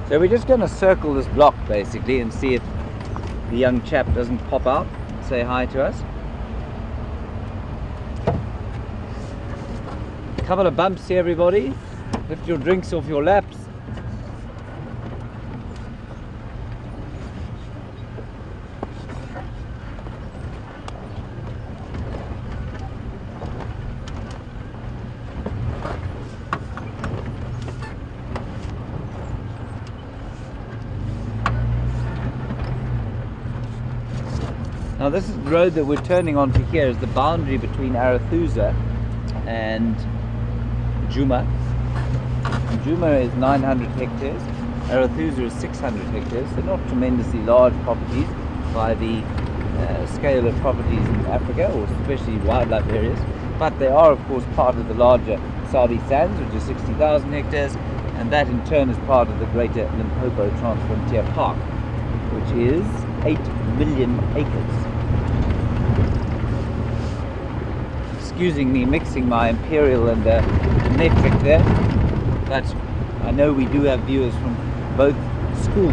So we're just going to circle this block basically and see if the young chap doesn't pop out and say hi to us. A couple of bumps here, everybody. Lift your drinks off your laps. Now this is the road that we're turning onto here is the boundary between Arathusa and Juma. Juma is 900 hectares, Arathusa is 600 hectares. They're not tremendously large properties by the scale of properties in Africa, or especially wildlife areas, but they are of course part of the larger Sabi Sands, which is 60,000 hectares, and that in turn is part of the greater Limpopo Transfrontier Park, which is 8 million acres. Excusing me mixing my imperial and metric there, but I know we do have viewers from both schools.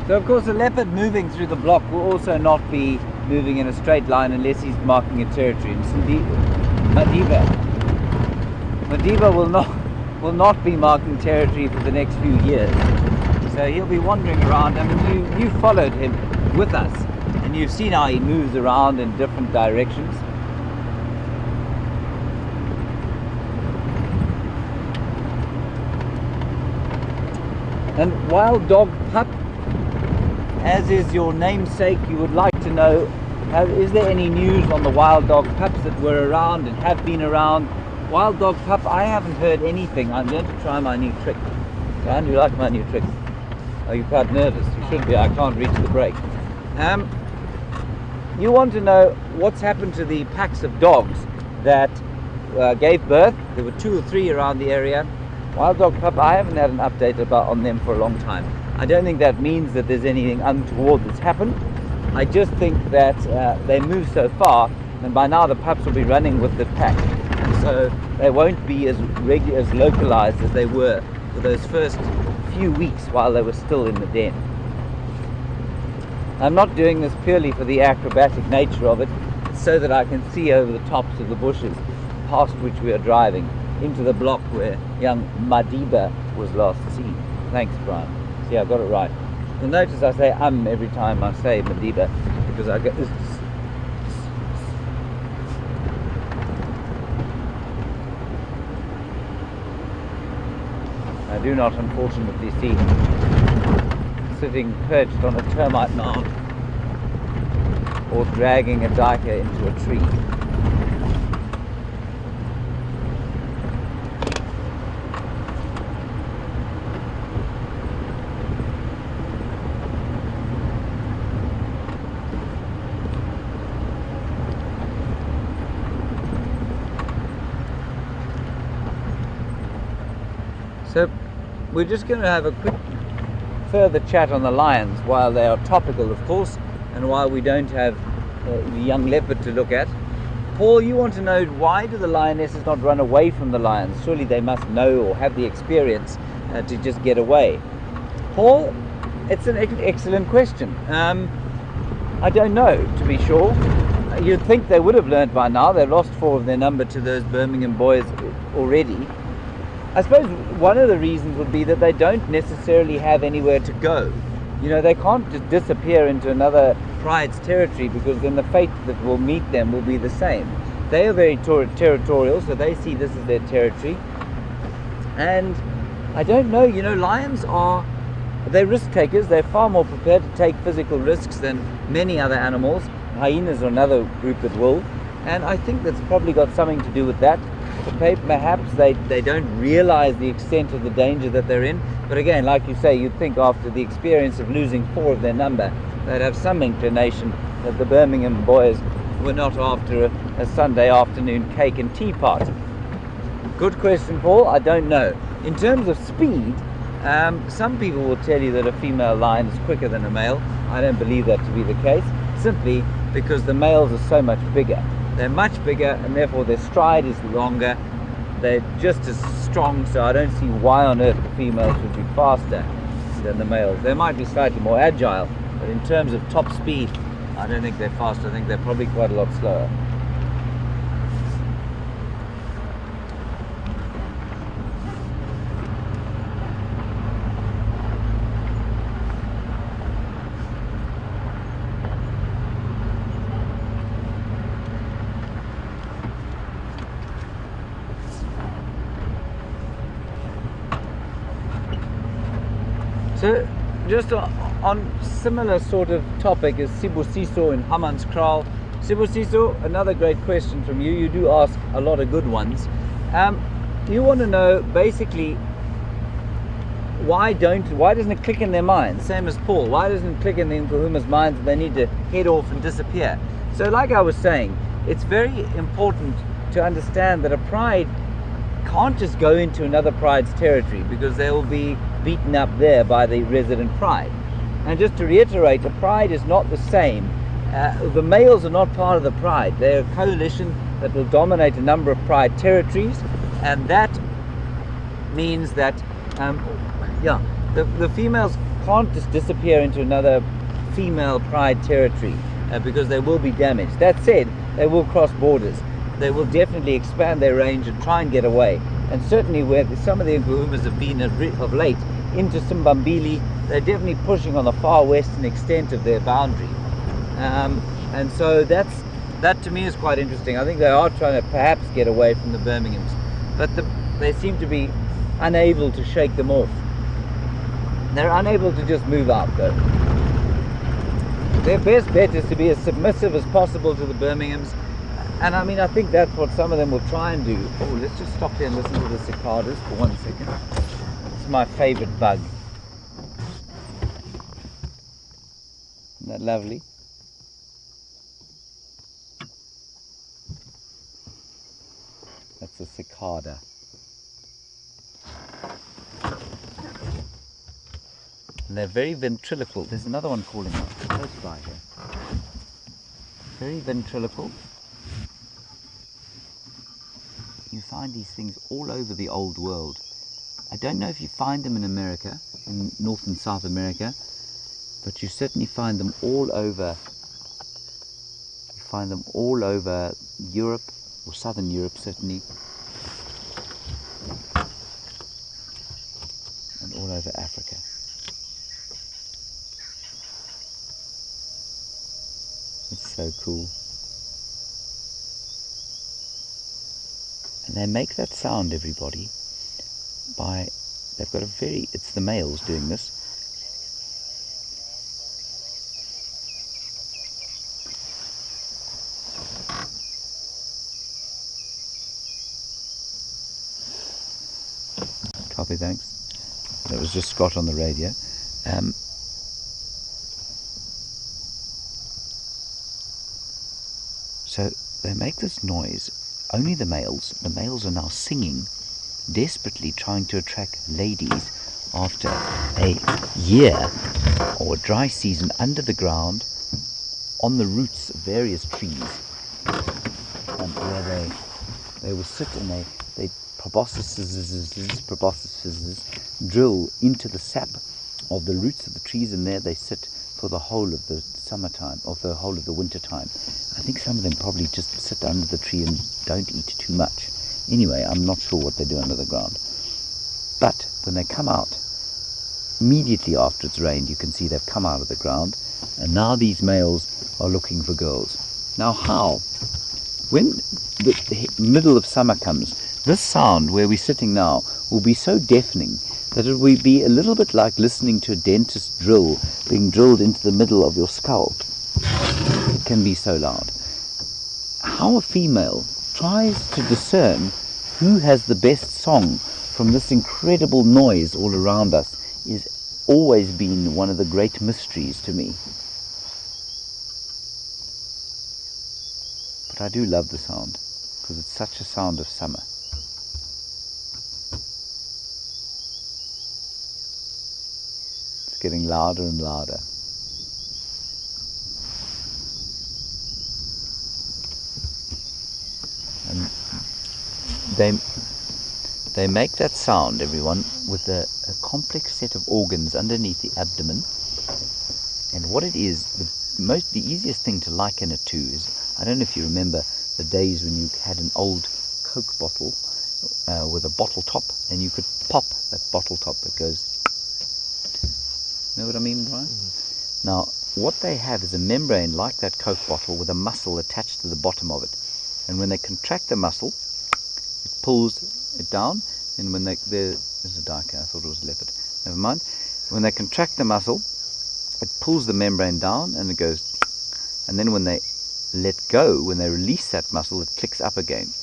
So of course a leopard moving through the block will also not be moving in a straight line unless he's marking a territory. And Madiba will not be marking territory for the next few years. So he'll be wandering around. I mean, you followed him with us and you've seen how he moves around in different directions. And wild dog pup, as is your namesake, you would like to know, is there any news on the wild dog pups that were around and have been around? Wild dog pup, I haven't heard anything. I'm going to try my new trick. Dan, do you like my new trick? Are you quite nervous? You should be. I can't reach the brake. You want to know what's happened to the packs of dogs that gave birth. There were 2 or 3 around the area. Wild dog pup, I haven't had an update on them for a long time. I don't think that means that there's anything untoward that's happened. I just think that they move so far, and by now the pups will be running with the pack. So they won't be as localized as they were for those first few weeks while they were still in the den. I'm not doing this purely for the acrobatic nature of it. It's so that I can see over the tops of the bushes past which we are driving into the block where young Madiba was last seen. Thanks, Brian. See, I got it right. You'll notice I say every time I say Madiba because I get this. I do not unfortunately see sitting perched on a termite mound or dragging a duiker into a tree. So we're just going to have a quick further chat on the lions while they are topical, of course, and while we don't have the young leopard to look at. Paul, you want to know, why do the lionesses not run away from the lions? Surely they must know or have the experience to just get away. Paul, it's an excellent question. I don't know, to be sure. You'd think they would have learned by now. They've lost 4 of their number to those Birmingham boys already. I suppose one of the reasons would be that they don't necessarily have anywhere to go. You know, they can't just disappear into another pride's territory, because then the fate that will meet them will be the same. They are very territorial, so they see this as their territory. And I don't know, you know, lions they're risk takers. They're far more prepared to take physical risks than many other animals. Hyenas are another group that will. And I think that's probably got something to do with that. Perhaps they don't realize the extent of the danger that they're in. But again, like you say, you'd think after the experience of losing 4 of their number, they'd have some inclination that the Birmingham boys were not after a Sunday afternoon cake and tea party. Good question, Paul. I don't know. In terms of speed, some people will tell you that a female lion is quicker than a male. I don't believe that to be the case, simply because the males are so much bigger. They're much bigger, and therefore their stride is longer. They're just as strong, so I don't see why on earth the females would be faster than the males. They might be slightly more agile, but in terms of top speed, I don't think they're fast. I think they're probably quite a lot slower. So, just on similar sort of topic is Sibusiso in Hammanskraal. Sibusiso, another great question from you. You do ask a lot of good ones. You want to know basically why doesn't it click in their minds? Same as Paul. Why doesn't it click in the Nkuhuma's minds that they need to head off and disappear? So, like I was saying, it's very important to understand that a pride can't just go into another pride's territory, because they will be beaten up there by the resident pride. And just to reiterate, a pride is not the same. The males are not part of the pride. They're a coalition that will dominate a number of pride territories, and that means that the females can't just disappear into another female pride territory because they will be damaged. That said, they will cross borders. They will definitely expand their range and try and get away. And certainly where some of the Nkuhumas have been of late into Simbambili, they're definitely pushing on the far western extent of their boundary. And so that to me is quite interesting. I think they are trying to perhaps get away from the Birminghams, but they seem to be unable to shake them off. They're unable to just move out though. Their best bet is to be as submissive as possible to the Birminghams. And I mean, I think that's what some of them will try and do. Oh, let's just stop there and listen to the cicadas for 1 second. It's my favorite bug. Isn't that lovely? That's a cicada. And they're very ventriloquial. There's another one calling out close by here. Very ventriloquial. You find these things all over the old world. I don't know if you find them in America, in North and South America, but you certainly find them all over. You find them all over Europe, or Southern Europe certainly, and all over Africa. It's so cool. And they make that sound, everybody, they've got it's the males doing this. Copy, thanks. That was just Scott on the radio. So they make this noise. Only the males. The males are now singing, desperately trying to attract ladies after a year or a dry season under the ground on the roots of various trees, and where they will sit and they proboscises drill into the sap of the roots of the trees, and there they sit for the whole of the summertime, or the whole of the winter time. I think some of them probably just sit under the tree and don't eat too much. Anyway, I'm not sure what they do under the ground. But when they come out, immediately after it's rained, you can see they've come out of the ground, and now these males are looking for girls. Now how? When the middle of summer comes, this sound where we're sitting now will be so deafening that it will be a little bit like listening to a dentist drill being drilled into the middle of your skull. It can be so loud. How a female tries to discern who has the best song from this incredible noise all around us is always been one of the great mysteries to me. But I do love the sound, because it's such a sound of summer. It's getting louder and louder. And they make that sound, everyone, with a complex set of organs underneath the abdomen. And what it is, the easiest thing to liken it to is, I don't know if you remember the days when you had an old Coke bottle with a bottle top, and you could pop that bottle top. It goes, know what I mean, Brian? Now, what they have is a membrane like that Coke bottle with a muscle attached to the bottom of it. And when they contract the muscle, it pulls it down. And when there's a duck, I thought it was a leopard. Never mind. When they contract the muscle, it pulls the membrane down and it goes. And then when they let go, when they release that muscle, it clicks up again.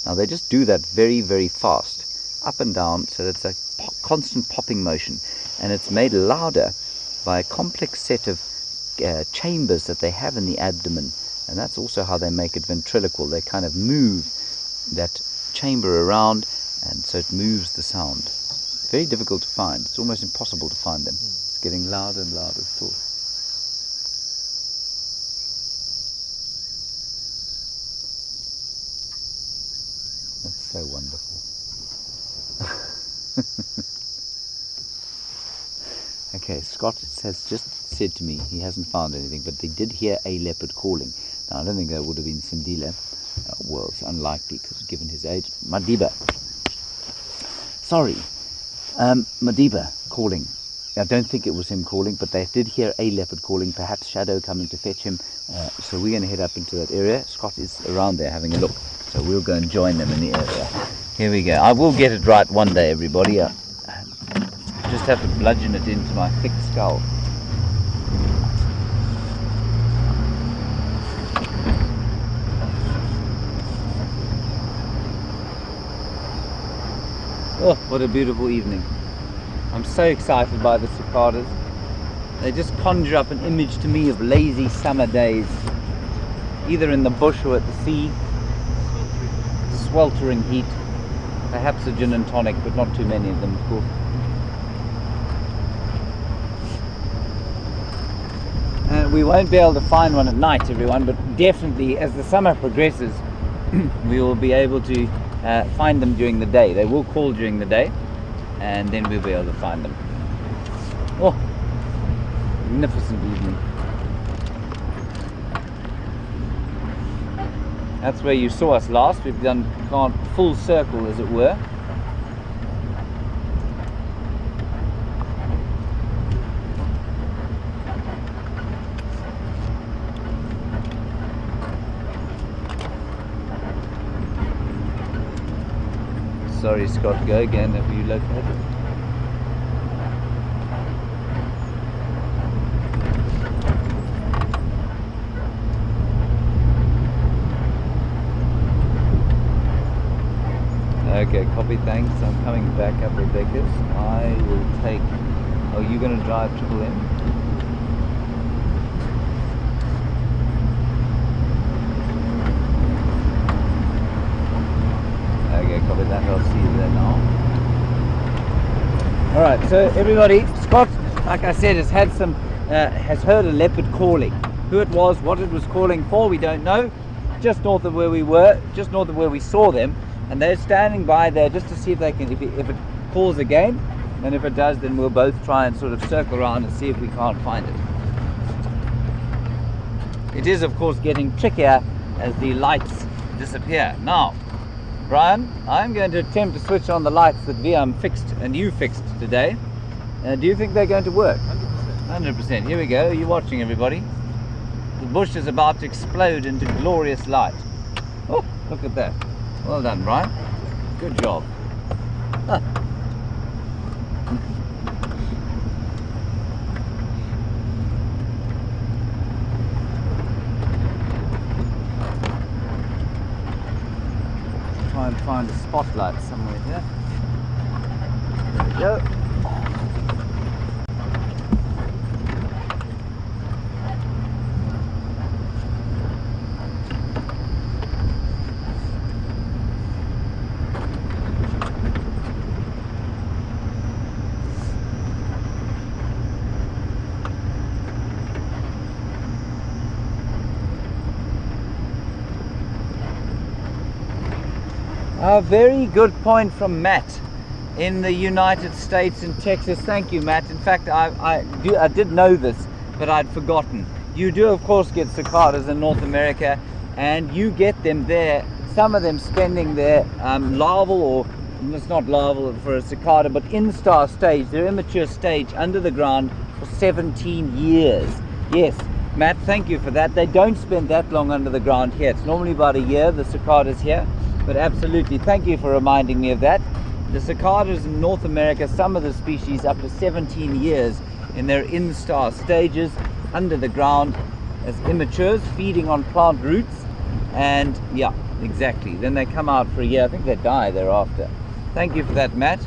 Now they just do that very, very fast, up and down, so that's a constant popping motion. And it's made louder by a complex set of chambers that they have in the abdomen. And that's also how they make it ventriloquial. They kind of move that chamber around, and so it moves the sound. Very difficult to find. It's almost impossible to find them. It's getting louder and louder still. That's so wonderful. Okay, Scott has just said to me he hasn't found anything, but they did hear a leopard calling. Now, I don't think that would have been Sindile. Well, it's unlikely, because given his age. Madiba. Sorry. Madiba calling. I don't think it was him calling, but they did hear a leopard calling, perhaps Shadow coming to fetch him. So we're going to head up into that area. Scott is around there having a look. So we'll go and join them in the area. Here we go. I will get it right one day, everybody. I just have to bludgeon it into my thick skull. Oh, what a beautiful evening. I'm so excited by the cicadas. They just conjure up an image to me of lazy summer days, either in the bush or at the sea. Sweltering heat, perhaps a gin and tonic, but not too many of them, of course. We won't be able to find one at night, everyone, but definitely as the summer progresses, we will be able to find them during the day. They will call during the day, and then we'll be able to find them. Oh, magnificent evening. That's where you saw us last. We've gone full circle, as it were. Sorry, Scott, go again. Have you located? Okay, copy, thanks. I'm coming back up Rebecca's. I will take... Oh, you're going to drive Triple M? Okay, copy that. I'll see you there now. Alright, so everybody, Scott, like I said, has heard a leopard calling. Who it was, what it was calling for, we don't know. Just north of where we were, just north of where we saw them. And they're standing by there just to see if they can, if it calls again, and if it does, then we'll both try and sort of circle around and see if we can't find it. It is, of course, getting trickier as the lights disappear. Now, Brian, I'm going to attempt to switch on the lights that Viam fixed and you fixed today. Do you think they're going to work? 100%. 100%. Here we go. You're watching, everybody. The bush is about to explode into glorious light. Oh, look at that. Well done, Brian. Good job. Huh. Try and find a spotlight somewhere here. There we go. A very good point from Matt in the United States, in Texas. Thank you, Matt. In fact, I did know this, but I'd forgotten. You do, of course, get cicadas in North America, and you get them there, some of them spending their larval, or it's not larval for a cicada, but instar stage, their immature stage, under the ground for 17 years. Yes, Matt, thank you for that. They don't spend that long under the ground here. It's normally about a year, the cicadas here, but absolutely, thank you for reminding me of that. The cicadas in North America, some of the species up to 17 years in their instar stages under the ground as immatures, feeding on plant roots, and yeah, exactly. Then they come out for a year. I think they die thereafter. Thank you for that, Matt.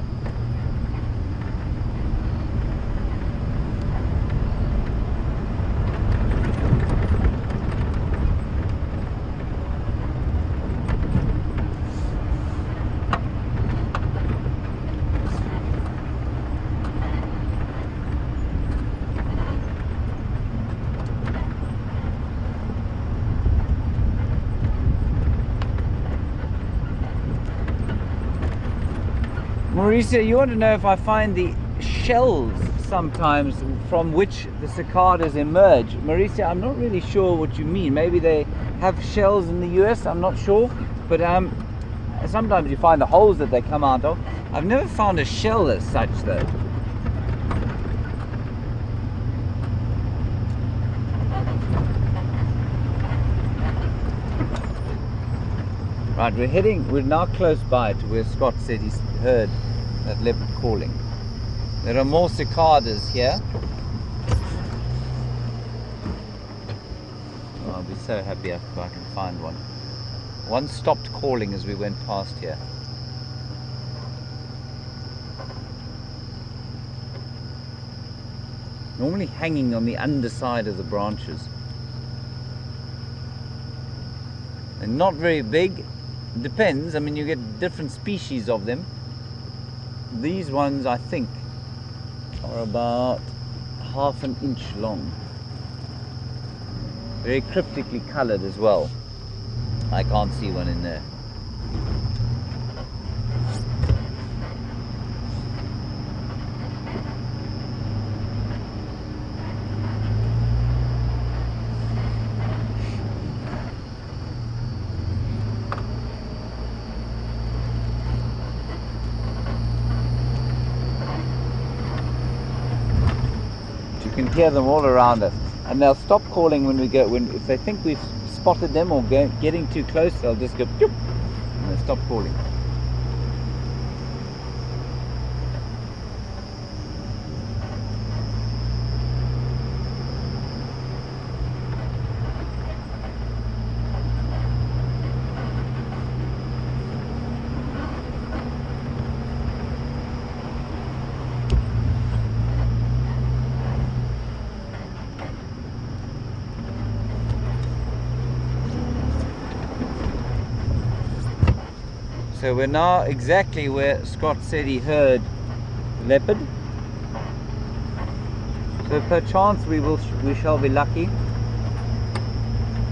Mauricio, you want to know if I find the shells sometimes from which the cicadas emerge. Mauricio, I'm not really sure what you mean. Maybe they have shells in the US, I'm not sure. But sometimes you find the holes that they come out of. I've never found a shell as such though. Right, we're now close by to where Scott said he's heard that leopard calling. There are more cicadas here. Oh, I'll be so happy if I can find one. One stopped calling as we went past here. Normally hanging on the underside of the branches. They're not very big. Depends, I mean, you get different species of them. These ones, I think, are about ½ an inch long. Very cryptically colored as well. I can't see one in there. You can hear them all around us, and they'll stop calling when we go. If they think we've spotted them or getting too close, they'll just go pyoop, and they'll stop calling. So we're now exactly where Scott said he heard leopard. So perchance we shall be lucky.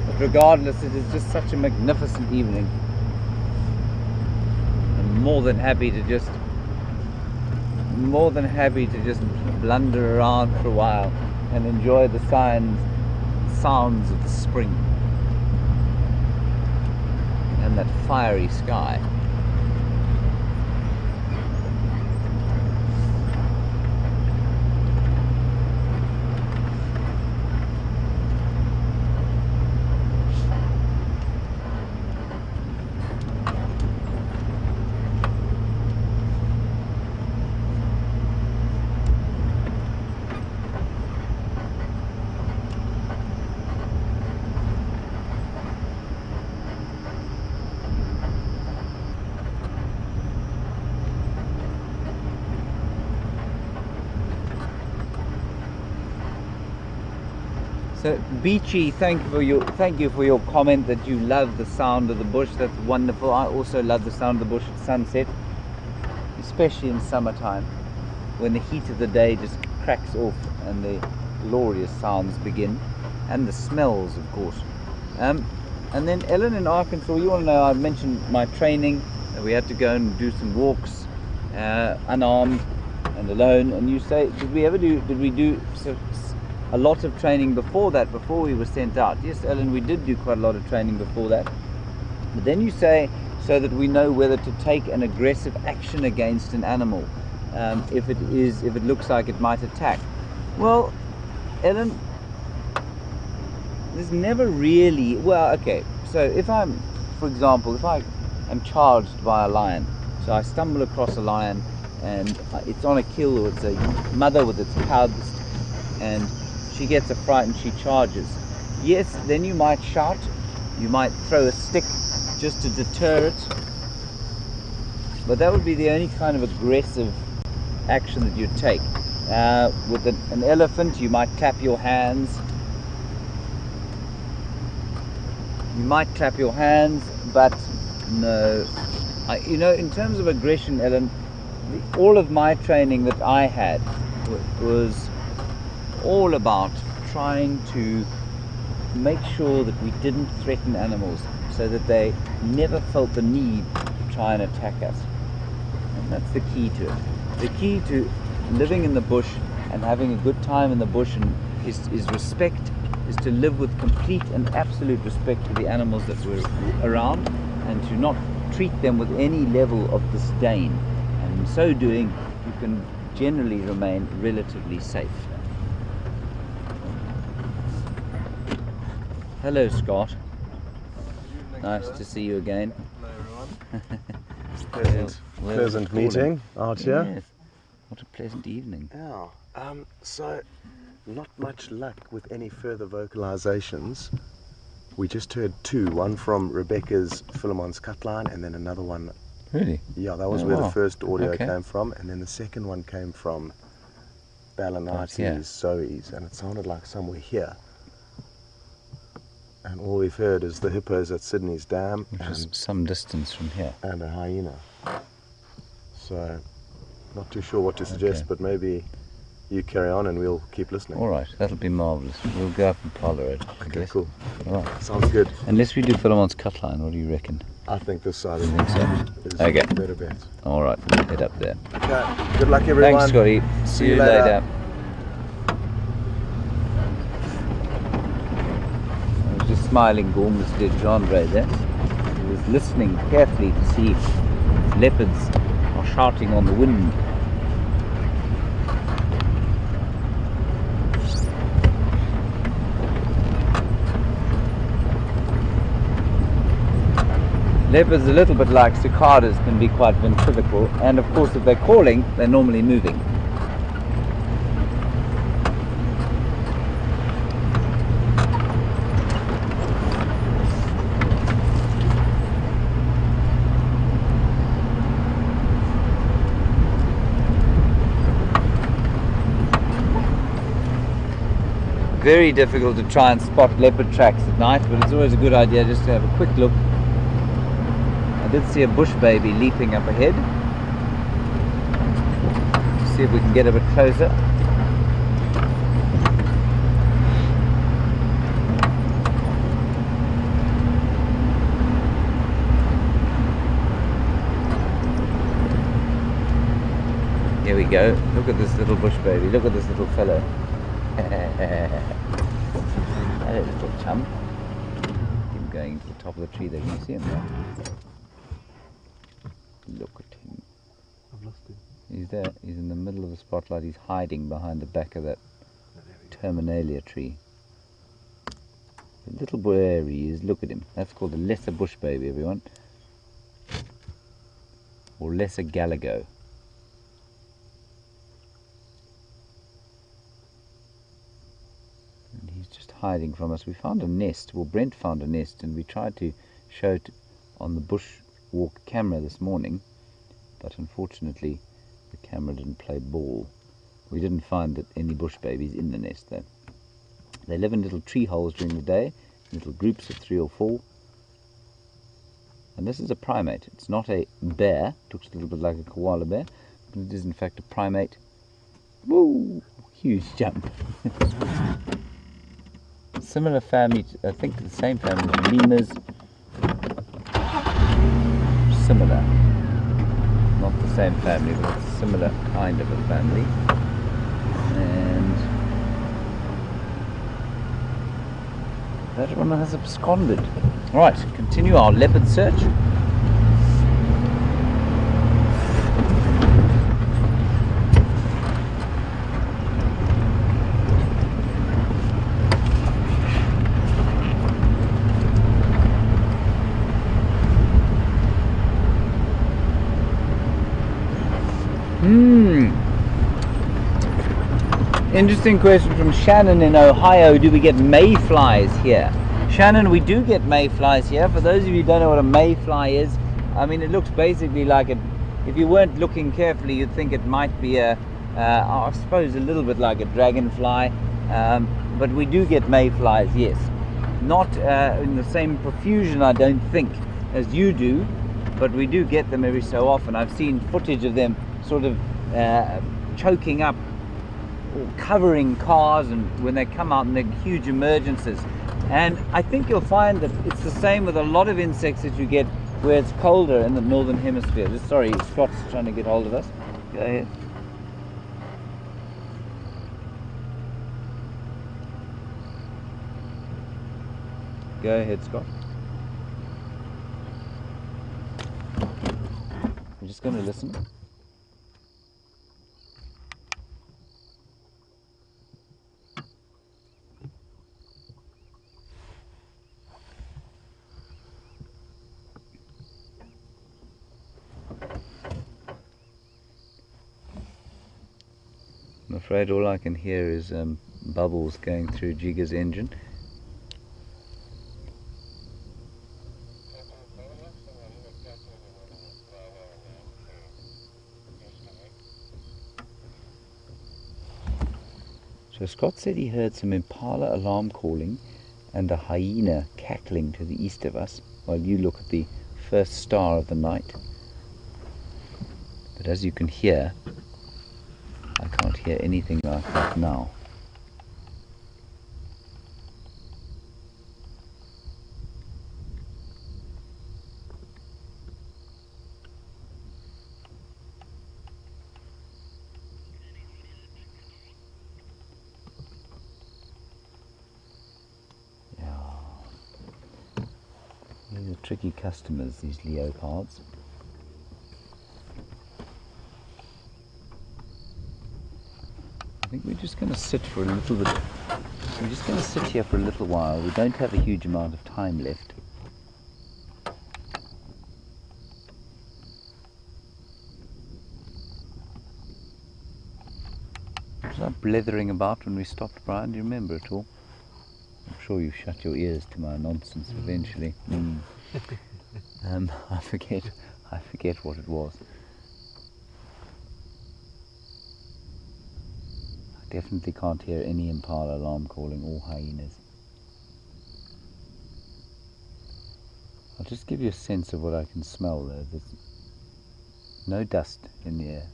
But regardless, it is just such a magnificent evening. I'm more than happy to just blunder around for a while and enjoy the sounds of the spring and that fiery sky. So Beachy, thank you for your comment that you love the sound of the bush. That's wonderful. I also love the sound of the bush at sunset, especially in summertime, when the heat of the day just cracks off and the glorious sounds begin, and the smells, of course. And then Ellen in Arkansas, you want to know, I mentioned my training. We had to go and do some walks, unarmed and alone. And you say, did we do a lot of training before that, before we were sent out? Yes, Ellen, we did do quite a lot of training before that. But then you say, so that we know whether to take an aggressive action against an animal, if it looks like it might attack. Well, Ellen, there's never really, well, okay, so if I'm, for example, if I am charged by a lion, so I stumble across a lion and it's on a kill, or it's a mother with its cubs, and she gets a fright and she charges. Yes, then you might shout, you might throw a stick just to deter it, but that would be the only kind of aggressive action that you'd take. With an elephant, you might clap your hands. You might clap your hands, but no. You know, in terms of aggression, Ellen, all of my training that I had was all about trying to make sure that we didn't threaten animals, so that they never felt the need to try and attack us. And that's the key to it. The key to living in the bush and having a good time in the bush is respect, is to live with complete and absolute respect for the animals that we're around, and to not treat them with any level of disdain. And in so doing, you can generally remain relatively safe. Hello, Scott. Nice to see you again. Hello everyone. Pleasant meeting out here. Yes. What a pleasant evening. Yeah. So not much luck with any further vocalizations. We just heard two, one from Rebecca's Philemon's cut line, and then another one. Really? Yeah, that was Oh, where wow. the first audio Okay. came from, and then the second one came from Ballinati's, yeah. Zoe's, and it sounded like somewhere here. And all we've heard is the hippos at Sydney's Dam Which is some distance from here. and a hyena. So, not too sure what to suggest, Okay. but maybe you carry on and we'll keep listening. All right, that'll be marvellous. We'll go up and parlour it. I Okay, guess. cool. All right. Sounds good. Unless we do Philemon's cut line, what do you reckon? I think this side You think so? is Okay. a better bet. All right, we'll head up there. Okay, good luck everyone. Thanks, Scotty. See you later. I was just smiling gormlessly at Jean-Ray there. He was listening carefully to see if leopards are shouting on the wind. Leopards, a little bit like cicadas, can be quite ventriloquial, and of course if they're calling, they're normally moving. Very difficult to try and spot leopard tracks at night, but it's always a good idea just to have a quick look. I did see a bush baby leaping up ahead. See if we can get a bit closer. Here we go. Look at this little bush baby. Look at this little fellow. Hello, little chum. Him going to the top of the tree there. Can you see him there? Look at him. I've lost him. He's there. He's in the middle of the spotlight. He's hiding behind the back of that terminalia tree. The little boy, there he is. Look at him. That's called a lesser bush baby, everyone. Or lesser galago. And he's just hiding from us. We found a nest. Well, Brent found a nest, and we tried to show it on the bushwalk camera this morning, but unfortunately the camera didn't play ball. We didn't find that any bush babies in the nest though. They live in little tree holes during the day, little groups of 3 or 4. And this is a primate. It's not a bear. It looks a little bit like a koala bear, but it is in fact a primate. Woo! Huge jump. Similar family, I think the same family as lemurs. Similar. not the same family, but it's a similar kind of a family. And that one has absconded. Right, continue our leopard search. Interesting question from Shannon in Ohio. Do we get mayflies here? Shannon, we do get mayflies here. For those of you who don't know what a mayfly is, I mean, it looks basically like if you weren't looking carefully, you'd think it might be I suppose a little bit like a dragonfly. But we do get mayflies, yes. Not in the same profusion, I don't think, as you do, but we do get them every so often. I've seen footage of them sort of choking up or covering cars, and when they come out in their huge emergences. And I think you'll find that it's the same with a lot of insects that you get where it's colder in the northern hemisphere. Sorry, Scott's trying to get hold of us. Go ahead. Go ahead, Scott. I'm just going to listen. I'm afraid all I can hear is bubbles going through Jigga's engine. So Scott said he heard some impala alarm calling and a hyena cackling to the east of us while you look at the first star of the night. But as you can hear, I can't hear anything like that now. These are tricky customers, these leopards. I think we're just going to sit for a little bit. We're just going to sit here for a little while. We don't have a huge amount of time left. Was I blethering about when we stopped, Brian? Do you remember at all? I'm sure you shut your ears to my nonsense eventually. I forget what it was. I definitely can't hear any impala alarm calling or hyenas. I'll just give you a sense of what I can smell though. There's no dust in the air.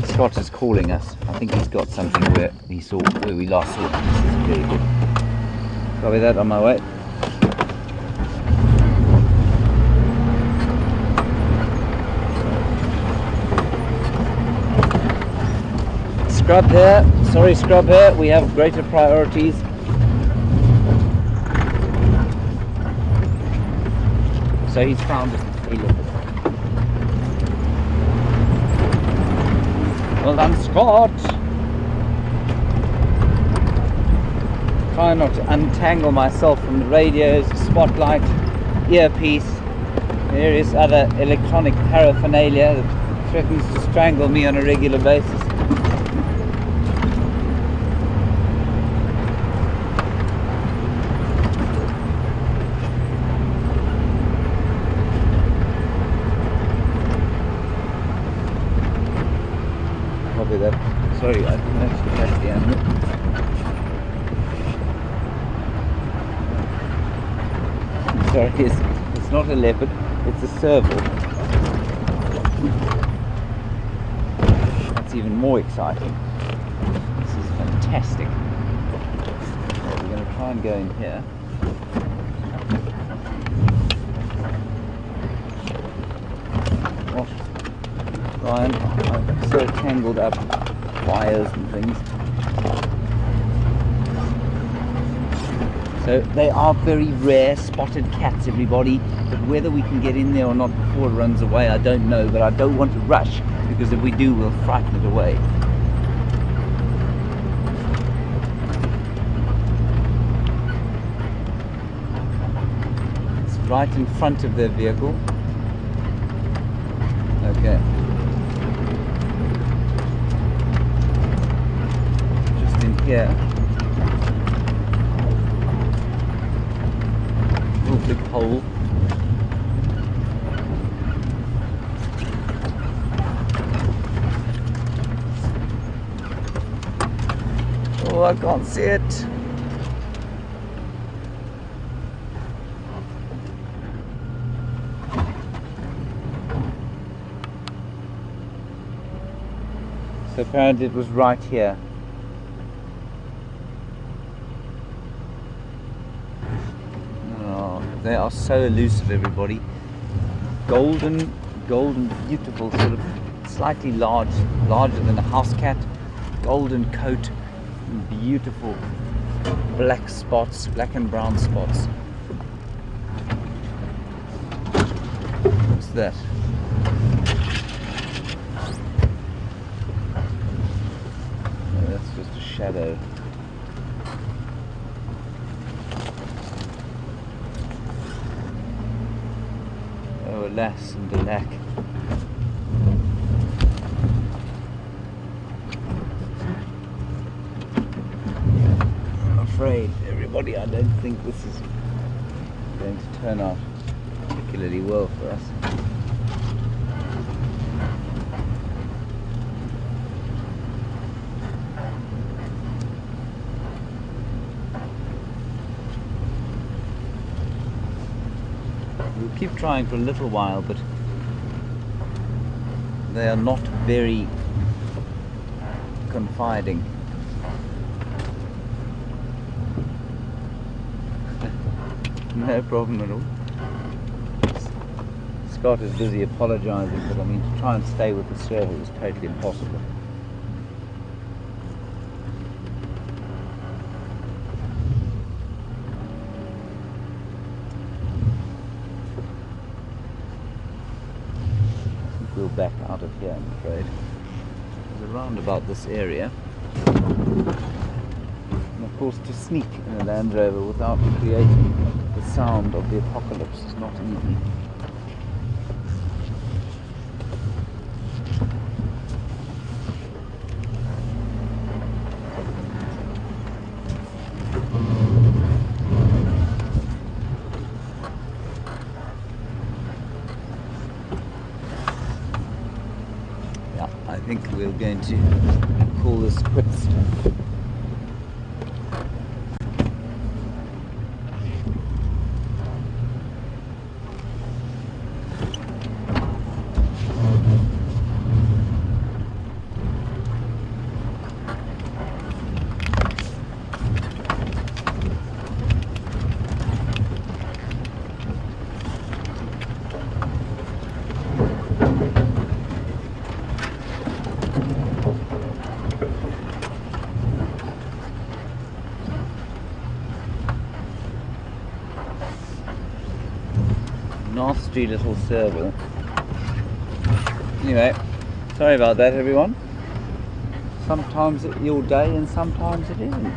Scott is calling us. I think he's got something where we last saw him. This is very good. Copy that, on my way. Scrub here. Sorry, Scrub here. We have greater priorities. So he's found a leopard. Well done, Scott. Try not to untangle myself from the radios, spotlight, earpiece, various other electronic paraphernalia that threatens to strangle me on a regular basis. Sorry, I didn't actually catch the animal. Sorry, it's not a leopard, it's a serval. That's even more exciting. This is fantastic. So we're going to try and go in here. Ryan, I'm so tangled up wires and things. So they are very rare spotted cats, everybody, but whether we can get in there or not before it runs away, I don't know, but I don't want to rush, because if we do, we'll frighten it away. It's right in front of their vehicle. Okay. Just in here. Big hole. Oh, I can't see it. So apparently it was right here. They are so elusive, everybody. Golden, beautiful, sort of slightly larger than a house cat. Golden coat, and beautiful black spots, black and brown spots. What's that? Oh, that's just a shadow. Oh, alas and alack. I'm afraid, everybody, I don't think this is going to turn out particularly well for us. We'll keep trying for a little while, but they are not very confiding. No problem at all. Scott is busy apologising, but I mean, to try and stay with the server was totally impossible. We'll back out of here, I'm afraid. It's around about this area. And of course, to sneak in a Land Rover without creating the sound of the apocalypse is not easy. I think we're going to call this quits. Nasty little serval. Anyway, sorry about that, everyone. Sometimes it's your day and sometimes it isn't.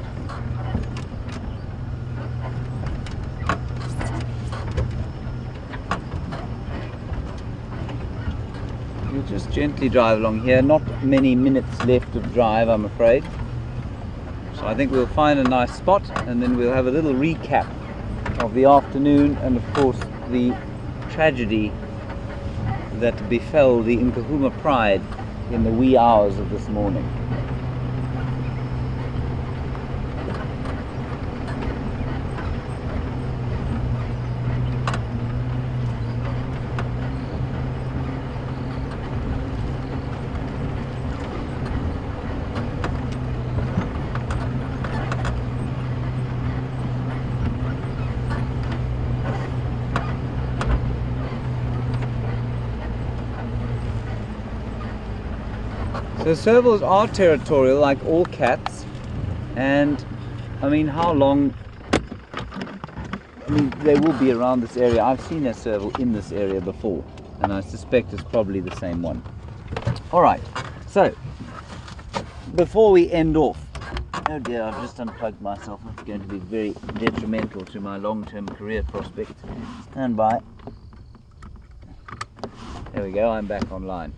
We'll just gently drive along here. Not many minutes left of drive, I'm afraid. So I think we'll find a nice spot and then we'll have a little recap of the afternoon and of course the tragedy that befell the Nkahuma Pride in the wee hours of this morning. So servals are territorial like all cats, and I mean, how long? I mean, they will be around this area. I've seen a serval in this area before, and I suspect it's probably the same one. Alright, so before we end off, oh dear, I've just unplugged myself. That's going to be very detrimental to my long-term career prospects. Stand by. There we go, I'm back online.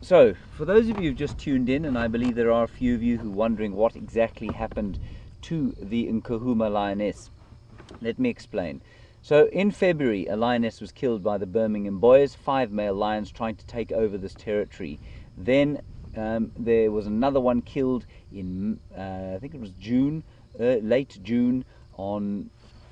So, for those of you who've just tuned in, and I believe there are a few of you who are wondering what exactly happened to the Nkuhuma lioness, let me explain. So, in February, a lioness was killed by the Birmingham Boys, 5 male lions trying to take over this territory. Then there was another one killed in, I think it was June, late June, on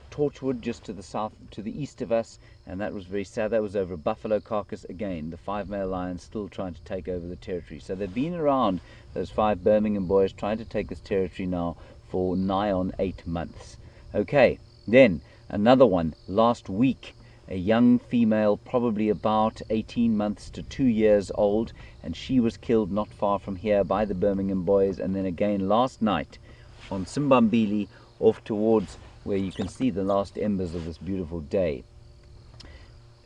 Torchwood, just to the south, to the east of us, and that was very sad. That was over a buffalo carcass again. The 5 male lions still trying to take over the territory. So they've been around, those 5 Birmingham boys, trying to take this territory now for nigh on 8 months. Okay, then another one last week, a young female, probably about 18 months to 2 years old, and she was killed not far from here by the Birmingham boys. And then again last night on Simbambili, off towards where you can see the last embers of this beautiful day.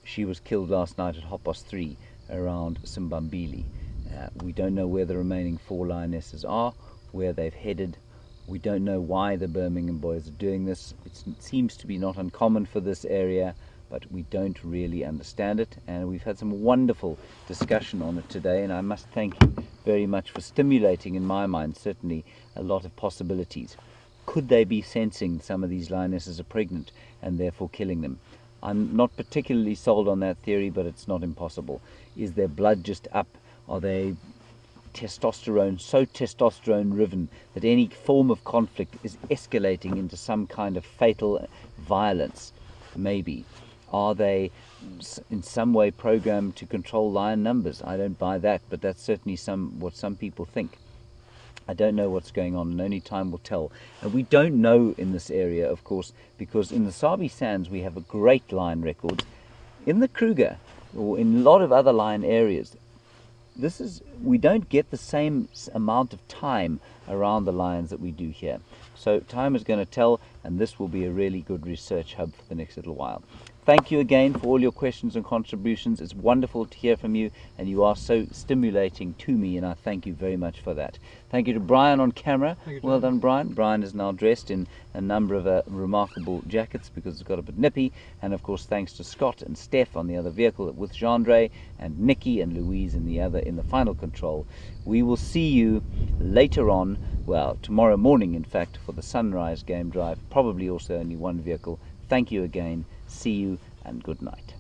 She was killed last night at 3:30 around Simbambili. We don't know where the remaining 4 lionesses are, where they've headed. We don't know why the Birmingham boys are doing this. It seems to be not uncommon for this area, but we don't really understand it. And we've had some wonderful discussion on it today, and I must thank you very much for stimulating, in my mind, certainly a lot of possibilities. Could they be sensing some of these lionesses are pregnant and therefore killing them? I'm not particularly sold on that theory, but it's not impossible. Is their blood just up? Are they testosterone, so testosterone driven that any form of conflict is escalating into some kind of fatal violence? Maybe. Are they in some way programmed to control lion numbers? I don't buy that, but that's certainly what some people think. I don't know what's going on, and only time will tell. And we don't know in this area, of course, because in the Sabi Sands we have a great lion record. In the Kruger, or in a lot of other lion areas, we don't get the same amount of time around the lions that we do here. So time is going to tell, and this will be a really good research hub for the next little while. Thank you again for all your questions and contributions. It's wonderful to hear from you, and you are so stimulating to me, and I thank you very much for that. Thank you to Brian on camera. Well done, Brian. Brian is now dressed in a number of remarkable jackets because it's got a bit nippy. And of course, thanks to Scott and Steph on the other vehicle with Gendre, and Nikki and Louise in the final control. We will see you later on, well, tomorrow morning, in fact, for the sunrise game drive. Probably also only one vehicle. Thank you again. See you and good night.